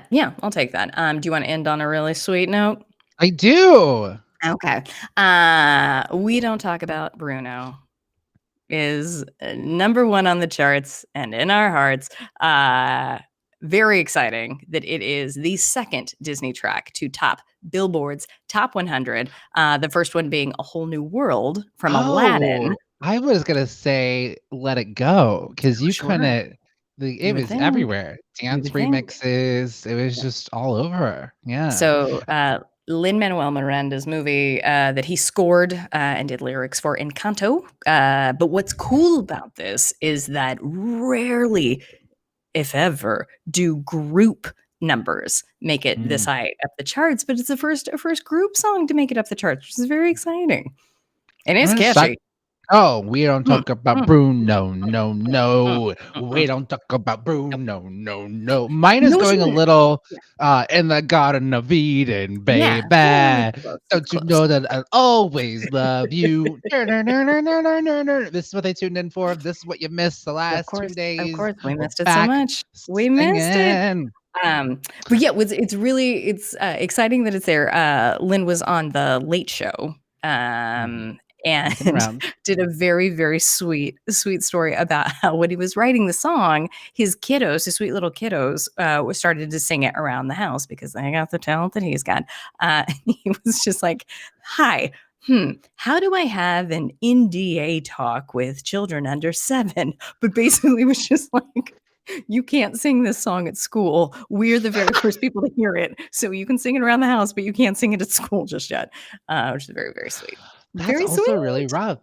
[SPEAKER 3] Yeah, I'll take that. Do you want to end on a really sweet note?
[SPEAKER 2] I do.
[SPEAKER 3] Okay. We Don't Talk About Bruno is number 1 on the charts and in our hearts. Very exciting that it is the second Disney track to top Billboard's Top 100. The first one being A Whole New World from Aladdin.
[SPEAKER 2] I was going to say Let It Go, because you couldn't. It was everywhere. Dance remixes. It was just all over. Yeah.
[SPEAKER 3] So Lin-Manuel Miranda's movie that he scored and did lyrics for Encanto. But what's cool about this is that rarely, if ever, do group numbers make it this high up the charts. But it's a first group song to make it up the charts, which is very exciting. And it's catchy.
[SPEAKER 2] Oh, we don't talk about Bruno, no. We don't talk about Bruno, no. Mine is going a little in the Garden of Eden, baby. Don't you know that I always love you? This is what they tuned in for. This is what you missed the last 2 days.
[SPEAKER 3] Of course, we missed it so much. We missed it. But yeah, it's really exciting that it's there. Lynn was on the Late Show. And did a very, very sweet story about how when he was writing the song, his sweet little kiddos, started to sing it around the house because they got the talent that he's got. He was just like, hi, how do I have an NDA talk with children under 7? But basically it was just like, you can't sing this song at school. We're the very first people to hear it. So you can sing it around the house, but you can't sing it at school just yet, which is very, very sweet.
[SPEAKER 2] That's
[SPEAKER 3] very
[SPEAKER 2] also
[SPEAKER 3] sweet.
[SPEAKER 2] Really rough.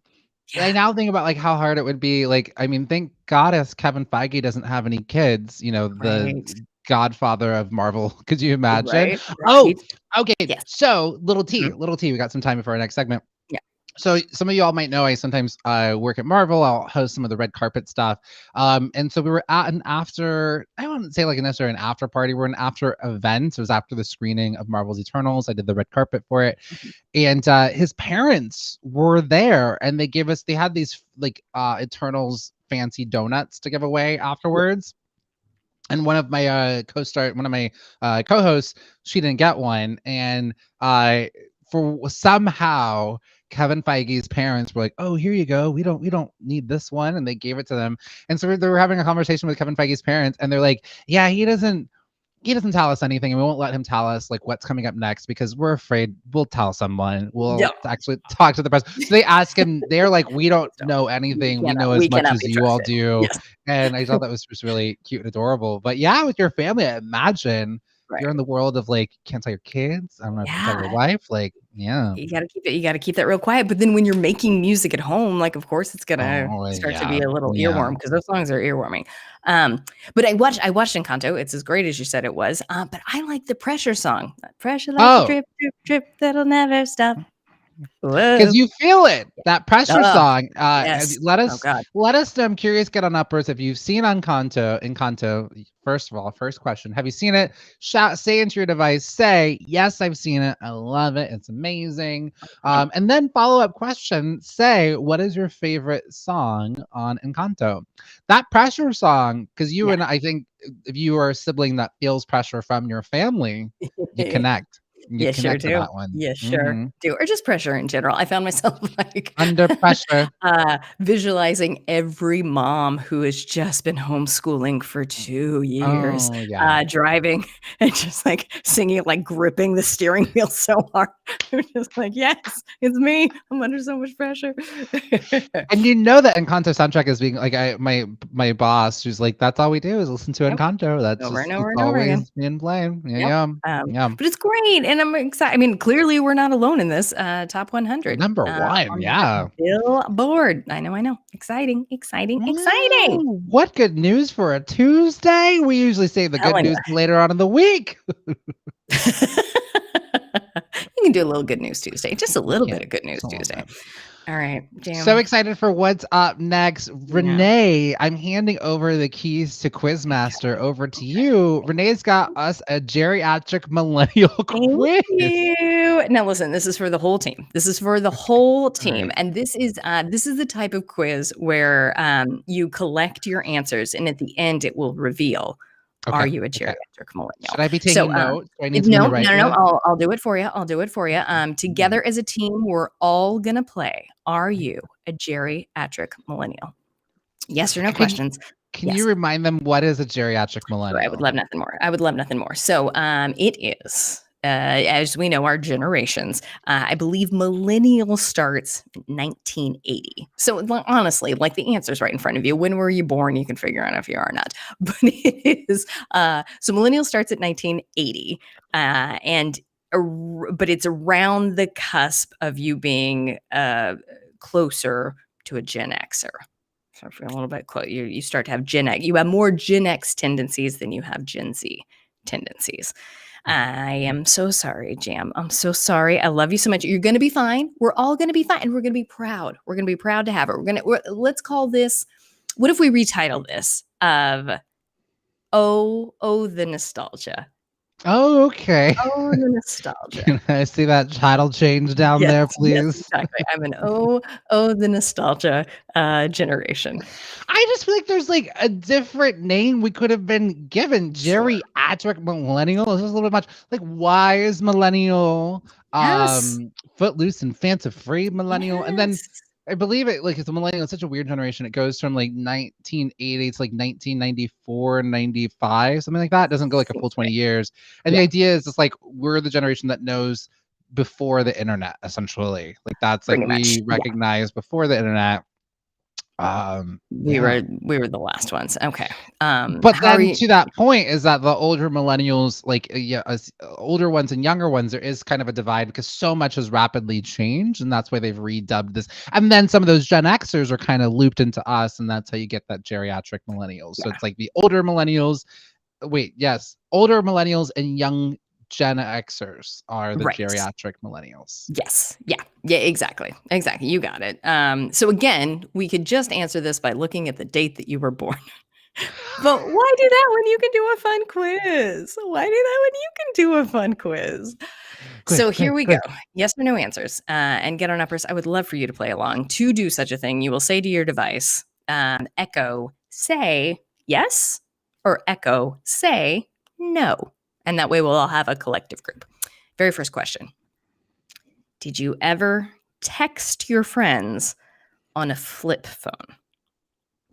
[SPEAKER 2] Yeah. I now think about like how hard it would be. Like, I mean, thank God Kevin Feige doesn't have any kids. The godfather of Marvel. Could you imagine?
[SPEAKER 3] Right?
[SPEAKER 2] Oh,
[SPEAKER 3] Right.
[SPEAKER 2] okay.
[SPEAKER 3] Yes.
[SPEAKER 2] So little
[SPEAKER 3] Mhm.
[SPEAKER 2] T. We got some time before our next segment.
[SPEAKER 3] Yeah.
[SPEAKER 2] So some of you all might know I sometimes work at Marvel. I'll host some of the red carpet stuff. And so we were at an after, I wouldn't say like necessarily an after party. We're an after event. It was after the screening of Marvel's Eternals. I did the red carpet for it.
[SPEAKER 3] Mhm.
[SPEAKER 2] And his parents were there and they had these like Eternals fancy donuts to give away afterwards. And one of my co-hosts, she didn't get one. And for somehow Kevin Feige's parents were like, "Oh, here you go. We don't need this one," and they gave it to them. And so they were having a conversation with Kevin Feige's parents, and they're like, "Yeah, he doesn't tell us anything, and we won't let him tell us like what's coming up next because we're afraid we'll tell someone.
[SPEAKER 3] Yeah.
[SPEAKER 2] We'll actually talk to the press." So they ask him. They're like, "We don't
[SPEAKER 3] Please don't.
[SPEAKER 2] know anything. We know
[SPEAKER 3] We
[SPEAKER 2] as much
[SPEAKER 3] cannot
[SPEAKER 2] as
[SPEAKER 3] be
[SPEAKER 2] you all
[SPEAKER 3] trusted.
[SPEAKER 2] do."
[SPEAKER 3] Yes.
[SPEAKER 2] And I thought that was just really cute and adorable. But yeah, with your family, I imagine
[SPEAKER 3] Right.
[SPEAKER 2] you're in the world of like, can't tell your kids. I don't know if you tell your
[SPEAKER 3] Yeah.
[SPEAKER 2] wife. Like, yeah.
[SPEAKER 3] You gotta keep that real quiet. But then when you're making music at home, like, of course, it's gonna
[SPEAKER 2] Oh,
[SPEAKER 3] start to
[SPEAKER 2] yeah.
[SPEAKER 3] be a little
[SPEAKER 2] Yeah.
[SPEAKER 3] earworm because those songs are earworming. But I watched Encanto. It's as great as you said it was. But I like the Pressure song. Pressure like a
[SPEAKER 2] Oh,
[SPEAKER 3] drip, drip, drip that'll never stop.
[SPEAKER 2] because
[SPEAKER 3] Whoa.
[SPEAKER 2] you feel it. That pressure
[SPEAKER 3] Oh,
[SPEAKER 2] song.
[SPEAKER 3] yes.
[SPEAKER 2] Let
[SPEAKER 3] Oh
[SPEAKER 2] us
[SPEAKER 3] God.
[SPEAKER 2] let us know. I'm curious. Get on uppers if you've seen Encanto. First of all, first question: have you seen it? Shout, say into your device. Say yes, I've seen it. I love it. It's amazing.
[SPEAKER 3] Mhm.
[SPEAKER 2] And then follow up question: say what is your favorite song on Encanto? That pressure song, because you
[SPEAKER 3] Yeah.
[SPEAKER 2] and I think if you are a sibling that feels pressure from your family, you connect. You
[SPEAKER 3] You sure
[SPEAKER 2] connect to
[SPEAKER 3] do.
[SPEAKER 2] that one.
[SPEAKER 3] You sure
[SPEAKER 2] Mhm.
[SPEAKER 3] do. Or just pressure in general. I found myself like
[SPEAKER 2] Under pressure.
[SPEAKER 3] visualizing every mom who has just been homeschooling for 2 years,
[SPEAKER 2] Oh, yeah.
[SPEAKER 3] driving and just like singing, like gripping the steering wheel so hard. They're just like, yes, it's me. I'm under so much pressure.
[SPEAKER 2] And you know that Encanto soundtrack is being like my boss, she's like, "That's all we do is listen to
[SPEAKER 3] Yep.
[SPEAKER 2] Encanto. That's
[SPEAKER 3] Over
[SPEAKER 2] just
[SPEAKER 3] and over
[SPEAKER 2] it's
[SPEAKER 3] and over again.
[SPEAKER 2] always being played." Yeah,
[SPEAKER 3] Yep.
[SPEAKER 2] yeah. Yeah.
[SPEAKER 3] But it's great, and I'm excited. I mean, clearly we're not alone in this top 100
[SPEAKER 2] Number 1,
[SPEAKER 3] on the
[SPEAKER 2] yeah.
[SPEAKER 3] Billboard. I know. Exciting, exciting, exciting.
[SPEAKER 2] Wow, what good news for a Tuesday. We usually save the good
[SPEAKER 3] Telling
[SPEAKER 2] news for later on in the week.
[SPEAKER 3] you. You can do a little Good News Tuesday, just a little
[SPEAKER 2] Yeah,
[SPEAKER 3] bit of Good News
[SPEAKER 2] just a little
[SPEAKER 3] Tuesday.
[SPEAKER 2] bit.
[SPEAKER 3] All right,
[SPEAKER 2] So
[SPEAKER 3] Jam.
[SPEAKER 2] excited for what's up next.
[SPEAKER 3] Yeah.
[SPEAKER 2] Renee, I'm handing over the keys to Quizmaster over to you. Renee's got us a geriatric millennial
[SPEAKER 3] Thank
[SPEAKER 2] quiz.
[SPEAKER 3] you. Now listen, this is for the whole team. This is for the whole
[SPEAKER 2] All
[SPEAKER 3] team.
[SPEAKER 2] right.
[SPEAKER 3] And this is the type of quiz where you collect your answers and at the end it will reveal,
[SPEAKER 2] Okay.
[SPEAKER 3] are you a
[SPEAKER 2] Okay.
[SPEAKER 3] geriatric millennial?
[SPEAKER 2] Should I be
[SPEAKER 3] So
[SPEAKER 2] taking notes? Do I need something
[SPEAKER 3] no,
[SPEAKER 2] to
[SPEAKER 3] no,
[SPEAKER 2] write
[SPEAKER 3] no, no.
[SPEAKER 2] with?
[SPEAKER 3] I'll do it for you. I'll do it for you.
[SPEAKER 2] Mm.
[SPEAKER 3] Together as a team, we're all gonna play. Are you a geriatric millennial? Yes or no
[SPEAKER 2] Can
[SPEAKER 3] questions.
[SPEAKER 2] can you
[SPEAKER 3] Yes.
[SPEAKER 2] remind them what is a geriatric
[SPEAKER 3] Sure, I would
[SPEAKER 2] millennial?
[SPEAKER 3] love nothing more. I would love nothing more. So, it is, as we know, our generations. I believe millennial starts in 1980. So, honestly, like the answer's right in front of you. When were you born? You can figure out if you are or not. But it is. So, millennial starts at 1980, and but it's around the cusp of you being closer to a Gen Xer. So for a little bit close, you start to have Gen X. You have more Gen X tendencies than you have Gen Z tendencies. I am so sorry, Jam. I'm so sorry. I love you so much. You're going to be fine. We're all going to be fine, and we're going to be proud. We're going to be proud to have it. Let's call this. What if we retitle this of the nostalgia?
[SPEAKER 2] Oh, okay.
[SPEAKER 3] Oh, the nostalgia.
[SPEAKER 2] Can I see that title change down
[SPEAKER 3] Yes,
[SPEAKER 2] there,
[SPEAKER 3] yes,
[SPEAKER 2] please?
[SPEAKER 3] exactly. I'm an the nostalgia generation.
[SPEAKER 2] I just feel like there's like a different name we could have been given.
[SPEAKER 3] Sure.
[SPEAKER 2] Geriatric millennial is just a little bit much. Like, why is millennial
[SPEAKER 3] Yes.
[SPEAKER 2] footloose and fancy free millennial? And then
[SPEAKER 3] Yes.
[SPEAKER 2] I believe it like it's a millennial, it's such a weird generation. It goes from like 1980 to like 1994, 95, something like that. It doesn't go like a full
[SPEAKER 3] Seems
[SPEAKER 2] 20
[SPEAKER 3] right.
[SPEAKER 2] years. And the
[SPEAKER 3] Yeah,
[SPEAKER 2] idea is just like we're the generation that knows before the internet, essentially. Like that's like
[SPEAKER 3] pretty much.
[SPEAKER 2] we
[SPEAKER 3] Yeah.
[SPEAKER 2] recognize before the internet.
[SPEAKER 3] We
[SPEAKER 2] Yeah.
[SPEAKER 3] were the last ones. Okay.
[SPEAKER 2] But
[SPEAKER 3] How are
[SPEAKER 2] then
[SPEAKER 3] you?
[SPEAKER 2] to that point is that the older millennials, like yeah, older ones and younger ones, there is kind of a divide because so much has rapidly changed, and that's why they've redubbed this. And then some of those Gen Xers are kind of looped into us, and that's how you get that geriatric millennials. So
[SPEAKER 3] Yeah.
[SPEAKER 2] it's like the older millennials wait, yes, older millennials and young Gen Xers are the
[SPEAKER 3] Right.
[SPEAKER 2] geriatric millennials.
[SPEAKER 3] Yes. Yeah, exactly. Exactly. You got it. So again, we could just answer this by looking at the date that you were born. But why do that when you can do a fun quiz? Why do that when you can do a fun quiz? So here we go. Yes or no answers. And Get On Uppers, I would love for you to play along. To do such a thing, you will say to your device, echo, say yes, or echo, say no. And that way we'll all have a collective group. Very first question. Did you ever text your friends on a flip phone?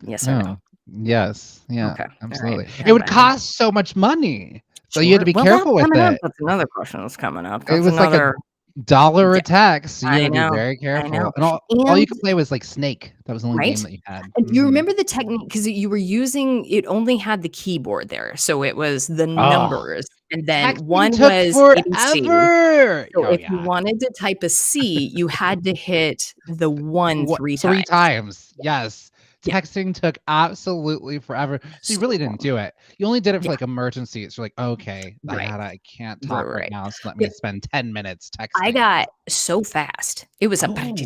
[SPEAKER 3] Yes or no?
[SPEAKER 2] Oh, yes. Yeah,
[SPEAKER 3] Okay.
[SPEAKER 2] absolutely.
[SPEAKER 3] All
[SPEAKER 2] It would
[SPEAKER 3] right.
[SPEAKER 2] cost so much money. So you had to be
[SPEAKER 3] Well,
[SPEAKER 2] careful
[SPEAKER 3] that's
[SPEAKER 2] with
[SPEAKER 3] coming up.
[SPEAKER 2] it.
[SPEAKER 3] That's another question that's coming up.
[SPEAKER 2] It
[SPEAKER 3] That's
[SPEAKER 2] was like
[SPEAKER 3] another.
[SPEAKER 2] $1 a
[SPEAKER 3] Yeah,
[SPEAKER 2] text, so you
[SPEAKER 3] I
[SPEAKER 2] had to be
[SPEAKER 3] know.
[SPEAKER 2] very
[SPEAKER 3] I
[SPEAKER 2] careful.
[SPEAKER 3] know.
[SPEAKER 2] And all you
[SPEAKER 3] And
[SPEAKER 2] could play was like Snake. That was the only game
[SPEAKER 3] right?
[SPEAKER 2] that you had.
[SPEAKER 3] And do you
[SPEAKER 2] Mhm.
[SPEAKER 3] remember the technique? Because you were using it only had the keyboard there. So it was the
[SPEAKER 2] Oh,
[SPEAKER 3] numbers. And then
[SPEAKER 2] texting
[SPEAKER 3] one
[SPEAKER 2] took
[SPEAKER 3] was ABC.
[SPEAKER 2] forever.
[SPEAKER 3] So
[SPEAKER 2] Oh,
[SPEAKER 3] if you
[SPEAKER 2] yeah.
[SPEAKER 3] wanted to type a C, you had to hit the one
[SPEAKER 2] What
[SPEAKER 3] 3
[SPEAKER 2] 3
[SPEAKER 3] times.
[SPEAKER 2] times, yes.
[SPEAKER 3] Yeah.
[SPEAKER 2] Texting took absolutely forever, so you
[SPEAKER 3] So
[SPEAKER 2] really didn't
[SPEAKER 3] long.
[SPEAKER 2] do it. You only did it for,
[SPEAKER 3] Yeah.
[SPEAKER 2] like, emergencies. You're like, "Okay,
[SPEAKER 3] Right.
[SPEAKER 2] I can't
[SPEAKER 3] Right.
[SPEAKER 2] talk right
[SPEAKER 3] Right.
[SPEAKER 2] now, so let me
[SPEAKER 3] But
[SPEAKER 2] spend 10 minutes
[SPEAKER 3] I
[SPEAKER 2] texting."
[SPEAKER 3] got so fast. It was a
[SPEAKER 2] Oh, okay.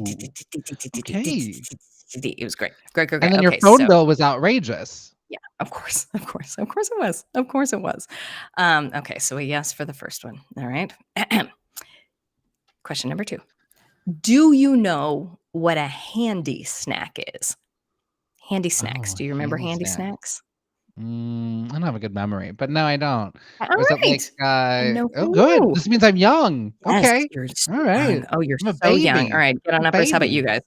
[SPEAKER 3] it was great. Great.
[SPEAKER 2] And then your
[SPEAKER 3] Okay,
[SPEAKER 2] phone
[SPEAKER 3] so
[SPEAKER 2] bill was outrageous.
[SPEAKER 3] yeah, of course it was. Of course it was. Okay, so a yes for the first one. All right. Question number 2. Do you know what a handy snack is? Handy snacks.
[SPEAKER 2] Oh,
[SPEAKER 3] Do you remember
[SPEAKER 2] handy
[SPEAKER 3] handy
[SPEAKER 2] snack.
[SPEAKER 3] snacks?
[SPEAKER 2] I don't have a good memory, but no, I don't.
[SPEAKER 3] All
[SPEAKER 2] Was it like,
[SPEAKER 3] right. A no for
[SPEAKER 2] oh, good.
[SPEAKER 3] you.
[SPEAKER 2] This means I'm young.
[SPEAKER 3] Yes,
[SPEAKER 2] Okay.
[SPEAKER 3] you're so
[SPEAKER 2] All right.
[SPEAKER 3] young. Oh, you're
[SPEAKER 2] I'm a
[SPEAKER 3] so young. All
[SPEAKER 2] baby.
[SPEAKER 3] right, Get
[SPEAKER 2] I'm
[SPEAKER 3] On
[SPEAKER 2] a
[SPEAKER 3] Uppers. How about you
[SPEAKER 2] baby.
[SPEAKER 3] guys?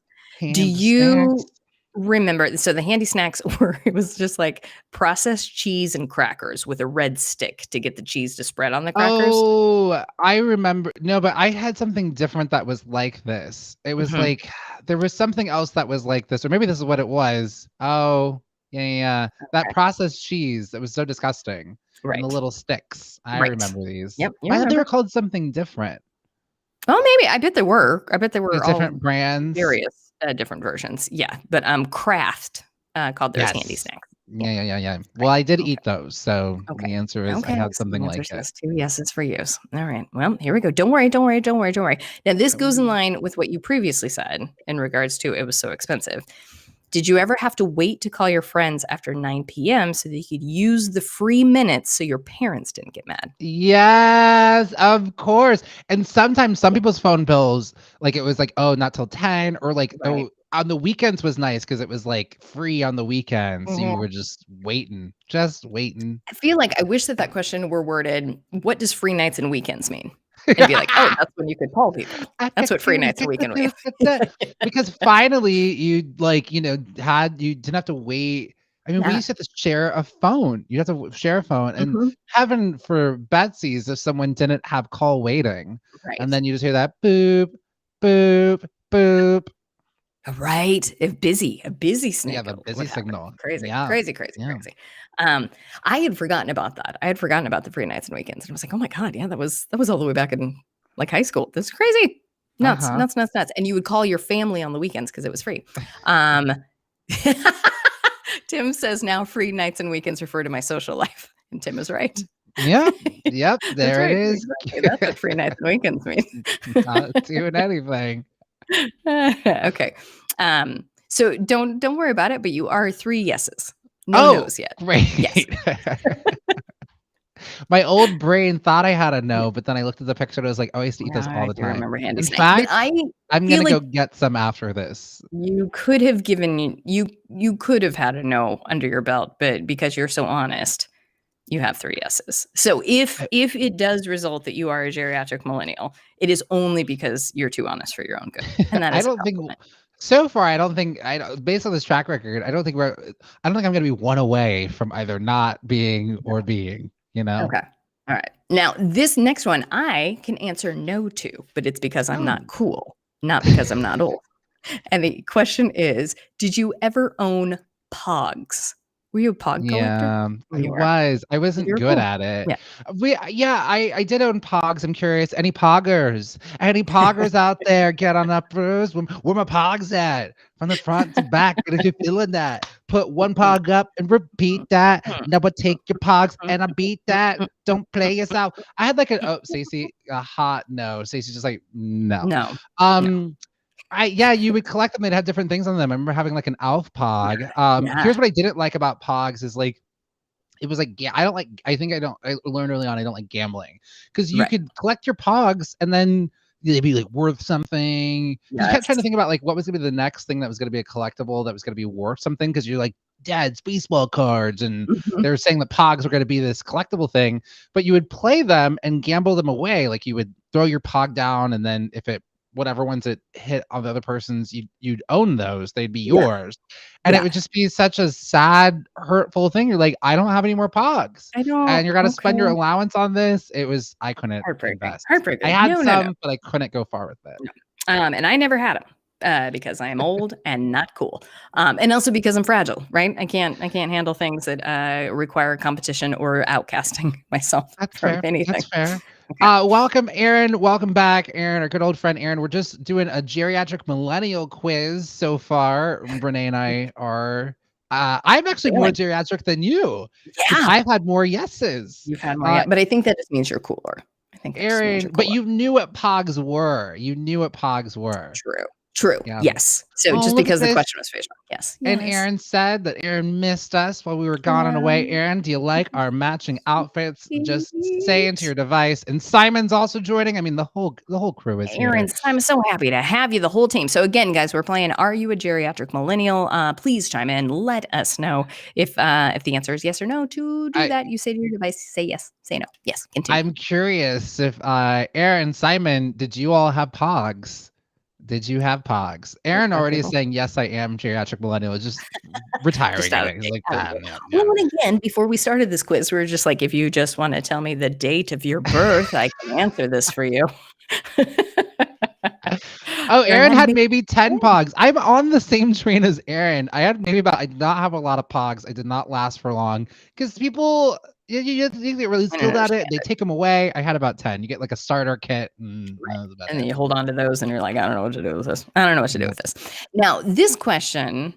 [SPEAKER 3] Do
[SPEAKER 2] Handy
[SPEAKER 3] you
[SPEAKER 2] snacks.
[SPEAKER 3] remember? So the handy snacks were it was just like processed cheese and crackers with a red stick to get the cheese to spread on the crackers.
[SPEAKER 2] Oh, I remember. No, but I had something different that was like this. It was
[SPEAKER 3] Mhm.
[SPEAKER 2] like there was something else that was like this, or maybe this is what it was. Oh, yeah. That
[SPEAKER 3] Okay.
[SPEAKER 2] processed cheese that was so disgusting. And the
[SPEAKER 3] Right.
[SPEAKER 2] little sticks. I
[SPEAKER 3] Right.
[SPEAKER 2] remember these.
[SPEAKER 3] Yep, you
[SPEAKER 2] I thought they were
[SPEAKER 3] remember.
[SPEAKER 2] called something different.
[SPEAKER 3] Oh, maybe. I bet there were. I bet there
[SPEAKER 2] There's
[SPEAKER 3] were all
[SPEAKER 2] different brands.
[SPEAKER 3] various, different versions. Yeah, but, Kraft, called theirs handy
[SPEAKER 2] Yes.
[SPEAKER 3] snacks. Yeah,
[SPEAKER 2] Yeah.
[SPEAKER 3] right.
[SPEAKER 2] Well, I did
[SPEAKER 3] Okay,
[SPEAKER 2] eat those, so
[SPEAKER 3] okay.
[SPEAKER 2] the answer is I
[SPEAKER 3] Okay,
[SPEAKER 2] had
[SPEAKER 3] so
[SPEAKER 2] something
[SPEAKER 3] the answer
[SPEAKER 2] like
[SPEAKER 3] is
[SPEAKER 2] it.
[SPEAKER 3] yes, 2 yeses for yous. All right, well, here we go. Don't worry. Now this goes in line with what you previously said in regards to it was so expensive. Did you ever have to wait to call your friends after 9 p.m. so that you could use the free minutes so your parents didn't get mad?
[SPEAKER 2] Yes, of course. And sometimes some people's phone bills, like, it was like, "Oh, not till 10," or like,
[SPEAKER 3] Right.
[SPEAKER 2] "Oh," on the weekends was nice because it was, like, free on the weekends, so you
[SPEAKER 3] Mhm.
[SPEAKER 2] were just waiting, just waiting.
[SPEAKER 3] I feel like I wish that that question were worded, "What does free nights and weekends mean?" And be like, "Oh, that's when you could call people. That's what free nights and weekend mean."
[SPEAKER 2] Because finally you, like, you didn't have to wait. I mean, we
[SPEAKER 3] Yeah.
[SPEAKER 2] used to have to share a phone. You have to share a phone, and
[SPEAKER 3] Mhm.
[SPEAKER 2] heaven for Betsy's if someone didn't have call waiting, and
[SPEAKER 3] Right.
[SPEAKER 2] then you just hear that boop, boop, boop.
[SPEAKER 3] Right. A busy
[SPEAKER 2] Yeah,
[SPEAKER 3] snake
[SPEAKER 2] the busy
[SPEAKER 3] would happen.
[SPEAKER 2] signal.
[SPEAKER 3] Crazy,
[SPEAKER 2] Yeah,
[SPEAKER 3] crazy, crazy,
[SPEAKER 2] yeah.
[SPEAKER 3] crazy. I had forgotten about that. I had forgotten about the free nights and weekends. And I was like, "Oh my god, yeah, that was all the way back in, like, high school. That's crazy. Nuts,
[SPEAKER 2] Uh-huh.
[SPEAKER 3] nuts, nuts, nuts." And you would call your family on the weekends because it was free. Um, Tim says, "Now free nights and weekends refer to my social life." And Tim is right.
[SPEAKER 2] Yep, yep,
[SPEAKER 3] That's
[SPEAKER 2] there it
[SPEAKER 3] right.
[SPEAKER 2] is.
[SPEAKER 3] Exactly. That's what free nights and weekends mean.
[SPEAKER 2] Not doing anything.
[SPEAKER 3] Okay. So don't worry about it, but you are 3 yeses. No
[SPEAKER 2] Oh,
[SPEAKER 3] nos yet. Yes.
[SPEAKER 2] great. My old brain thought I had a no, but then I looked at the picture and I was like, "Oh, I used to eat those all
[SPEAKER 3] I
[SPEAKER 2] the
[SPEAKER 3] do
[SPEAKER 2] time."
[SPEAKER 3] remember handy
[SPEAKER 2] In
[SPEAKER 3] snacks, but
[SPEAKER 2] fact,
[SPEAKER 3] I
[SPEAKER 2] I'm
[SPEAKER 3] feel
[SPEAKER 2] gonna
[SPEAKER 3] like
[SPEAKER 2] go get some after this.
[SPEAKER 3] you could have given you could have had a no under your belt, but because you're so honest, you have 3 yeses. So
[SPEAKER 2] I
[SPEAKER 3] if it does result that you are a geriatric millennial, it is only because you're too honest for your own good, and that
[SPEAKER 2] I
[SPEAKER 3] is a
[SPEAKER 2] don't think
[SPEAKER 3] compliment.
[SPEAKER 2] so far, I don't based on this track record, I don't think I'm gonna be one away from either not being or being, you know?
[SPEAKER 3] Okay. All right. Now, this next one I can answer no to, but it's because I'm
[SPEAKER 2] Oh.
[SPEAKER 3] not cool, not because I'm not old. And the question is, did you ever own Pogs? Were you a Pog collector?
[SPEAKER 2] Yeah,
[SPEAKER 3] Oh,
[SPEAKER 2] I
[SPEAKER 3] you were.
[SPEAKER 2] was. I wasn't
[SPEAKER 3] You're
[SPEAKER 2] good
[SPEAKER 3] cool.
[SPEAKER 2] at it.
[SPEAKER 3] Yeah.
[SPEAKER 2] I did own Pogs. I'm curious. Any Poggers? Any Poggers out there? Get on up, Bruce. Where my Pogs at? From the front to back. And if you're feeling that, put one pog up and repeat that. Now I take your pogs and I beat that. Don't play yourself. I had like Stacey, a hot no. Stacey's just like, no.
[SPEAKER 3] No.
[SPEAKER 2] You would collect them. They'd have different things on them. I remember having like an Alf Pog. Here's what I didn't like about Pogs is like, it was like, I learned early on, I don't like gambling because you could collect your Pogs and then they'd be like worth something. You kept trying to think about like what was going to be the next thing that was going to be a collectible that was going to be worth something because you're like, Dad's baseball cards, and they were saying that Pogs were going to be this collectible thing, but you would play them and gamble them away. Like you would throw your Pog down, and then if it whatever ones it hit on the other person's, you'd own those. They'd be yours, and it would just be such a sad, hurtful thing. You're like, I don't have any more Pogs, and you're gonna spend your allowance on this. I couldn't invest.
[SPEAKER 3] Heartbreaking.
[SPEAKER 2] I had some, but I couldn't go far with it.
[SPEAKER 3] And I never had them. Because I am old and not cool, and also because I'm fragile. Right? I can't handle things that require competition or outcasting myself from anything.
[SPEAKER 2] That's fair. Okay. Welcome, Aaron. Welcome back, Aaron, our good old friend Aaron. We're just doing a geriatric millennial quiz so far. Renee and I are. I'm actually more geriatric than you. Yeah, I've had more yeses.
[SPEAKER 3] You've had more, but I think that just means you're cooler. I think,
[SPEAKER 2] Aaron, but you knew what Pogs were.
[SPEAKER 3] True. Yeah. Yes. So just because the question was facial. Yes.
[SPEAKER 2] And Aaron said that Aaron missed us while we were gone and away. Aaron, do you like our matching outfits? Just say into your device. And Simon's also joining. I mean, the whole crew is here.
[SPEAKER 3] Aaron, I'm so happy to have you, the whole team. So again, guys, we're playing Are You a Geriatric Millennial? Please chime in. Let us know if the answer is yes or no. To do that, you say to your device, say yes, say no. Yes. Continue.
[SPEAKER 2] I'm curious if Aaron, Simon, did you all have Pogs? Did you have Pogs? Aaron already is saying, yes, I am geriatric millennial. Just retiring.
[SPEAKER 3] Just like that. Well, and again, before we started this quiz, we were just like, if you just want to tell me the date of your birth, I can answer this for you.
[SPEAKER 2] Aaron had maybe 10 Pogs. I'm on the same train as Aaron. I did not have a lot of Pogs. I did not last for long because people... You think they're really skilled at it. They take them away. I had about 10. You get like a starter kit, and
[SPEAKER 3] then you hold on to those, and you're like, I don't know what to do with this. Now, this question,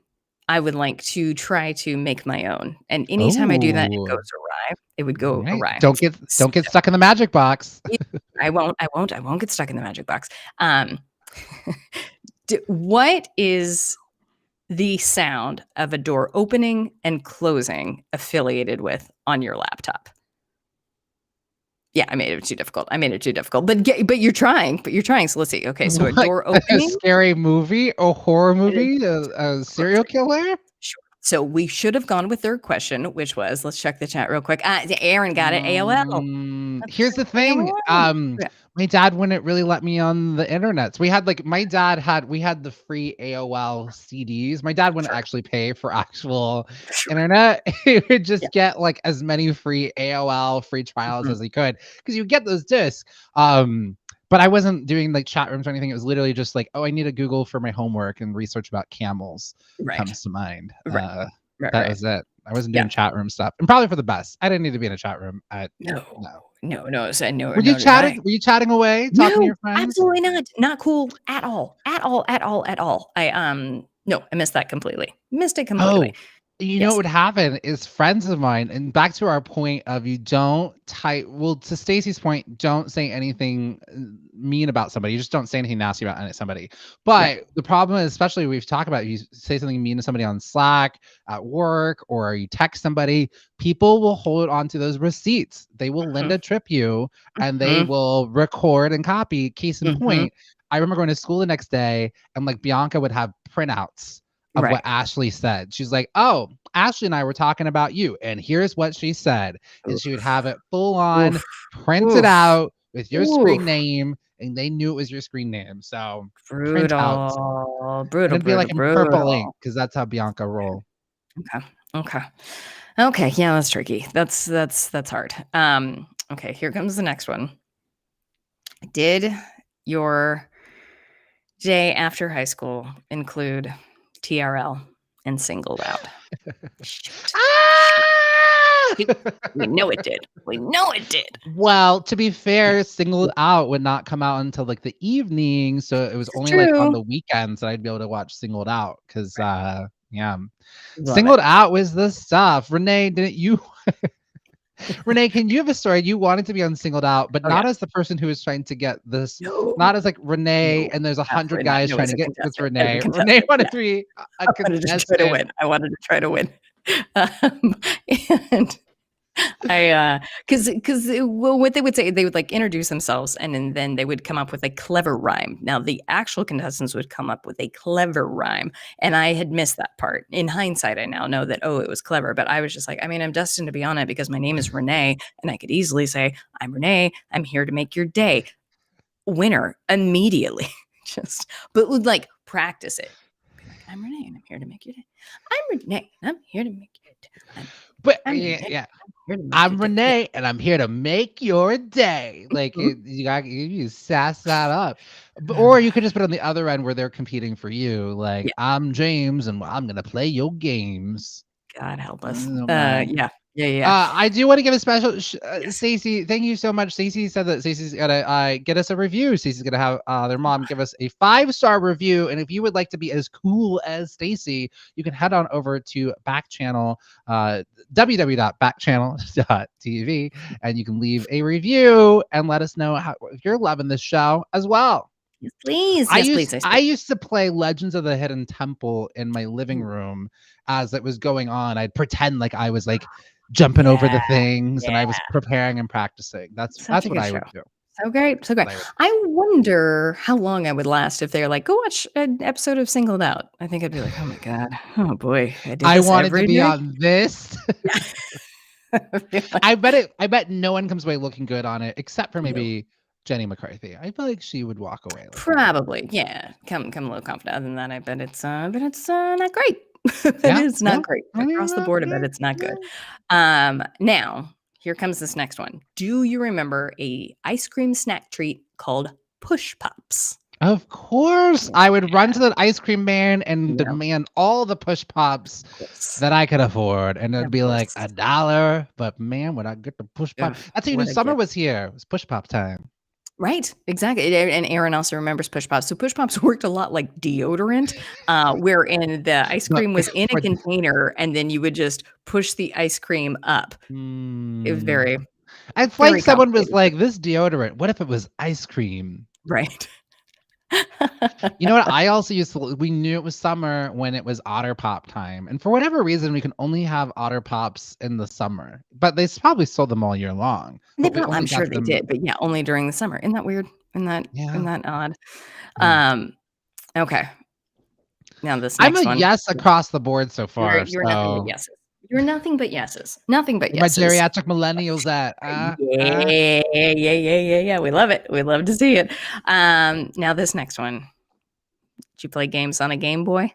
[SPEAKER 3] I would like to try to make my own. And anytime I do that, it goes awry. It would go awry.
[SPEAKER 2] Don't get stuck in the magic box.
[SPEAKER 3] I won't get stuck in the magic box. What is the sound of a door opening and closing affiliated with on your laptop? Yeah, I made it too difficult. But you're trying. So let's see. Okay, so a door opening.
[SPEAKER 2] A scary movie, a horror movie, a serial killer.
[SPEAKER 3] Sure. So we should have gone with third question, which was, let's check the chat real quick. Aaron got it. AOL.
[SPEAKER 2] Here's the thing. My dad wouldn't really let me on the internet. So we had the free AOL CDs. My dad wouldn't actually pay for actual internet. He would just get like as many free AOL free trials as he could because you get those discs. But I wasn't doing like chat rooms or anything. It was literally just like, I need to Google for my homework and research about camels. Comes to mind. That was it. I wasn't doing chat room stuff, and probably for the best. I didn't need to be in a chat room.
[SPEAKER 3] No.
[SPEAKER 2] Were you chatting? Were you chatting away, talking to your friends?
[SPEAKER 3] Absolutely not. Not cool at all. I missed that completely. Missed it completely.
[SPEAKER 2] You know what would happen is friends of mine, and back to our point of you don't type. Well, to Stacey's point, don't say anything mean about somebody. You just don't say anything nasty about somebody. But the problem is, especially we've talked about, you say something mean to somebody on Slack, at work, or you text somebody, people will hold on to those receipts. They will Linda trip you, and they will record and copy. Case in point, I remember going to school the next day, and like Bianca would have printouts of what Ashley said. She's like, oh, Ashley and I were talking about you, and here's what she said. And she would have it full on printed out with your screen name, and they knew it was your screen name. So
[SPEAKER 3] brutal.
[SPEAKER 2] It'd be like in purple ink because that's how Bianca roll.
[SPEAKER 3] Okay. Yeah, that's tricky. That's hard. Okay, here comes the next one. Did your day after high school include TRL and Singled Out? We know it did.
[SPEAKER 2] Well, to be fair, Singled Out would not come out until like the evening, so it was only like on the weekends that I'd be able to watch Singled Out because Yeah.
[SPEAKER 3] Love
[SPEAKER 2] Singled
[SPEAKER 3] it.
[SPEAKER 2] out was the stuff. Renee, didn't you? Renee, can you have a story? You wanted to be on Singled Out, but
[SPEAKER 3] Oh yeah.
[SPEAKER 2] not as the person who is trying to get this,
[SPEAKER 3] No,
[SPEAKER 2] not as like Renee,
[SPEAKER 3] no,
[SPEAKER 2] and there's 100
[SPEAKER 3] absolutely not.
[SPEAKER 2] guys
[SPEAKER 3] No,
[SPEAKER 2] trying
[SPEAKER 3] as
[SPEAKER 2] to
[SPEAKER 3] a
[SPEAKER 2] get with
[SPEAKER 3] contestant, as a
[SPEAKER 2] Renee. Renee
[SPEAKER 3] contestant,
[SPEAKER 2] wanted
[SPEAKER 3] yeah.
[SPEAKER 2] to be a
[SPEAKER 3] I wanted to try to
[SPEAKER 2] contestant.
[SPEAKER 3] win. I wanted to try to win. Um, and because well, what they would say, they would like introduce themselves, and then they would come up with a clever rhyme. Now, the actual contestants would come up with a clever rhyme, and I had missed that part. In hindsight, I now know that, oh, it was clever, but I was just like, I mean, I'm destined to be on it because my name is Renee, and I could easily say, I'm Renee, I'm here to make your day. Winner immediately. But would like practice it. Be like, I'm Renee, and I'm here to make your day. I'm Renee, and I'm here to make your day.
[SPEAKER 2] But
[SPEAKER 3] I'm
[SPEAKER 2] yeah,
[SPEAKER 3] Renee,
[SPEAKER 2] yeah.
[SPEAKER 3] I'm here to make your
[SPEAKER 2] I'm
[SPEAKER 3] day. Yeah.
[SPEAKER 2] Renee, and I'm here to make your day. Like
[SPEAKER 3] Mhm.
[SPEAKER 2] you sass that up, or you could just put it on the other end where they're competing for you. Like
[SPEAKER 3] Yeah.
[SPEAKER 2] I'm James, and I'm gonna play your games.
[SPEAKER 3] God help
[SPEAKER 2] I
[SPEAKER 3] us.
[SPEAKER 2] don't know.
[SPEAKER 3] Yeah. Yeah. Yeah.
[SPEAKER 2] I do want to give a special
[SPEAKER 3] Yes.
[SPEAKER 2] Stacey. Thank you so much. Stacey said that Stacey's gonna get us a review. Stacey's gonna have their mom give us a 5-star review. And if you would like to be as cool as Stacey, you can head on over to Backchannel, www.backchannel.tv, and you can leave a review and let us know if you're loving this show as well.
[SPEAKER 3] Yes, please.
[SPEAKER 2] I
[SPEAKER 3] Yes, please.
[SPEAKER 2] used
[SPEAKER 3] Yes,
[SPEAKER 2] I
[SPEAKER 3] please.
[SPEAKER 2] used to play Legends of the Hidden Temple in my living
[SPEAKER 3] Ooh.
[SPEAKER 2] room as it was going on. I'd pretend like I was like jumping over
[SPEAKER 3] Yeah.
[SPEAKER 2] the things and I
[SPEAKER 3] Yeah.
[SPEAKER 2] was preparing and practicing. That's
[SPEAKER 3] Such a
[SPEAKER 2] what
[SPEAKER 3] good
[SPEAKER 2] I
[SPEAKER 3] show.
[SPEAKER 2] would do.
[SPEAKER 3] So great. So great.
[SPEAKER 2] What I would
[SPEAKER 3] I wonder how long I would last if they're like, go watch an episode of Singled Out. I think I'd be like, oh my God. Oh boy. I do
[SPEAKER 2] I
[SPEAKER 3] this
[SPEAKER 2] wanted to
[SPEAKER 3] every
[SPEAKER 2] be
[SPEAKER 3] day.
[SPEAKER 2] on this.
[SPEAKER 3] Yeah. I'd be like,
[SPEAKER 2] I bet no one comes away looking good on it except for
[SPEAKER 3] no.
[SPEAKER 2] maybe Jenny McCarthy. I feel like she would walk away looking good.
[SPEAKER 3] Probably, yeah. Come a little confident. Other than that, I bet it's not great. That
[SPEAKER 2] Yeah,
[SPEAKER 3] is
[SPEAKER 2] yeah.
[SPEAKER 3] not great.
[SPEAKER 2] I mean,
[SPEAKER 3] Across the board, I bet
[SPEAKER 2] yeah,
[SPEAKER 3] it's not
[SPEAKER 2] yeah.
[SPEAKER 3] good. Now here comes this next one. Do you remember a ice cream snack treat called Push Pops?
[SPEAKER 2] Of course, I would run to the ice cream man and
[SPEAKER 3] Yeah,
[SPEAKER 2] demand all the push pops
[SPEAKER 3] of course.
[SPEAKER 2] that I could afford, and it'd
[SPEAKER 3] Of
[SPEAKER 2] be like
[SPEAKER 3] course.
[SPEAKER 2] $1. But man, when I get the push pop,
[SPEAKER 3] Ugh,
[SPEAKER 2] that's how you knew
[SPEAKER 3] what a
[SPEAKER 2] summer
[SPEAKER 3] gift.
[SPEAKER 2] was here. It was push pop time.
[SPEAKER 3] Right, exactly. And Aaron also remembers Push Pops. So Push Pops worked a lot like deodorant, wherein the ice
[SPEAKER 2] But
[SPEAKER 3] cream was in a
[SPEAKER 2] for
[SPEAKER 3] container, and then you would just push the ice cream up. It was
[SPEAKER 2] mm,
[SPEAKER 3] very,
[SPEAKER 2] it's like
[SPEAKER 3] very
[SPEAKER 2] someone was
[SPEAKER 3] complicated.
[SPEAKER 2] like, "This deodorant. What if it was ice cream?"
[SPEAKER 3] Right.
[SPEAKER 2] You know what? I also used to. We knew it was summer when it was Otter Pop time, and for whatever reason, we can only have Otter Pops in the summer. But they probably sold them all year long.
[SPEAKER 3] They
[SPEAKER 2] But we
[SPEAKER 3] probably,
[SPEAKER 2] only
[SPEAKER 3] I'm sure
[SPEAKER 2] got
[SPEAKER 3] they
[SPEAKER 2] them.
[SPEAKER 3] did, but yeah, only during the summer. Isn't that weird? Isn't
[SPEAKER 2] Yeah.
[SPEAKER 3] that odd?
[SPEAKER 2] Yeah.
[SPEAKER 3] Okay. Now this
[SPEAKER 2] I'm a
[SPEAKER 3] next one.
[SPEAKER 2] yes across the board so
[SPEAKER 3] You're
[SPEAKER 2] far.
[SPEAKER 3] you're nothing but
[SPEAKER 2] So
[SPEAKER 3] yeses. You're nothing but yeses. Nothing but
[SPEAKER 2] where my
[SPEAKER 3] yeses.
[SPEAKER 2] geriatric millennials at?
[SPEAKER 3] Yeah. We love it. We love to see it. Now this next one. Did you play games on a Game Boy?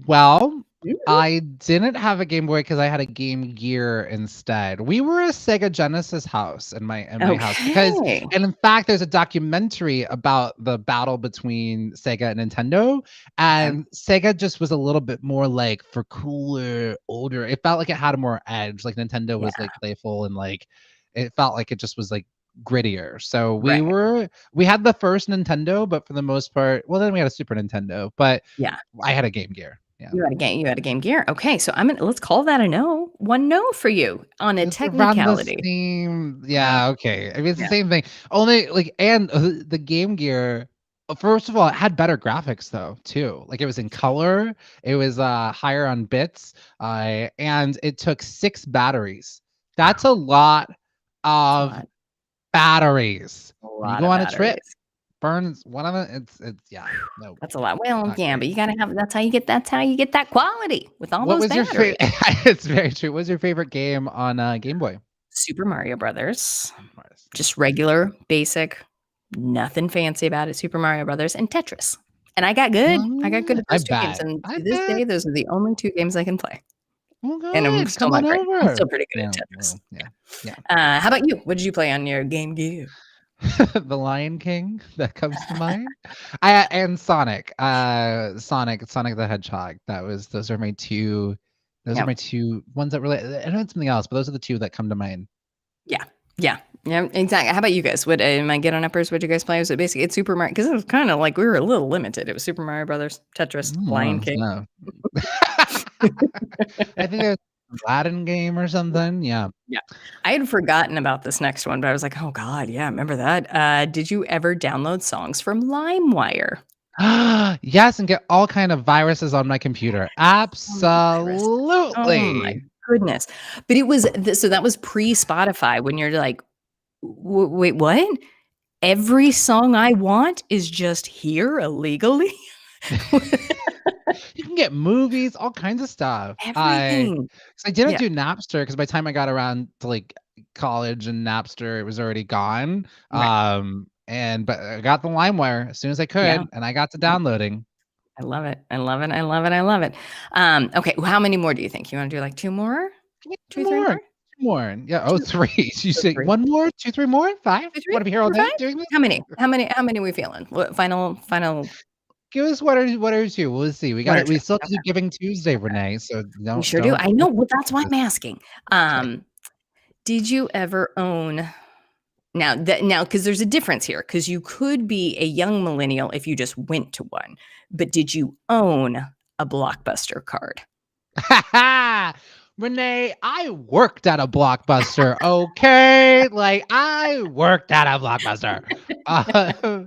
[SPEAKER 2] Well,
[SPEAKER 3] Ooh,
[SPEAKER 2] I didn't have a Game Boy because I had a Game Gear instead. We were a Sega Genesis house in my house because,
[SPEAKER 3] okay.
[SPEAKER 2] and in fact, there's a documentary about the battle between Sega and Nintendo,
[SPEAKER 3] Okay.
[SPEAKER 2] and Sega just was a little bit more like for cooler, older. It felt like it had more edge. Like Nintendo
[SPEAKER 3] Yeah.
[SPEAKER 2] was like playful and like it felt like it just was like grittier. So
[SPEAKER 3] Right.
[SPEAKER 2] we had the first Nintendo, but for the most part, well, then we had a Super Nintendo, but
[SPEAKER 3] Yeah.
[SPEAKER 2] I had a Game Gear. Yeah.
[SPEAKER 3] You had a Game Gear. Okay, so let's call that a no. One no for you on a
[SPEAKER 2] It's around the
[SPEAKER 3] technicality.
[SPEAKER 2] same,
[SPEAKER 3] Yeah.
[SPEAKER 2] yeah, okay. I mean, it's the
[SPEAKER 3] Yeah.
[SPEAKER 2] same thing. Only like, and the Game Gear, first of all, it had better graphics though, too. Like it was in color, it was higher on bits, and it took 6 batteries. That's a lot
[SPEAKER 3] It's a
[SPEAKER 2] of
[SPEAKER 3] lot.
[SPEAKER 2] batteries.
[SPEAKER 3] A
[SPEAKER 2] When you
[SPEAKER 3] lot
[SPEAKER 2] go
[SPEAKER 3] of
[SPEAKER 2] on a trip,
[SPEAKER 3] batteries.
[SPEAKER 2] burns one of them. It's yeah, no,
[SPEAKER 3] That's a lot. Well,
[SPEAKER 2] not
[SPEAKER 3] yeah,
[SPEAKER 2] great.
[SPEAKER 3] but you gotta have that's how you get that quality with all
[SPEAKER 2] What
[SPEAKER 3] those
[SPEAKER 2] was your
[SPEAKER 3] batteries.
[SPEAKER 2] favorite? It's very true. What was your favorite game on Game Boy?
[SPEAKER 3] Super Mario Brothers.
[SPEAKER 2] Of course.
[SPEAKER 3] Just regular, basic, nothing fancy about it. Super Mario Brothers and Tetris. And I got good. I got good at
[SPEAKER 2] I
[SPEAKER 3] those 2 games.
[SPEAKER 2] bet.
[SPEAKER 3] And
[SPEAKER 2] I
[SPEAKER 3] to this
[SPEAKER 2] bet.
[SPEAKER 3] day, those are the only 2 games I can play.
[SPEAKER 2] Well,
[SPEAKER 3] And I'm
[SPEAKER 2] good.
[SPEAKER 3] still
[SPEAKER 2] Come on
[SPEAKER 3] not great. I'm
[SPEAKER 2] over.
[SPEAKER 3] still pretty good
[SPEAKER 2] Yeah,
[SPEAKER 3] at Tetris.
[SPEAKER 2] well, yeah, yeah.
[SPEAKER 3] How about you? What did you play on your Game Gear?
[SPEAKER 2] The Lion King that comes to mind. I and Sonic. Sonic the Hedgehog. Those are my two
[SPEAKER 3] Yeah.
[SPEAKER 2] ones that really I know it's something else, but those are the 2 that come to mind.
[SPEAKER 3] Yeah. Yeah. Yeah, exactly. How about you guys? What my Get on Uppers? What you guys play? So basically, it's Super Mario because it was kind of like we were a little limited. It was Super Mario Brothers, Tetris, Lion King.
[SPEAKER 2] No. I think there's an Aladdin game or something. Yeah.
[SPEAKER 3] Yeah, I had forgotten about this next one, but I was like, oh god, yeah, remember that? Did you ever download songs from LimeWire?
[SPEAKER 2] Yes, and get all kind of viruses on my computer.
[SPEAKER 3] Virus. Oh my
[SPEAKER 2] Absolutely.
[SPEAKER 3] goodness! But it was so that was pre Spotify when you're like, wait, what? Every song I want is just here illegally.
[SPEAKER 2] You can get movies, all kinds of stuff.
[SPEAKER 3] Everything.
[SPEAKER 2] 'Cause I didn't
[SPEAKER 3] Yeah.
[SPEAKER 2] do Napster because by the time I got around to like college and Napster, it was already gone.
[SPEAKER 3] Right.
[SPEAKER 2] But I got the LimeWire as soon as I
[SPEAKER 3] Yeah.
[SPEAKER 2] could, and I got to downloading.
[SPEAKER 3] I love it. I love it. I love it. I love it. Okay. Well, how many more do you think? You want to do like two more?
[SPEAKER 2] Give me
[SPEAKER 3] Two, three more?
[SPEAKER 2] 2 more. Yeah. Oh,
[SPEAKER 3] Two,
[SPEAKER 2] 3. You say
[SPEAKER 3] three.
[SPEAKER 2] 1 more, 2, 3 more, 5?
[SPEAKER 3] Two, three?
[SPEAKER 2] Want to be here all
[SPEAKER 3] Four,
[SPEAKER 2] day
[SPEAKER 3] five?
[SPEAKER 2] doing this?
[SPEAKER 3] How many? How many we feeling? What final
[SPEAKER 2] Give us one or 2. We'll see.
[SPEAKER 3] one or
[SPEAKER 2] We
[SPEAKER 3] two?
[SPEAKER 2] still have to
[SPEAKER 3] Okay.
[SPEAKER 2] do Giving Tuesday, Renee. So
[SPEAKER 3] We
[SPEAKER 2] don't
[SPEAKER 3] sure do.
[SPEAKER 2] don't.
[SPEAKER 3] I know. Well, that's why I'm
[SPEAKER 2] Okay.
[SPEAKER 3] asking. Did you ever own now because there's a difference here because you could be a young millennial if you just went to one, but did you own a Blockbuster card?
[SPEAKER 2] Renee, I worked at a Blockbuster, okay? Like, I worked at a Blockbuster. Uh,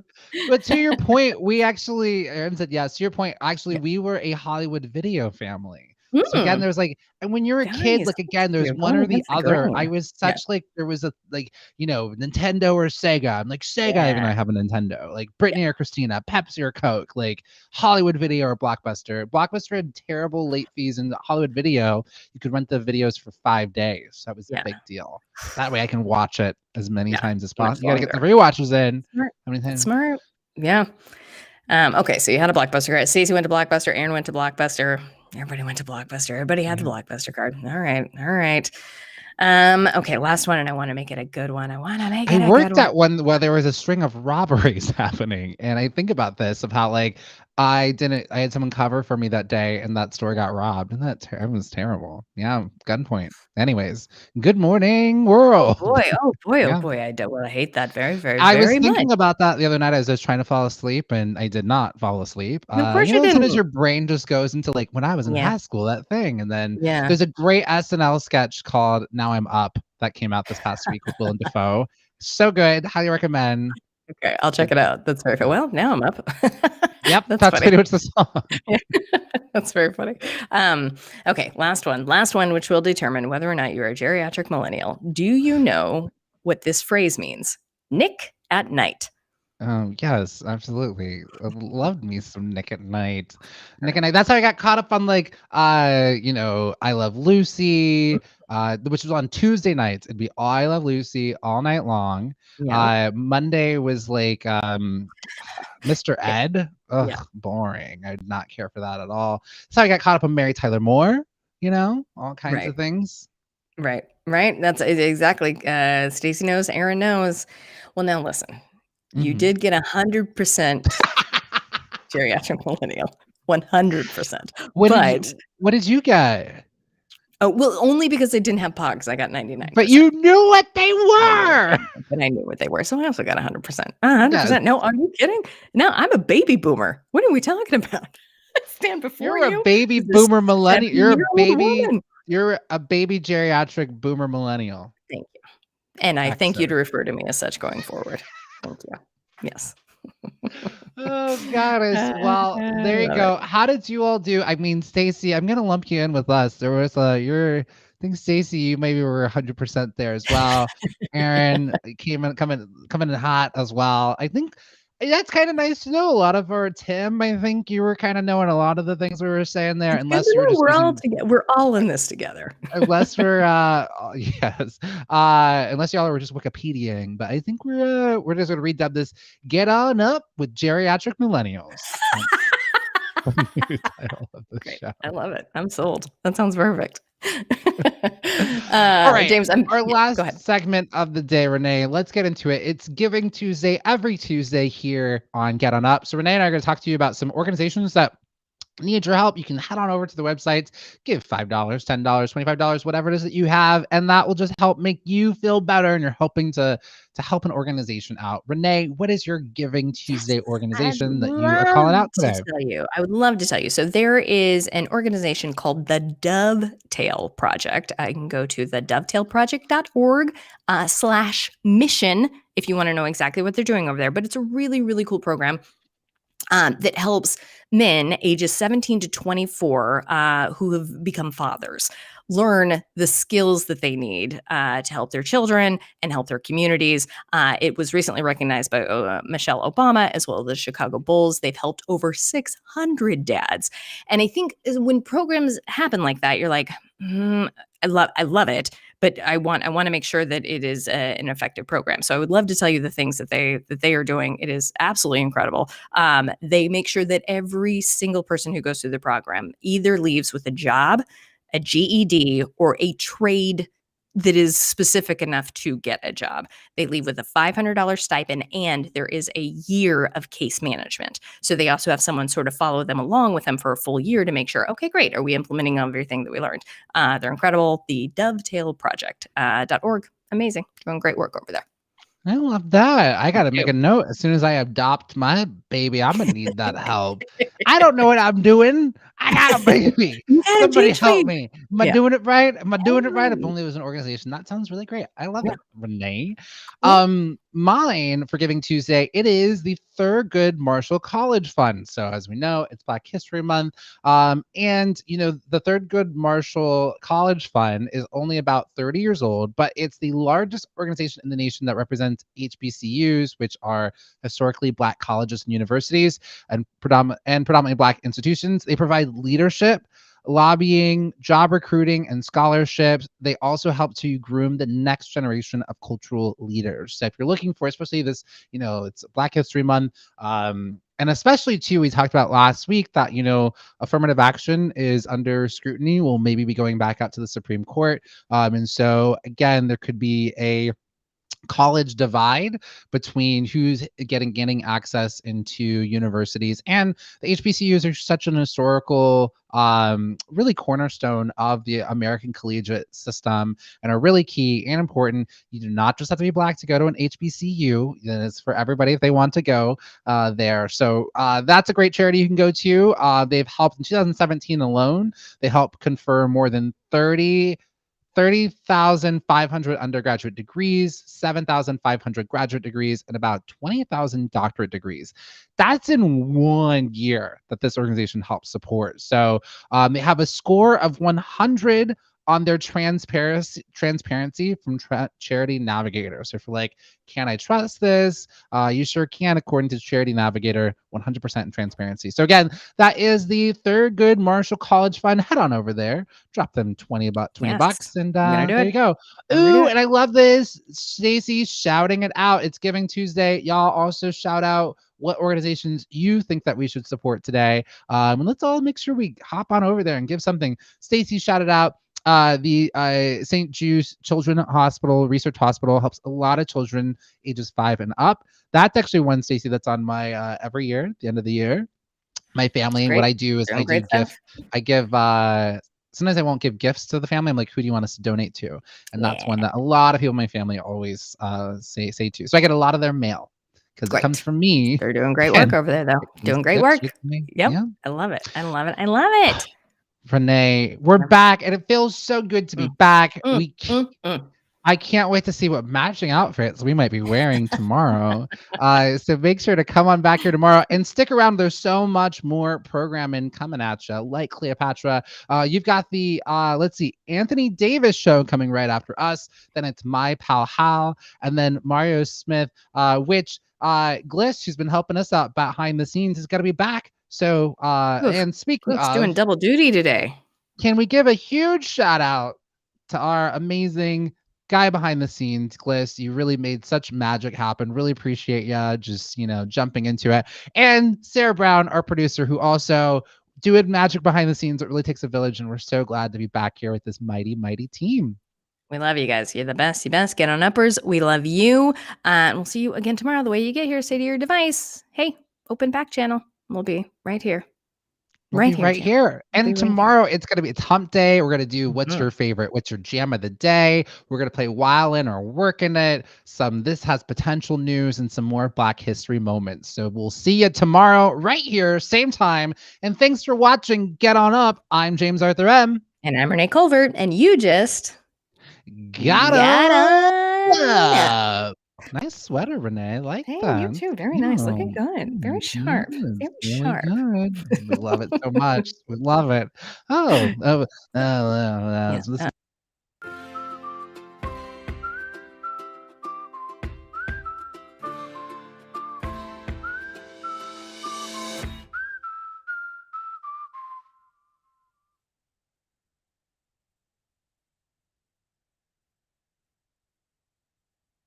[SPEAKER 2] but to your point, Aaron said yes. To your point, actually,
[SPEAKER 3] Yeah.
[SPEAKER 2] we were a Hollywood Video family. So again,
[SPEAKER 3] Mm,
[SPEAKER 2] there's like, and when you're a kid,
[SPEAKER 3] guys,
[SPEAKER 2] like again, there's
[SPEAKER 3] you're
[SPEAKER 2] one or
[SPEAKER 3] going
[SPEAKER 2] the
[SPEAKER 3] against the
[SPEAKER 2] other. I
[SPEAKER 3] grain.
[SPEAKER 2] was
[SPEAKER 3] Yeah.
[SPEAKER 2] such like there was a like, Nintendo or Sega. I'm like Sega, even though I have a Nintendo. Like Britney or Christina, Pepsi or Coke, like Hollywood Video or Blockbuster. Blockbuster had terrible late fees, and Hollywood Video, you could rent the videos for 5 days. That was a
[SPEAKER 3] Yeah.
[SPEAKER 2] big deal. That way I can watch it as many times as
[SPEAKER 3] much
[SPEAKER 2] possible. You got to get the
[SPEAKER 3] longer.
[SPEAKER 2] rewatches in.
[SPEAKER 3] Smart.
[SPEAKER 2] How many times?
[SPEAKER 3] Smart. Yeah. Okay, so you had a Blockbuster card. Stacey went to Blockbuster. Aaron went to Blockbuster. Everybody went to Blockbuster. Everybody had the Blockbuster card. All right. All right. Okay, last one, and I want to make it a good one. I want to make it
[SPEAKER 2] I
[SPEAKER 3] a
[SPEAKER 2] worked
[SPEAKER 3] good one.
[SPEAKER 2] at one where there was a string of robberies happening, and I think about this of how like I had someone cover for me that day, and that store got robbed, and it was terrible. Yeah, gunpoint. Anyways, good morning, world.
[SPEAKER 3] Oh boy,
[SPEAKER 2] Yeah.
[SPEAKER 3] I hate that very, very,
[SPEAKER 2] I was
[SPEAKER 3] very much.
[SPEAKER 2] thinking about that the other night as I was trying to fall asleep, and I did not fall asleep.
[SPEAKER 3] Of course you
[SPEAKER 2] Sometimes
[SPEAKER 3] didn't.
[SPEAKER 2] your brain just goes into like when I was in
[SPEAKER 3] Yeah.
[SPEAKER 2] high school, that thing, and then
[SPEAKER 3] Yeah.
[SPEAKER 2] there's a great SNL sketch called "Now I'm Up" that came out this past week with Willem Dafoe. So good, highly recommend.
[SPEAKER 3] Okay, I'll check it out. That's very well. Now I'm up.
[SPEAKER 2] Yep,
[SPEAKER 3] That's
[SPEAKER 2] that's
[SPEAKER 3] funny.
[SPEAKER 2] pretty much the song.
[SPEAKER 3] That's very funny. Okay, last one, which will determine whether or not you're a geriatric millennial. Do you know what this phrase means? Nick at night.
[SPEAKER 2] Yes, absolutely. I loved me some Nick at Night. Nick at Night. That's how I got caught up on like I Love Lucy, which was on Tuesday nights. It'd be I Love Lucy all night long.
[SPEAKER 3] Yeah.
[SPEAKER 2] Monday was like Mr.
[SPEAKER 3] Yeah.
[SPEAKER 2] Ed. Ugh,
[SPEAKER 3] Yeah.
[SPEAKER 2] boring. I did not care for that at all. That's how I got caught up on Mary Tyler Moore, all kinds
[SPEAKER 3] Right.
[SPEAKER 2] of things.
[SPEAKER 3] Right. That's exactly. Stacey knows. Aaron knows. Well, now listen. You
[SPEAKER 2] Mhm.
[SPEAKER 3] did get 100% geriatric millennial. 100%.
[SPEAKER 2] What did you get?
[SPEAKER 3] Oh, well, only because they didn't have pogs. I got 99%.
[SPEAKER 2] But you knew what they were.
[SPEAKER 3] But I knew what they were, so I also got 100%. 100%. No, are you kidding? No, I'm a baby boomer. What are we talking about? I stand before
[SPEAKER 2] You're
[SPEAKER 3] you.
[SPEAKER 2] a baby
[SPEAKER 3] as this
[SPEAKER 2] boomer millennial.
[SPEAKER 3] woman.
[SPEAKER 2] You're a baby geriatric boomer millennial.
[SPEAKER 3] Thank you. And I thank you
[SPEAKER 2] Excellent.
[SPEAKER 3] to refer to me as such going forward. Thank you. Yes.
[SPEAKER 2] Oh, goddess. Well, there you
[SPEAKER 3] Love
[SPEAKER 2] go. How did you all do? I mean, Stacey, I'm gonna lump you in with us. There was I think Stacey, you maybe were 100% there as well. Aaron coming in hot as well. I think that's kind of nice to know. A lot of Tim, I think you were kind of knowing a lot of the things we were saying there, unless you were just
[SPEAKER 3] we're all
[SPEAKER 2] using,
[SPEAKER 3] together. We're all in this together.
[SPEAKER 2] unless we're yes, unless y'all are just Wikipediaing. But I think we're just gonna redub this. Get on up with geriatric millennials. New title of the
[SPEAKER 3] Great.
[SPEAKER 2] show.
[SPEAKER 3] I love it. I'm sold. That sounds perfect.
[SPEAKER 2] All right,
[SPEAKER 3] James,
[SPEAKER 2] our
[SPEAKER 3] go
[SPEAKER 2] last
[SPEAKER 3] ahead.
[SPEAKER 2] segment of the day, Renee. Let's get into it. It's Giving Tuesday every Tuesday here on Get On Up. So Renee and I are going to talk to you about some organizations that need your help, you can head on over to the websites, give $5, $10, $25, whatever it is that you have, and that will just help make you feel better. And you're helping to help an organization out. Renee, what is your Giving
[SPEAKER 3] Yes,
[SPEAKER 2] Tuesday
[SPEAKER 3] I'd
[SPEAKER 2] organization that you are
[SPEAKER 3] love
[SPEAKER 2] calling out
[SPEAKER 3] to
[SPEAKER 2] today?
[SPEAKER 3] tell you. I would love to tell you. So there is an organization called the Dovetail Project. I can go to the dovetailproject.org /mission if you want to know exactly what they're doing over there. But it's a really, really cool program that helps men ages 17 to 24 who have become fathers learn the skills that they need to help their children and help their communities. It was recently recognized by Michelle Obama as well as the Chicago Bulls. They've helped over 600 dads. And I think when programs happen like that, you're like, I love it, but I want to make sure that it is an effective program. So I would love to tell you the things that they are doing. It is absolutely incredible. They make sure that every single person who goes through the program either leaves with a job, a GED, or a trade that is specific enough to get a job. They leave with a $500 stipend, and there is a year of case management. So they also have someone sort of follow them along with them for a full year to make sure, okay, great, are we implementing everything that we learned? They're incredible. The dovetailproject.org. Amazing. Doing great work over there.
[SPEAKER 2] I love that. I got to make
[SPEAKER 3] You.
[SPEAKER 2] a note as soon as I adopt my baby. I'm going to need that help. I don't know what I'm doing. I got a baby.
[SPEAKER 3] You gotta
[SPEAKER 2] Somebody
[SPEAKER 3] teach
[SPEAKER 2] help
[SPEAKER 3] me.
[SPEAKER 2] me. Am I
[SPEAKER 3] Yeah.
[SPEAKER 2] doing it right? Am I doing it right? If
[SPEAKER 3] Totally.
[SPEAKER 2] only it was an organization. That sounds really great. I love
[SPEAKER 3] Yeah.
[SPEAKER 2] it, Renee.
[SPEAKER 3] Cool.
[SPEAKER 2] Mine for Giving Tuesday, it is the Thurgood Marshall College Fund. So as we know, it's Black History Month. And the Thurgood Marshall College Fund is only about 30 years old, but it's the largest organization in the nation that represents HBCUs, which are historically Black colleges and universities and predominantly Black institutions. They provide leadership, lobbying, job recruiting, and scholarships. They also help to groom the next generation of cultural leaders. So if you're looking for, especially this, it's Black History Month, and especially too, we talked about last week that affirmative action is under scrutiny. We'll maybe be going back out to the Supreme Court, and so again, there could be a college divide between who's getting access into universities. And the HBCUs are such an historical really cornerstone of the American collegiate system and are really key and important. You do not just have to be Black to go to an HBCU. It's for everybody if they want to go there. So that's a great charity you can go to. They've helped in 2017 alone. They helped confer more than 30,500 undergraduate degrees, 7,500 graduate degrees, and about 20,000 doctorate degrees. That's in 1 year that this organization helps support. So they have a score of 100 on their transparency from Charity Navigator. So if you're like, can I trust this? You sure can, according to Charity Navigator, 100% in transparency. So again, that is the Thurgood Marshall College Fund. Head on over there, drop them 20
[SPEAKER 3] Yes.
[SPEAKER 2] bucks, and
[SPEAKER 3] I'm gonna do
[SPEAKER 2] there
[SPEAKER 3] it.
[SPEAKER 2] you go.
[SPEAKER 3] I'm gonna do
[SPEAKER 2] Ooh,
[SPEAKER 3] it.
[SPEAKER 2] and I love this. Stacy shouting it out. It's Giving Tuesday. Y'all also shout out what organizations you think that we should support today. And let's all make sure we hop on over there and give something. Stacy shouted out the St. Jude's Children's Hospital Research Hospital helps a lot of children ages 5 and up. That's actually one, Stacy, that's on my every year at the end of the year. My family, what
[SPEAKER 3] Great.
[SPEAKER 2] I do is
[SPEAKER 3] Doing great stuff.
[SPEAKER 2] I give sometimes I won't give gifts to the family. I'm like, who do you want us to donate to? And that's one that a lot of people in my family always say to. So I get a lot of their mail because it comes
[SPEAKER 3] Great.
[SPEAKER 2] from me.
[SPEAKER 3] They're doing great work
[SPEAKER 2] and
[SPEAKER 3] over there, though.
[SPEAKER 2] it comes
[SPEAKER 3] Doing great
[SPEAKER 2] yep,
[SPEAKER 3] work.
[SPEAKER 2] straight to me.
[SPEAKER 3] Yep.
[SPEAKER 2] Yeah.
[SPEAKER 3] I love it. I love it. I love it.
[SPEAKER 2] Renee, we're back, and it feels so good to be back. I can't wait to see what matching outfits we might be wearing tomorrow. So make sure to come on back here tomorrow and stick around. There's so much more programming coming at you, like Cleopatra. You've got the Anthony Davis show coming right after us. Then it's My Pal Hal, and then Mario Smith, which Gliss, who's been helping us out behind the scenes, is going to be back. So, and speaking
[SPEAKER 3] Oof,
[SPEAKER 2] of,
[SPEAKER 3] doing double duty today.
[SPEAKER 2] can we give a huge shout out to our amazing guy behind the scenes, Gliss? You really made such magic happen. Really appreciate you just, jumping into it. And Sarah Brown, our producer, who also doing magic behind the scenes. It really takes a village, and we're so glad to be back here with this mighty, mighty team.
[SPEAKER 3] We love you guys. You're the best. You best. Get on uppers. We love you. And we'll see you again tomorrow. The way you get here, say to your device, hey, open back channel. We'll be right here.
[SPEAKER 2] We'll
[SPEAKER 3] Right
[SPEAKER 2] be
[SPEAKER 3] here,
[SPEAKER 2] right
[SPEAKER 3] Jam.
[SPEAKER 2] here.
[SPEAKER 3] We'll be
[SPEAKER 2] And
[SPEAKER 3] right here.
[SPEAKER 2] tomorrow it's hump day. We're gonna do what's
[SPEAKER 3] Mhm.
[SPEAKER 2] your favorite, what's your jam of the day. We're gonna play While In or Working It, some This Has Potential news, and some more Black History moments. So we'll see you tomorrow right here, same time. And thanks for watching Get On Up. I'm James Arthur M.
[SPEAKER 3] And I'm Renee Colvert, and you just
[SPEAKER 2] Got
[SPEAKER 3] on up.
[SPEAKER 2] up. Nice sweater, Renee. I like
[SPEAKER 3] Hey,
[SPEAKER 2] that.
[SPEAKER 3] you too. Very nice. Looking
[SPEAKER 2] Yeah.
[SPEAKER 3] good. Very sharp.
[SPEAKER 2] Yes,
[SPEAKER 3] Very
[SPEAKER 2] really
[SPEAKER 3] sharp.
[SPEAKER 2] good. We love it so much. We love it. Oh,
[SPEAKER 3] Yeah.
[SPEAKER 2] this